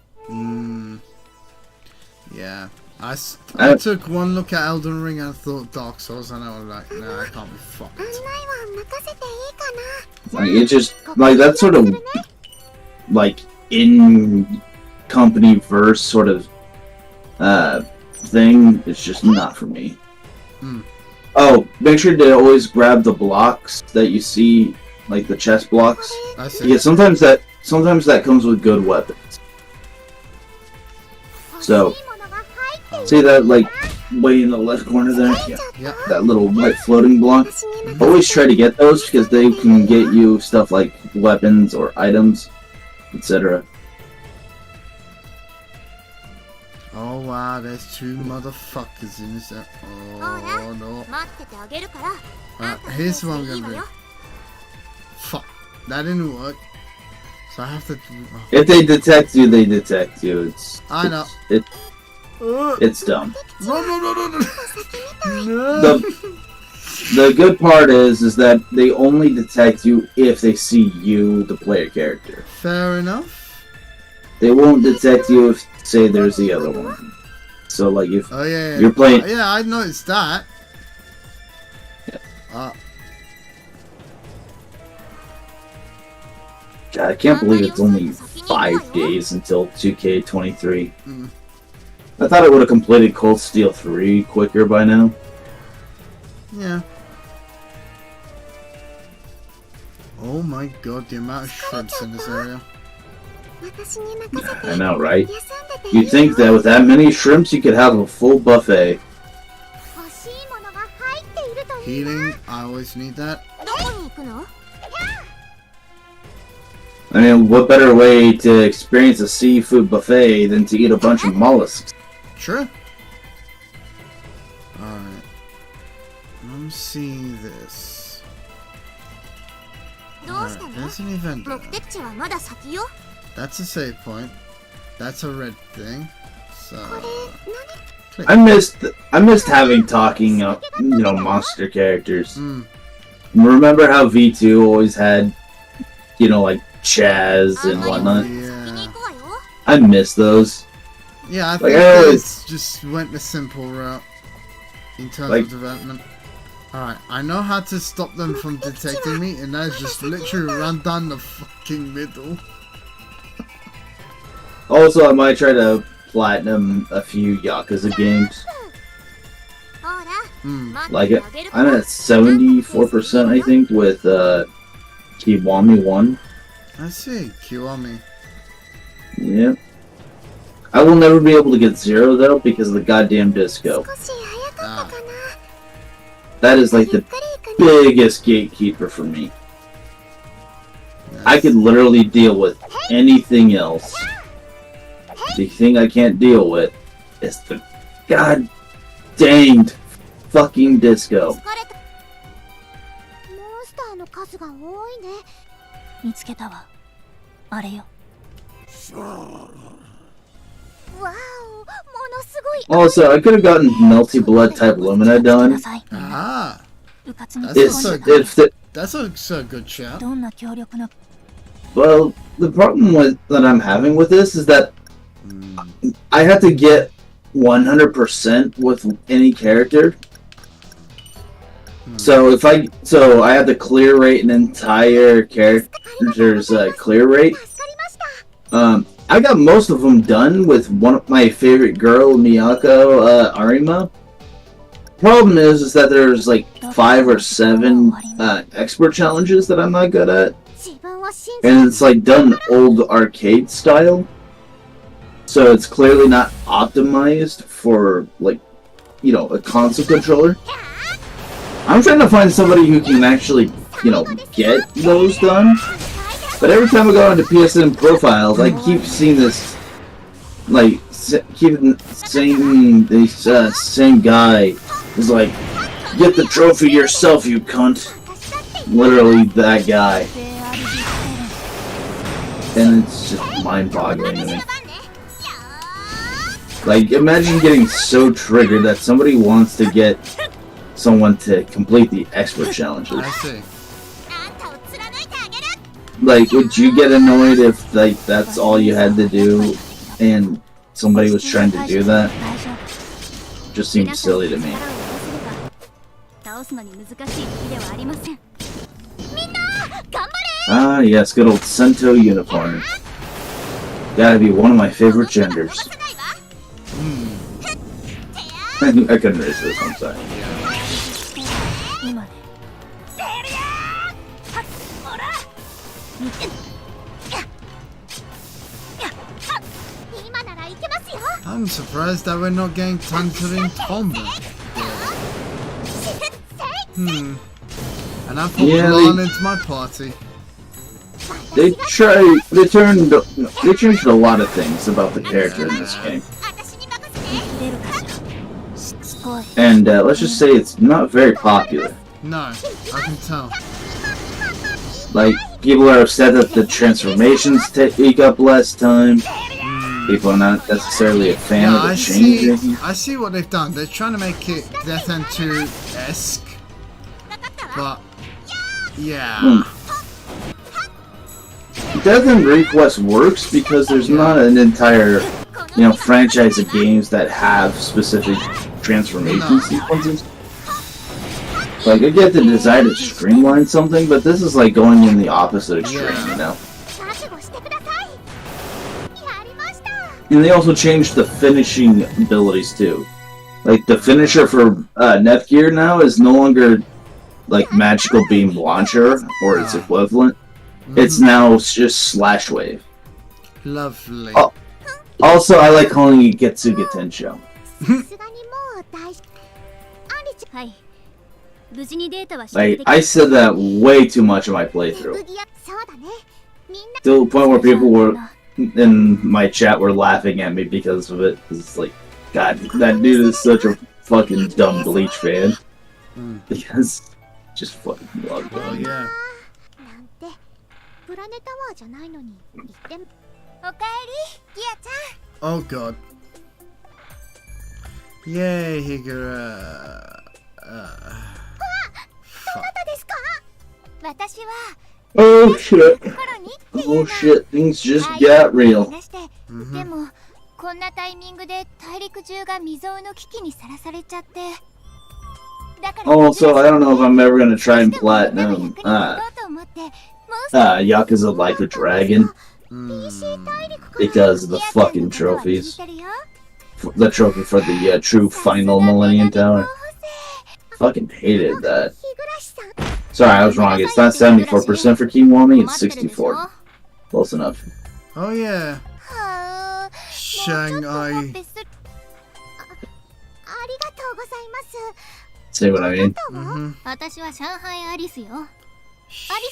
Yeah. I took one look at Elden Ring and I thought Dark Souls and I was like, nah, I can't be fucked. 案内は任せていいかな。 Like, it just, like, that sort of, like, in-company verse sort of, thing is just not for me. Oh, make sure to always grab the blocks that you see, like the chest blocks. I see. Yeah, sometimes that comes with good weapons. So, see that, like, way in the left corner there? Yeah. Yeah. That little white floating block. Always try to get those because they can get you stuff like weapons or items, etc. Oh wow, there's two motherfuckers in this. Oh no. 待っててあげるから。 Alright, here's what I'm gonna do. Fuck. That didn't work. So I have to. If they detect you, they detect you. I know. It's dumb. No, no, no, no, no. The The good part is that they only detect you if they see you, the player character. Fair enough. They won't detect you if, say, there's the other one. So, like, if Oh yeah, you're playing... Yeah, I noticed that. Yeah. Uh, God, I can't believe it's only 5 days until 2K23. Mm. I thought it would have completed Cold Steel 3 quicker by now. Yeah. Oh my god, the amount of shrimps in this area. I know, right? You'd think that with that many shrimps, you could have a full buffet. Healing, I always need that. I mean, what better way to experience a seafood buffet than to eat a bunch of mollusks? Sure. Alright. I'm seeing this. Alright, there's an event there. That's a save point. That's a red thing. So... click. I missed having talking, monster characters. Mm. Remember how V2 always had, like Chaz and whatnot? Yeah. I miss those. Yeah, I think Like, I always- this just went the simple route in terms Like- of development. Alright, I know how to stop them from detecting me, and that is just literally run down the fucking middle. Also, I might try to platinum a few Yakuza games. Like, I'm at 74%, I think, with Kiwami 1. I see, Kiwami. Yeah. I will never be able to get 0, though, because of the goddamn disco. Ah, That is, like, the biggest gatekeeper for me. I could literally deal with anything else. The thing I can't deal with is the god danged fucking disco. 見つけたわ。あれよ。Also, I could have gotten Melty Blood type Lumina done. ah, 部活に It's, そう if the, that's a good shout. どんな協力の well, the problem that I'm having with this is that I have to get 100% with any character. So I have to clear rate an entire character's clear rate. I got most of them done with one of my favorite girl, Miyako Arima. Problem is that there's like 5 or 7 expert challenges that I'm not good at, 自分を信じ and it's like done old arcade style. So it's clearly not optimized for like, a console controller. I'm trying to find somebody who can actually, get those done. But every time I go onto PSN profiles, I keep seeing this, like, keep saying this same guy is like, get the trophy yourself, you cunt. Literally that guy. And it's just mind-boggling to me. Like, imagine getting so triggered that somebody wants to get someone to complete the expert challenges. I see. Like, would you get annoyed if, like, that's all you had to do and somebody was trying to do that? 大丈夫 Just seems silly to me. 倒すのに難しい敵ではありません。みんな頑張れ Ah, yes, good old Sento unicorn. Gotta be one of my favorite genders. I couldn't raise this, I'm sorry. 今ね。ほら見て今ならいけますよ I'm surprised that we're not getting Tangerine Tomb. And I put Yeah, Milan into my party. They changed a lot of things about the character in this game. 私に任せて出るかしらしつこい And let's just say it's not very popular. No, I can tell. Like, people are upset that the transformations take up less time. People are not necessarily a fan Yeah, of the I changing. see what they've done. They're trying to make it Death End 2-esque. But Hmm. Death and Request works because there's not an entire, franchise of games that have specific transformation sequences. Like, I get the desire to streamline something, but this is like going in the opposite extreme, you know? And they also changed the finishing abilities too. Like, the finisher for Nepgear now is no longer like Magical Beam Launcher or its equivalent. It's now just Slash Wave. lovely. Oh. Also, I like calling it Getsuga Tensho. はい無事にデータは Like, I said that way too much in my playthrough. そうだねみんな To the point where people were in my chat were laughing at me because of it. It's like, God, that dude is such a fucking dumb Bleach fan. Because just fucking love Oh him. yeah. なんてプラネタワーじゃないのに言ってもおかえりギアちゃん Oh god. Yay, Higura. どなたですか私は Oh shit. コロニって Oh shit, things just got real. 話してでもこんなタイミングで大陸中が未曾有の危機にさらされちゃってだから Also, I don't know if I'm ever gonna try and platinum Yakuza Like a Dragon because of the fucking trophies. The trophy for the true final Millennium Tower. Fucking hated that. Sorry, I was wrong. It's not 74% for Kiwami, it's 64. Close enough. Oh yeah. はあ Shanghai. ありがとうございます See what I mean? 私は上海アリスよアリ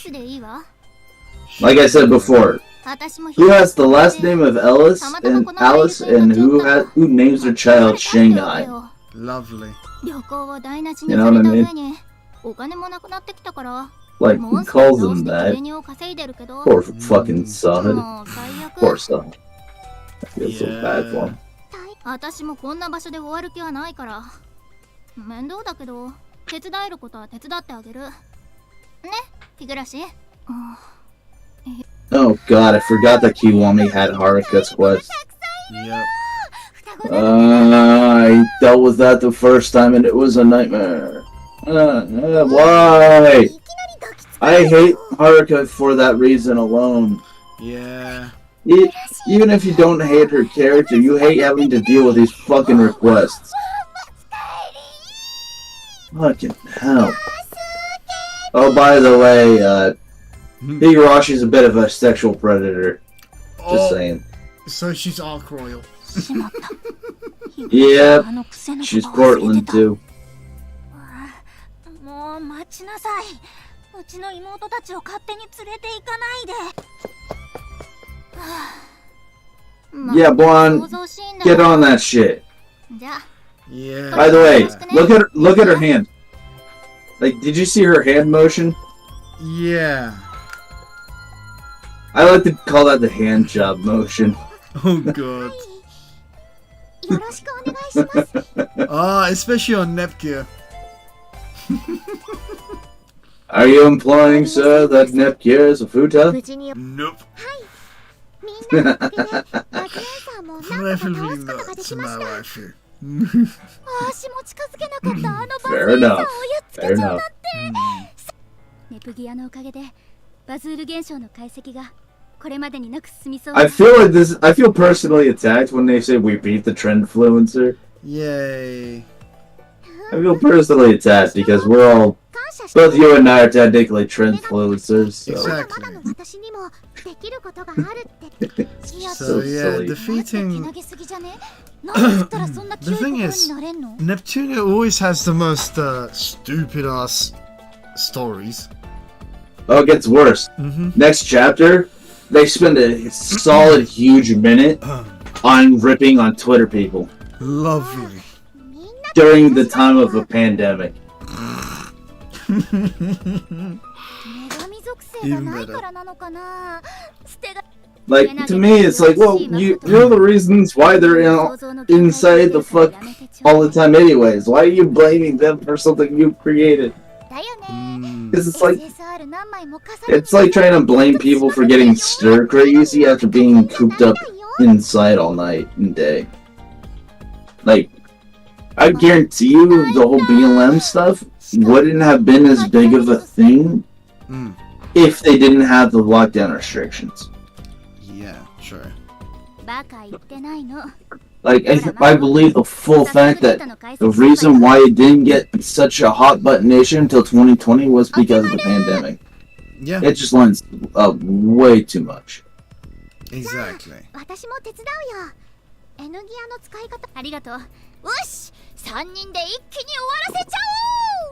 スでいいわ Like I said before, 私も who has the last name of Alice and who names their child Shanghai? Lovely. 旅行を台無しにされた上にお金もなくなってきたから Like, who calls him that? 稼いでるけど Poor fucking son. もう最悪 Poor son. I feel so bad for him. 私もこんな場所で終わる気はないから面倒だけど手伝えることは手伝ってあげるね日暮らし Oh god, I forgot that Kiwami had Haruka's quest. Yep. I dealt with that the first time and it was a nightmare. Why? I hate Haruka for that reason alone. Yeah. Even if you don't hate her character, you hate having to deal with these fucking requests. Fucking hell. Oh, by the way, Higurashi's a bit of a sexual predator. Just saying. So she's Arc Royal. Yep. She's Portland too. もう待ちなさいうちの妹たちを勝手に連れて行かないで Yeah, Blonde, get on that shit. じゃあ Yeah. By the way, look at her hand. Like, did you see her hand motion? Yeah. I like to call that the hand job motion. Oh god. よろしくお願いします Ah, especially on Nepgear. Are you implying, sir, that Nepgear is a futa? 無事に Nope. みんなのおかげでマジエンさんも何とか Preferably 直すことが not でき to ま my した waifu. 足も近づけなかったあのバズ Fair ールさんを enough. やっつけ Fair ちゃっ enough. ネプギアのおかげでバズール現象の解析がこれまでになく進みそう I feel personally attacked when they say we beat the Trendfluencer. Yay. I feel personally attacked because we're all, 感謝して both you and I are technically Trendfluencers, so. まだ Exactly. まだの私にもできることがあるっていや So So yeah, silly. マジで defeating けなげすぎじゃねなんで食ったらそんな清い The 心 thing is- になれんの Neptunia always has the most stupid ass stories. Oh, it gets worse. Next chapter, they spend a solid huge minute on ripping on Twitter people Lovely. みんな during the time of a pandemic. 女神属性がないからなのかな捨てが Like, to me, it's like, well, you're the reasons why they're inside the fuck all the time anyways. Why are you blaming them for something you created? だよね Because it's like SSR 何枚も重ね it's like trying to blame people for getting stir crazy after being cooped up inside all night and day. Like, I guarantee you the whole BLM stuff wouldn't have been as big of a thing if they didn't have the lockdown restrictions. Yeah, true. バカ言ってないの Like, I believe the full fact that the reason why it didn't get such a hot button nation until 2020 was because of the pandemic. Yeah, It just lends up way too much. exactly. 私も手伝うよ N ギアの使い方ありがとうよし3人で一気に終わらせちゃ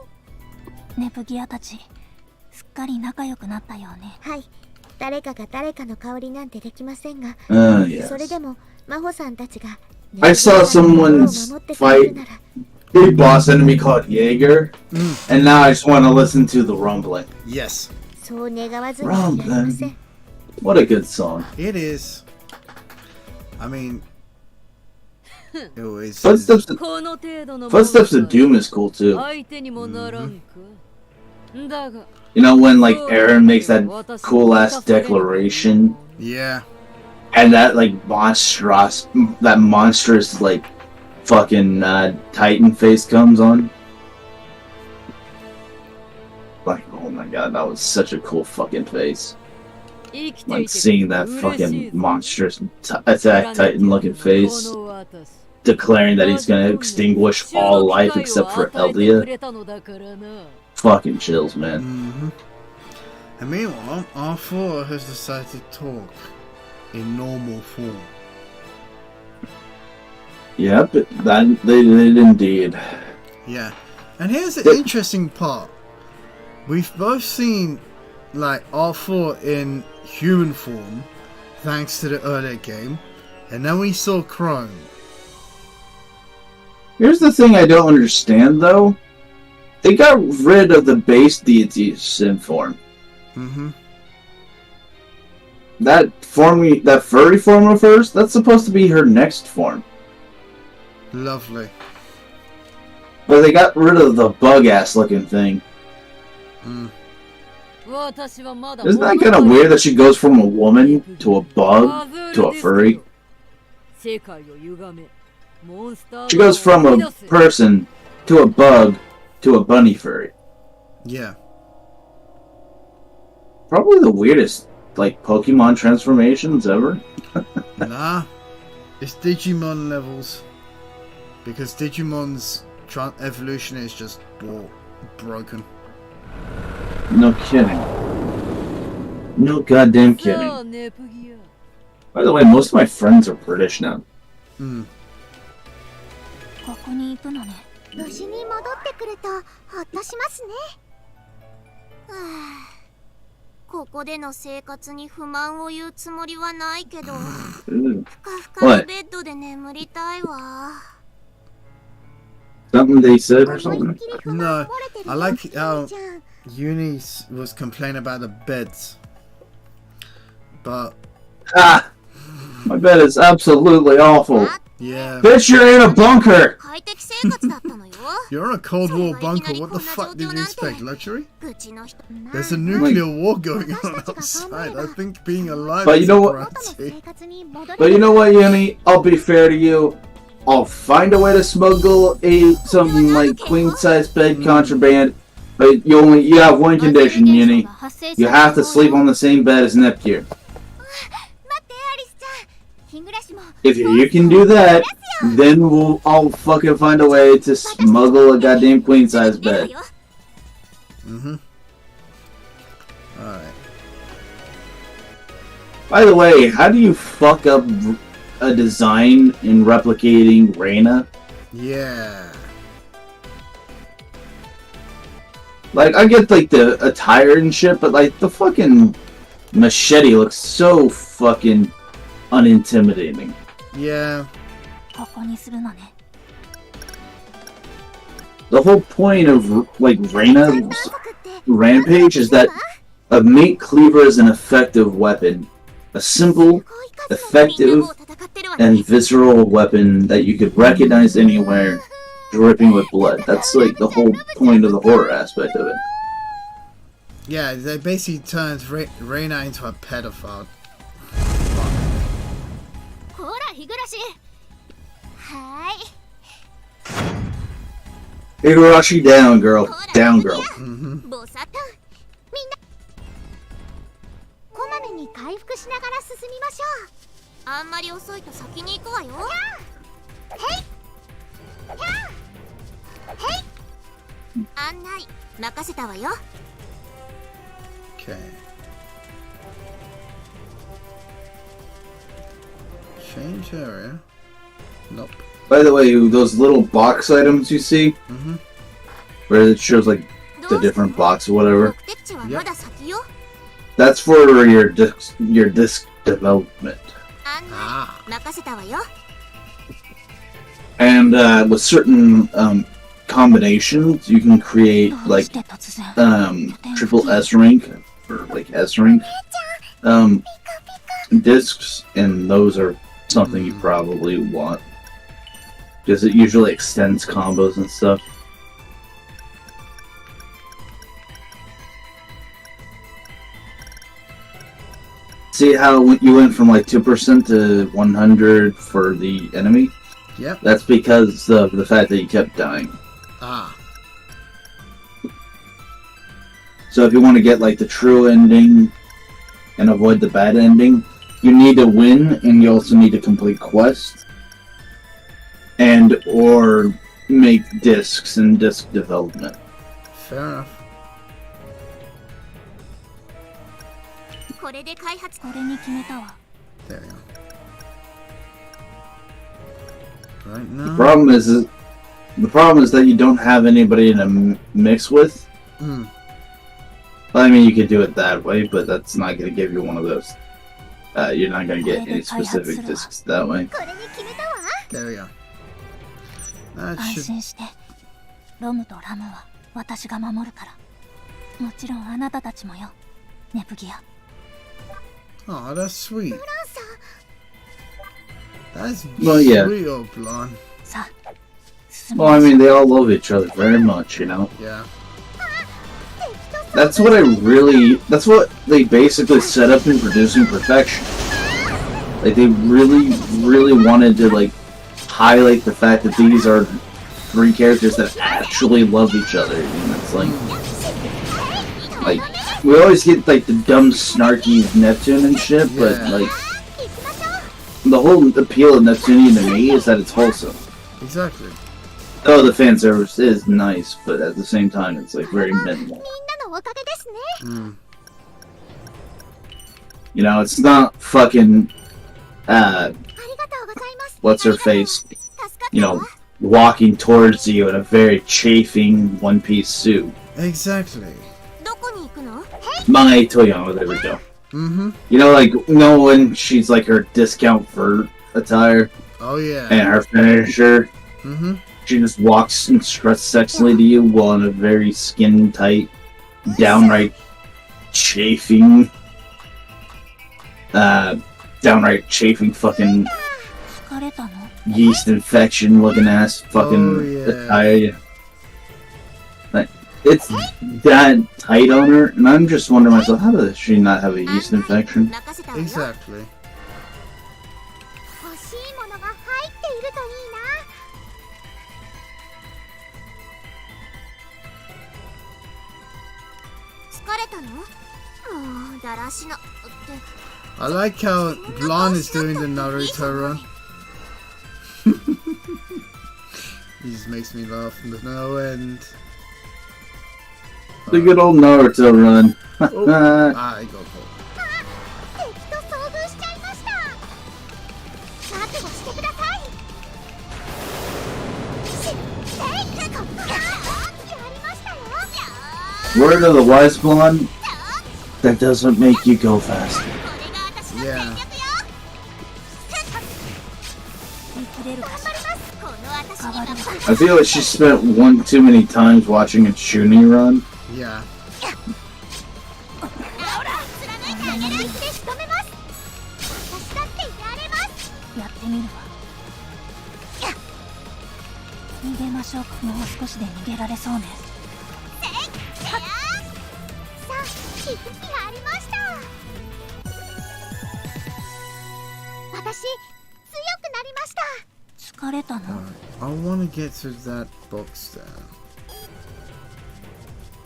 おうネプギアたちすっかり仲良くなったよねはい誰かが誰かの香りなんてできませんが、Yes. それでも真帆さんたちが I saw someone's fight big boss enemy called Jaeger, and now I just want to listen to the rumbling. Yes, そう願わずにはいられません What a good song. it is. I mean, it always is. Footsteps of, この程度の Footsteps of Doom is cool too. 相手にもならんかだが You know when like Aaron makes that cool ass declaration, Yeah, and that like monstrous like fucking Titan face comes on. Like, oh my god, that was such a cool fucking face. 生きてい Like て seeing that 嬉しい fucking ぞ monstrous attack Titan looking face, この私 declaring that he's gonna extinguish all life except for Eldia. Fucking chills, man. and meanwhile, R4 has decided to talk in normal form. Yep, that they did indeed. Yeah, and here's the interesting part. We've both seen like R4 in human form, thanks to the earlier game, and then we saw Chrome. Here's the thing I don't understand though. They got rid of the base deities in form. That furry form of hers, that's supposed to be her next form. Lovely. But they got rid of the bug-ass looking thing. Isn't that kind of weird that she goes from a woman to a bug to a furry? She goes from a person to a bug to a bunny furry. Yeah. Probably the weirdest, like, Pokemon transformations ever. Nah, it's Digimon levels. Because Digimon's evolution is just broken. No kidding. No goddamn kidding. By the way, most of my friends are British now. ここに行くのね無事に戻ってくるとほっとしますねはあここでの生活に不満を言うつもりはないけどふかふかのベッドで眠りたいわ Something they said or something? No, I like how Uni was complaining about the beds. But... Ah! My bed is absolutely awful. Yeah. Bitch, you're in a bunker! 快適生活だったのよ You're in a Cold War bunker, what the fuck did you expect? Luxury? There's a nuclear war going on outside. I think being alive But you is know a what? priority. But you know what, Yumi? I'll be fair to you. I'll find a way to smuggle some like queen-size bed contraband. But you have one condition, Yumi. You have to sleep on the same bed as Neptunia. If you can do that, then I'll fucking find a way to smuggle a goddamn queen-size bed. Alright. By the way, how do you fuck up a design in replicating Reina? Yeah. Like, I get, like, the attire and shit, but, like, the fucking machete looks so fucking unintimidating. Yeah. The whole point of, like, Reina's rampage is that a meat cleaver is an effective weapon. A simple, effective, and visceral weapon that you could recognize anywhere, dripping with blood. That's, like, the whole point of the horror aspect of it. Yeah, they basically turns Reina into a pedophile. ほら日暮らしはーい Higurashi down, girl. Down, girl. ボサッとみんなこまめに回復しながら進みましょうあんまり遅いと先に行くわよへいへい案内任せたわよ Okay. Change area. Nope. By the way, those little box items you see, where it shows like the different box or whatever, 目的地はまだ先よ that's for your disc development. 案内任せたわよ And with certain combinations, you can create like triple S rank or like S rank discs, and those are something you probably want because it usually extends combos and stuff. See how you went from like 2% to 100 for the enemy? Yep. That's because of the fact that you kept dying. Ah. So if you want to get like the true ending and avoid the bad ending, you need to win, and you also need to complete quests and or make discs and disc development. Fair enough. これで開発これに決めたわ There we go. Right The now. problem is that you don't have anybody to mix with. I mean, you could do it that way, but that's not going to give you one of those. You're not going to get any specific discs that way. これに決めたわ There we go. That 安 should. 心してロムとラムは私が守るからもちろんあなたたちもよネプギア Oh, that's sweet. That's Well, yeah. sweet, old blonde. さあ進 Well, I mean, they all love each other very much, you know? Yeah. That's what they basically set up in producing perfection. Like, they really, really wanted to, like, highlight the fact that these are three characters that actually love each other. And it's like, we always get, like, the dumb, snarky Neptune and shit, but, Yeah. like, the whole appeal of Neptunia to me is that it's wholesome. Exactly. Oh, the fan service is nice, but at the same time, it's, like, very minimal. みんなのおかげですね You know, it's not fucking, ありがとうございます what's her face, 助かったわ you know, walking towards you in a very chafing one-piece suit. Exactly. どこに行くの My Toyama, there we go. Mm-hmm. You know, like, when she's, like, her discount vert attire, Oh yeah. and her finisher, Mm-hmm. she just walks and struts sexily to you while in a very skin-tight, downright chafing, fucking 疲れたの yeast infection looking ass fucking Oh, yeah. attire. Like, it's that tight on her, and I'm just wondering myself, how does she not have a yeast infection? 任せたわよ Exactly. 欲しいものが入っているといいな疲れたのもうだらしなって I like how Blonde is doing the Naruto run. He just makes me laugh from no end. The good old Naruto run. Oh, I got caught. 敵と遭遇しちゃいました覚悟してくださいやりましたよ Word of the wise blonde, that doesn't make you go faster. これが私の戦略よ Yeah. 見切れるかしらこの私に任せ I feel like she spent one too many times watching a Chuni run. Yeah. ほら貫いてあげるで仕留めます私だってやれますやってみるわ逃げましょうかもう少しで逃げられそうねさあ私強くなりました。疲れたの？ I wanna get to that box there.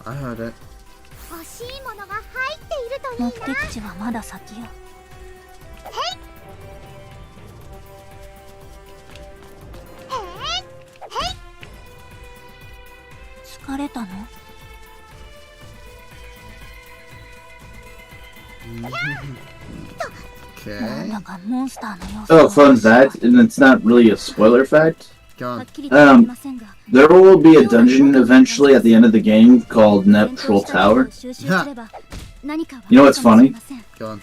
I heard it. 欲しいものが入っているといいな。目的地はまだ先よ。疲れたの？ なんだ Okay. かモンスターの様子が Oh, fun fact, and it's not really a spoiler fact. Go はっ on. きりとは言いませんが、 There will be a dungeon eventually at the end of the game called 戦闘 Neptunia した情報 Tower. を収集すれば何かわか You know る what's かもしれません。 Go on.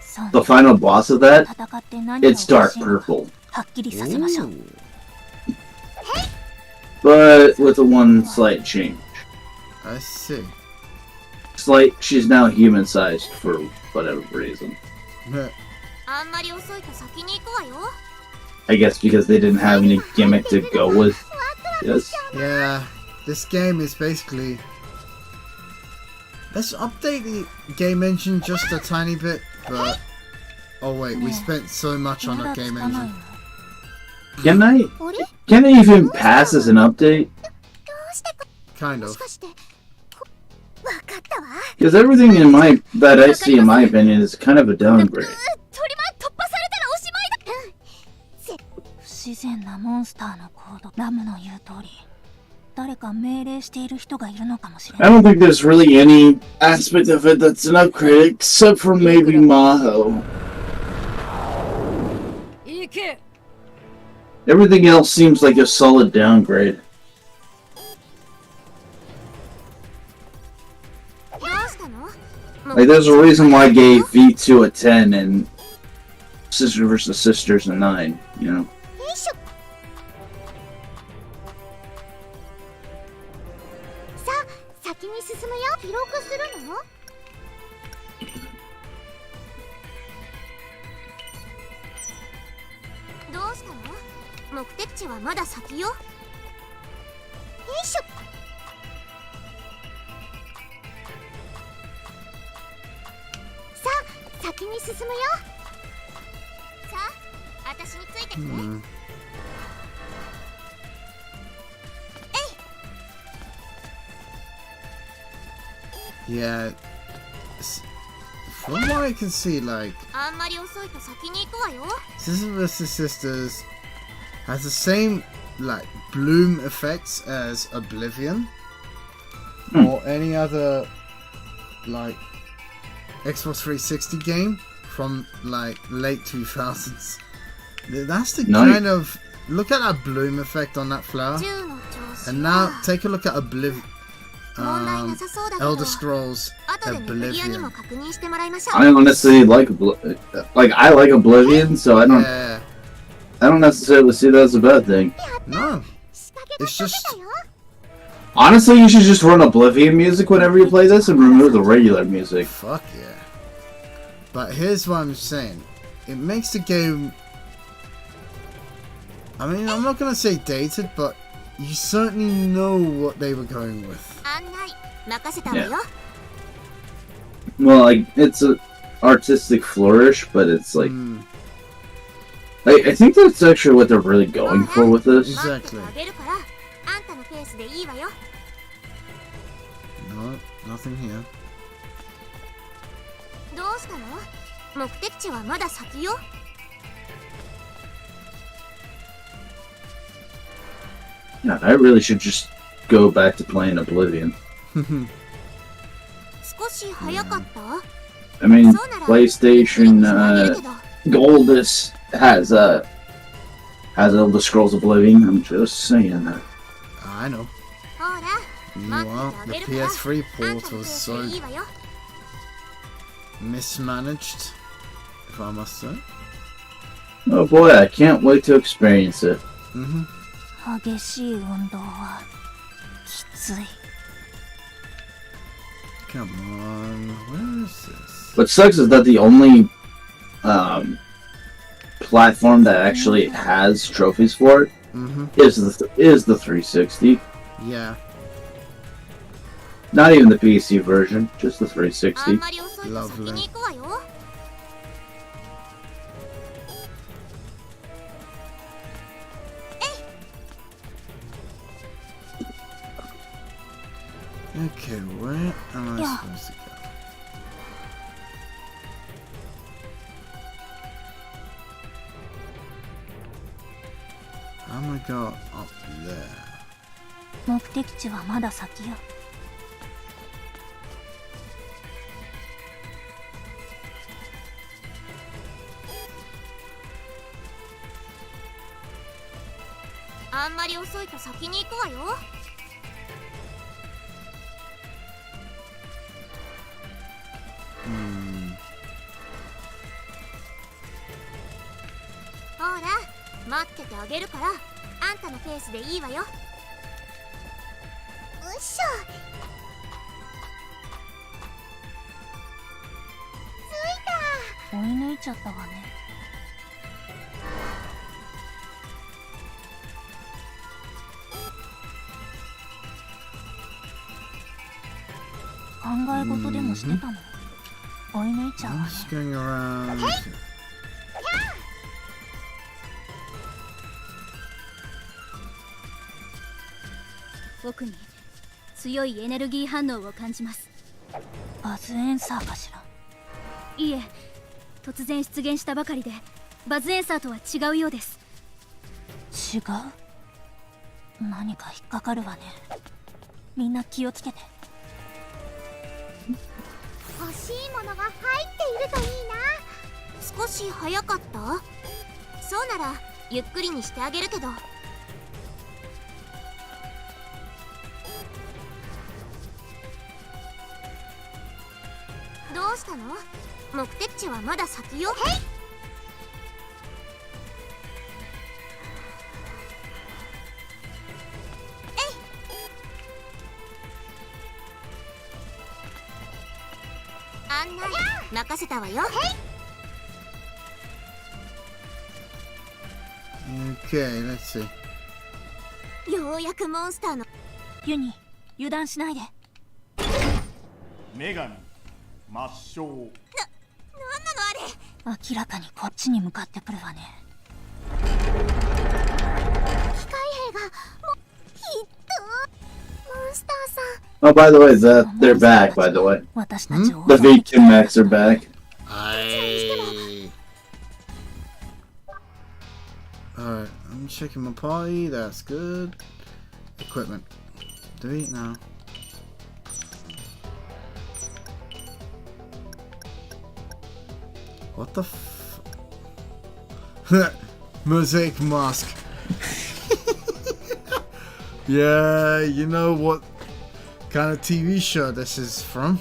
そうね The final boss of that, 戦って何が it's 起こ dark しいのか purple. はっきりさせましょう。 Ooh. But with a one slight change. I see. She's now human-sized for whatever reason. あんまり遅いと先に行くわよ。 I guess because they didn't have any gimmick to go with. Yes. Yeah, this game is basically... Let's update the game engine just a tiny bit, but... Oh wait, we spent so much on ま the だつ game かない engine. の？ Can I even pass as an update? Kind も of. しかしてわかったわ。 Because everything that I see, in my opinion, is kind of a downgrade. 鳥は突破されたらおしまいだ。不自然なモンスターの行動。ラムの言う通り、誰か命令している人がいるのかもしれ I ない。 don't think there's really any aspect of it that's an upgrade, except for maybe Maho. 行け。 Everything else seems like a solid downgrade. どうしたの？ Like, there's a reason why I gave V2 a 10 and Sister vs. Sisters a 9, you know? よいしょ。さあ、先に進むよ。記録するの？どうしたの？目的地はまだ先よ。よいしょ。さあ、先に進むよ。さあ、私についてきて。 Hmm. Yeah. From what I can see, like, あんまり遅いと先に行くわよ。 Sister vs. Sisters has the same, like, bloom effects as Oblivion. Or any other, like, Xbox 360 game from, like, late 2000s. That's the Nice. kind of... Look at that bloom effect on that flower. 銃の調子 And now, take a look at Oblivion. 問題なさそうだけど、 Elder Scrolls 後でネプギアに Oblivion. も確認してもらいましょう。 I don't necessarily like I like Oblivion, so I Yeah. don't necessarily see that as a bad thing. No. 仕掛けが It's 立 just... てたよ。 Honestly, you should just run Oblivion music whenever you play this and remove the regular music. Fuck yeah. But here's what I'm saying. It makes the game... I mean, I'm not gonna say dated, but you certainly know what they were going with. 案内任せたわよ。 Well, like, it's an artistic flourish, but it's like... Hmm, I think that's actually what they're really going for with this. 待ってて exactly. あげるから、あんたのペースでいいわよ。 No, nothing here. どうしたの？目的地はまだ先よ。 Yeah, I really should just go back to playing Oblivion. 少し早かった？ I mean, そうなら PlayStation あげるけど Gold has Elder Scrolls Oblivion. I'm just saying that. I know. ほら、 Meanwhile, 待って the てあげるから、 PS3 あんた port のペー was ス so でいいわよ。 mismanaged, if I must say. Oh boy, I can't wait to experience it. Mm-hmm. 激しい運動はきつい。 Come on, where is this? What sucks is that the only platform that actually has trophies for it Mm-hmm. is the 360. Yeah. Not even the PC version, just the あん 360. まり遅いと先に行くわよ。Okay, where am I Yeah. supposed to go? How am I go up there? 目的地はまだ先よ。あんまり遅いと先に行くわよ。ほら、待っててあげるから、あんたのペースでいいわよ。よいしょ。追い抜いちゃったわね。考え事でもしてたの。追い抜いちゃうわ I'm ね。 just going around. 奥に強いエネルギー反応を感じます。バズエンサーかしら。いえ、突然出現したばかりでバズエンサーとは違うようです。違う？何か引っかかるわね。みんな気をつけて。欲しいものが入っているといいな。少し早かった？そうならゆっくりにしてあげるけど。どうしたの？目的地はまだ先よ。へい。案内任せたわよ。 Okay, let's see. ようやくモンスターのユニ、油断しないで。女神抹消。なんなのあれ。明らかにこっちに向かってくるわね。機械兵がもひっとモンスターさん。 Oh, by the way, they're back. By the way, 私たちを the V2 Max are back. Alright, I'm checking my party. That's good. Equipment. Delete now. What the f... Mosaic mask. Yeah, you know what kind of TV show this is from?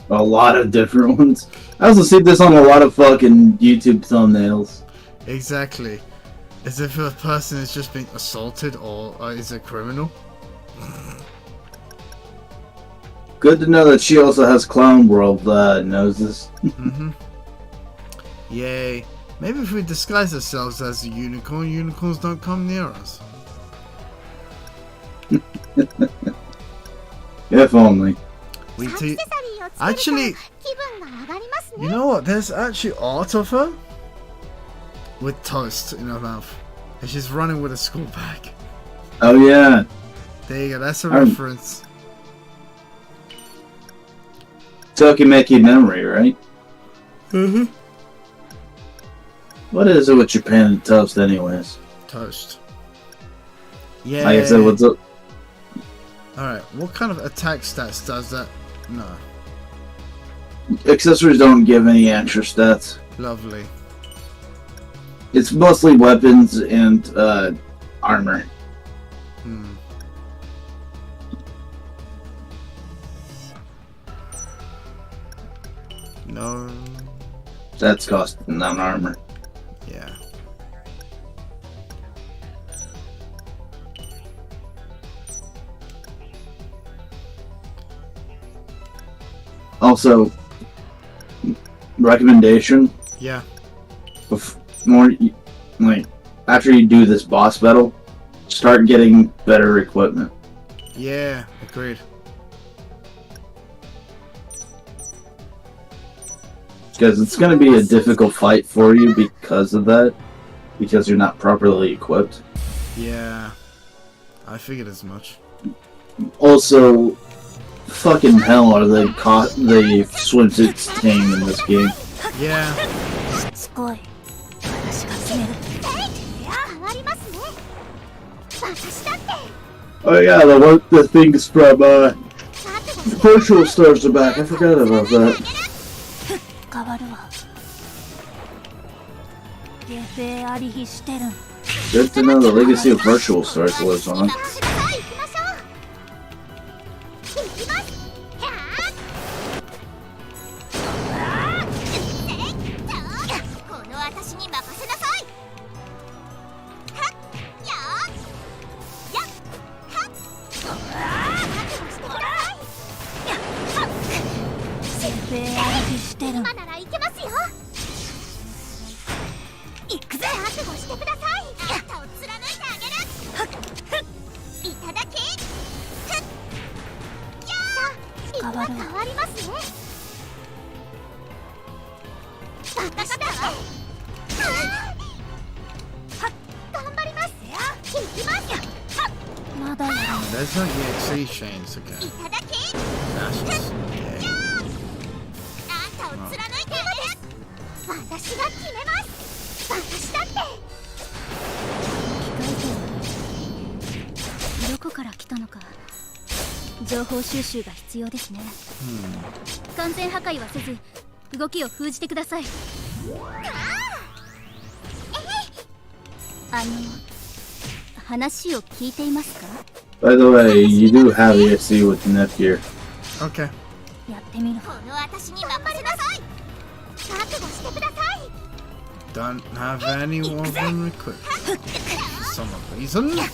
A lot of different ones. I also see this on a lot of fucking YouTube thumbnails. Exactly. As if a person is just being assaulted or is a criminal. Good to know that she also has Clown World noses. Yay. Maybe if we disguise ourselves as a unicorn, unicorns don't come near us. If only. We アク te- セサリーをつけると Actually, 気分が上がりますね。 you know what? There's actually art of her with toast in her mouth. And she's running with a school bag. Oh yeah. There you go, that's a Um, reference. Tokimeki memory, right? Mm-hmm. What is it with Japan and toast anyways? Toast. Yeah. Like I said, what's up? Alright, what kind of attack stats does that? No. Accessories don't give any extra stats. Lovely. It's mostly weapons and armor. Hmm. No. That's cost non-armor. Yeah. Also, recommendation: Yeah. after you do this boss battle, start getting better equipment. Yeah, agreed. Because it's going to be a difficult fight for you because of that. Because you're not properly equipped. Yeah. I figured as much. Also, fucking hell are the swimsuits tame in this game. Yeah. しつこい私が決める変わりますね私だって Oh yeah, the things from Virtual Stars are back. I forgot about that. 変わるわ下世ありひしてるん Good to know the legacy of Virtual Stars lives on. まだやる There's no EXE chains again. That's just gay. 私が決めます私だってどこから来たのか情報収集が必要ですね、完全破壊はせず動きを封じてください話を聞いていますか By the way, you do have EXE with Neptunia. Okay. やってみるこの私に任せなさい覚悟してください Don't have any of them equipped. For some reason. これは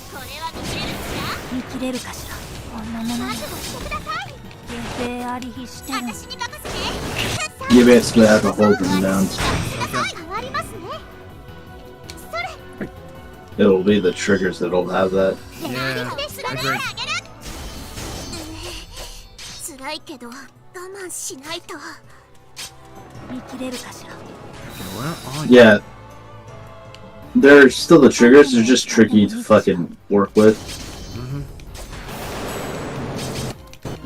見切れるかしらこんなもの覚悟してください下世ありひしてる私に任せて You basically have to hold them down. 変わりますね It'll be the triggers that'll have that. Yeah. Agreed. 辛いけど我慢しないと見切れるかしら Okay, where are you? Yeah. They're still the triggers, they're just tricky to fucking work with.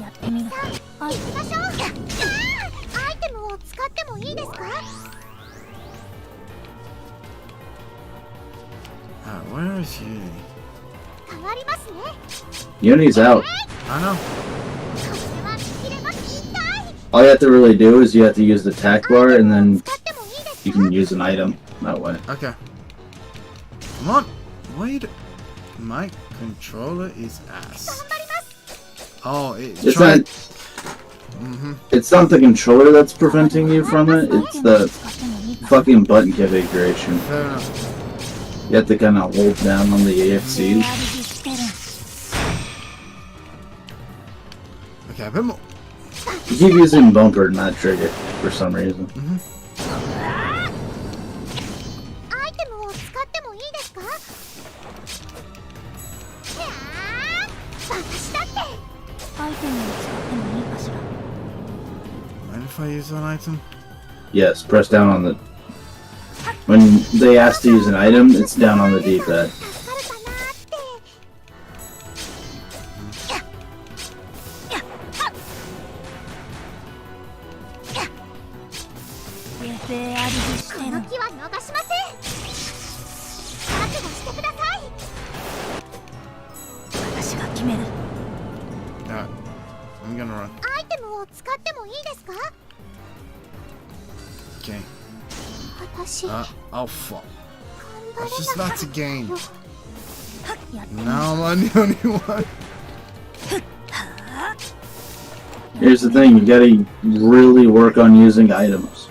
やってみる行きましょうアイテムを使ってもいいですか Where is Uni? 変わりますね Uni's out. I know. これは見切れます痛い All you have to really do is you have to use the attack bar and then 使ってもいいです you か can use an item that way. Okay. Come on. Wait. My controller is ass. Oh, it's It's trying. not, it's not the controller that's preventing you from it, it's the 使ってもいいか fucking button configuration. Fair enough. You have to kind of hold down on the AFCs. Okay, a bit more. You keep using bumper, not trigger, for some reason. アイテムを使ってもいいですか私だってアイテムを使ってもいいかしら Mind if I use an item? Yes, press down on the... When they ask to use an item, it's down on the D-pad. 助かるかなって下世ありひしてるこの気は逃しません覚悟してください私が決める Alright. I'm gonna run. アイテムを使ってもいいですか Okay. 私 Oh fuck. 頑張 I was れ just な about かっ to gain. たやってみ Now I'm the only one. Here's the thing, you gotta really work on using items.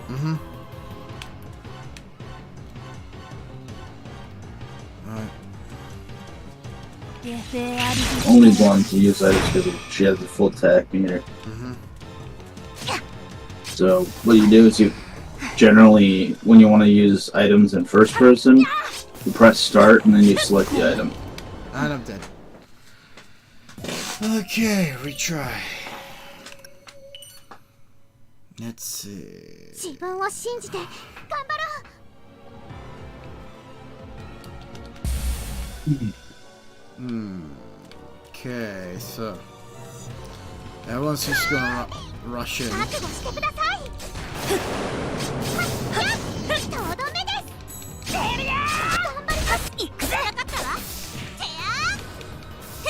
Alright. 下世ありひして Only one to use items because she has a full attack meter. So what you do is you generally, when you want to use items in first person, you press start and then you select the item. And I'm dead. Okay, retry. Let's see. 自分を信じて頑張ろう Okay, so Everyone's just gonna rush in. 覚悟してください。とどめです。頑張ります。いくぜ。かかったわ。てやー。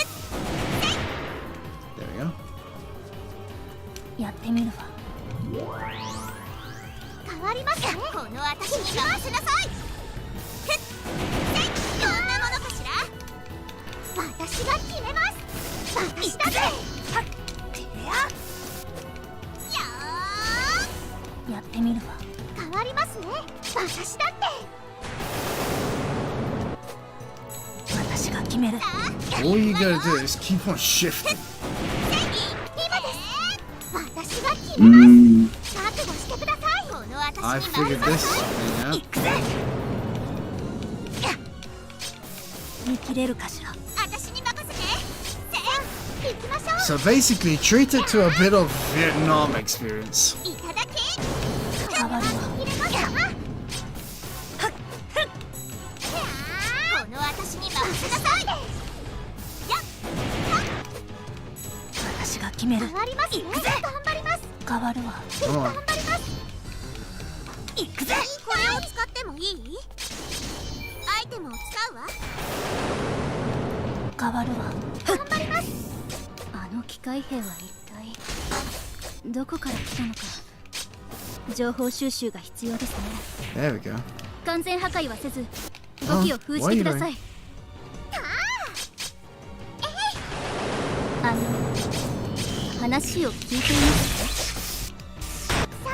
There we go. やってみるわ。変わりますね。この私に任せなさい。どんなものかしら。私が決めます。私だって。やってみるわ。変わりますね。私だって。私が決める。 All you gotta do is keep on shifting. 今です。私が決めます。覚悟してください。この私 I に figured 任 this せなさい。 thing out. 行くぜ。見切れるかしら。私に任せて。行きましょう。 So basically, treat it to a bit of Vietnam experience. いただき。変わるわ。入れますか。この私に任せなさい。私が決める。変わりますね。頑張ります。変わるわ。 Come 頑 on. 張ります。行くぜ。これを使ってもいい？アイテムを使うわ。変わるわ。頑張ります。あの機械兵は一体どこから来たのか。情報収集が必要ですね。 There we go. 完全破壊はせず動きを封じてください。話を聞いていますか。さあ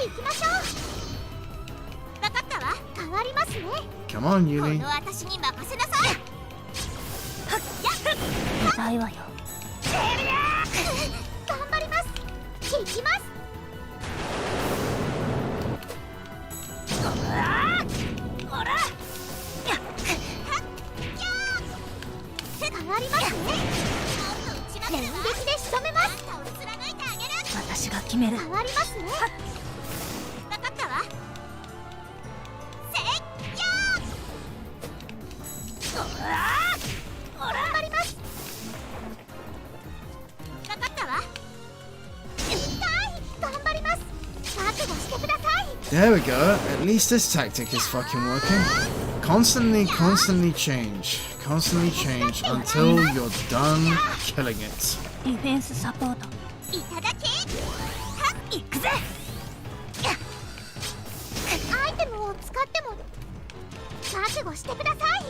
行きましょう。分かったわ。変わりますね。 Come on, こ Yuli. の私に任せなさい。痛いわよ。頑張ります。行きます。変わりますね。連撃で仕留めます。私が決める。変わりますね。分かったわ。せいやー。頑張ります。分かったわ。痛い。頑張ります。覚悟してください。 There we go. At least this tactic is fucking working. Constantly change. Constantly change until you're done killing it. ディフェンスサポート。いただき。はっ、行くぜ。アイテムを使っても覚悟してください。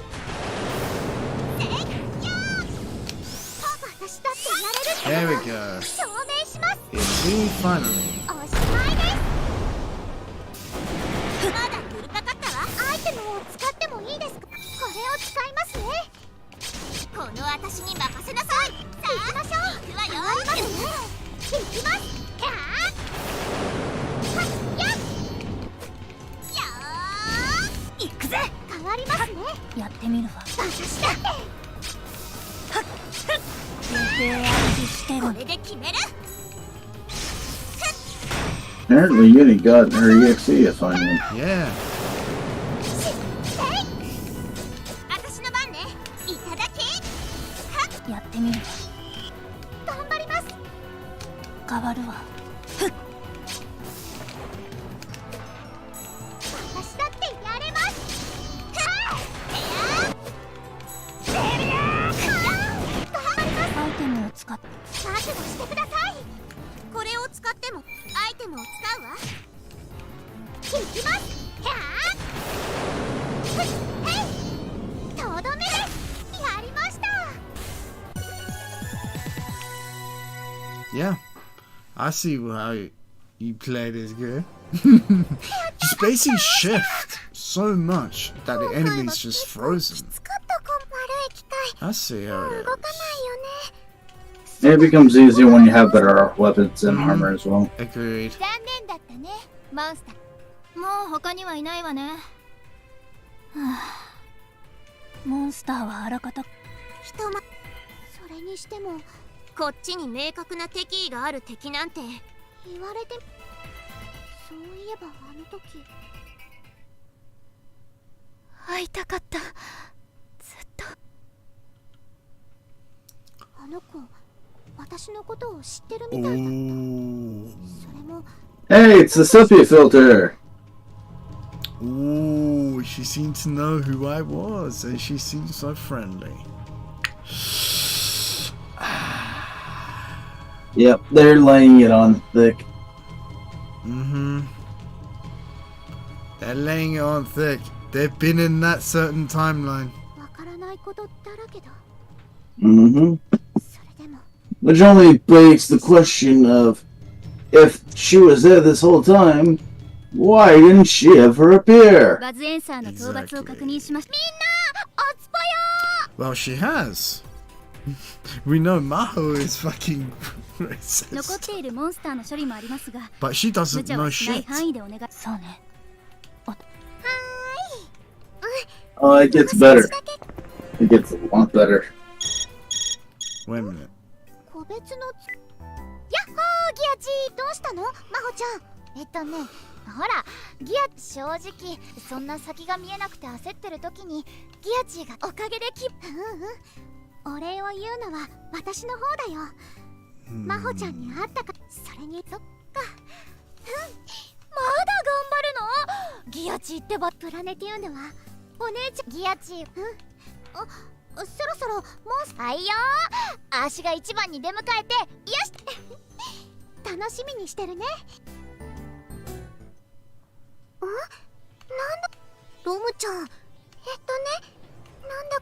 せいやー。私だってやれ There る we って go. 証明します。 Indeed, finally. おしまいです。まだ古かかったわ。アイテムを使ってもいいですか。これを使いますね。この私に任せなさい。さあ行きましょう。行くわよ。変わりますね。行きます。やー。はっやっ。やー。行くぜ。変わりますね。やってみるわ。私だって。してる。これで決める。 Apparently, Uni got her EXE finally. Yeah. 私の番ね。いただき。やってみるわ。頑張ります。変わるわ。私だってやれます。アイテムを使って覚悟してください。これを使ってもアイテムを使うわ。行きます。とどめです。やりました。 Yeah. I see how you play this game. Just basically shift so much that the enemy's just き frozen. つかったかも。悪い機械 I see how 動 it かない is. よね。 It becomes easier when you have better weapons and armor as well. Agreed. 残念だったね、モンスター。もう他にはいないわね。モンスターはあらかた。ひとまそれにしてもこっちに明確な敵意がある敵なんて言われて、そういえばあの時会いたかった。ずっとあの子私私のことを知ってるみたいだ。 Ooh. それも Hey, it's the selfie filter. Ooh, she seemed to know who I was, and she seemed so friendly. Yep, they're laying it on thick. Mm-hmm. They're laying it on thick. They've been in that certain timeline. わからないことだらけだ。 Mm-hmm. それでも Which only begs the question of, if she was there this whole time, why didn't she ever appear? バズエンサーの討伐を確認しました。みんなおつぽよ Well, she has. We know Maho is fucking 残っ racist. ているモンスターの処理もありますが、 But she 無 doesn't 茶 know はしない shit. 範囲でお願い。そうね。 Oh, it gets better. It gets a lot better. Wait a minute. 個別のやっほーギアチどうしたのマホちゃん。ほらギア正直そんな先が見えなくて焦ってる時にギアチがおかげでお礼を言うのは私の方だよ。マホちゃんに会ったか。それにそっか。まだ頑張るのギアチってばプラネティウムはお姉ちゃんギアチそろそろもうはいよー足が一番に出迎えてよし楽しみにしてるね。なんだロムちゃんなんだ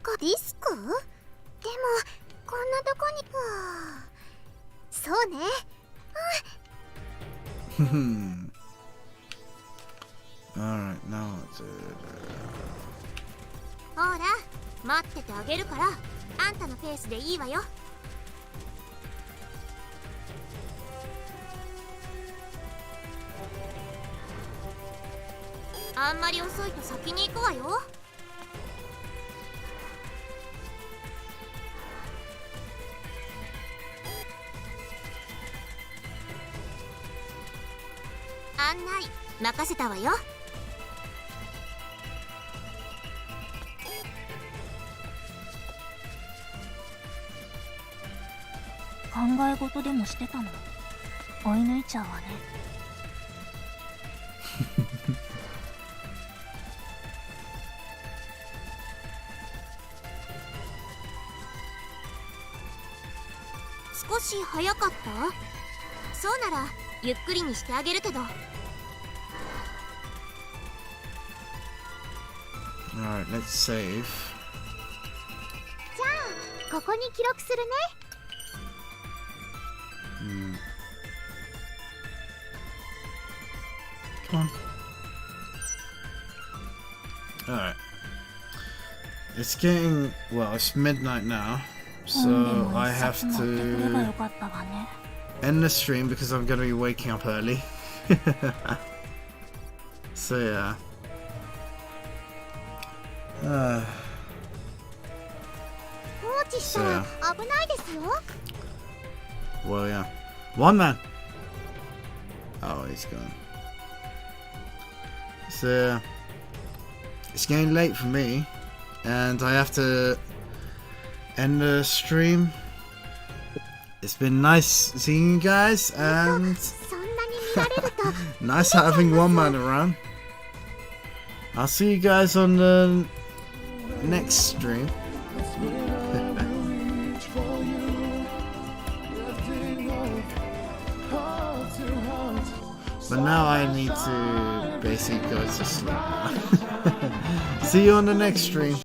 かディスクでもこんなとこにそうね Alright, now what's it? ほら待っててあげるからあんたのペースでいいわよ。あんまり遅いと先に行くわよ。案内任せたわよ。考え事でもしてたの。追い抜いちゃうわね。少し早かった？そうならゆっくりにしてあげるけど。 Alright, let's save. じゃあここに記録するね。 Come on. Alright. It's getting, well, it's midnight now, so I have to end the stream because I'm going to be waking up early. So yeah. So yeah. Well, yeah. One man! Oh, he's gone. So, it's getting late for me, and I have to end the stream. It's been nice seeing you guys, and nice having one man around. I'll see you guys on the next stream. But now I need to basically go to sleep. See you on the next stream.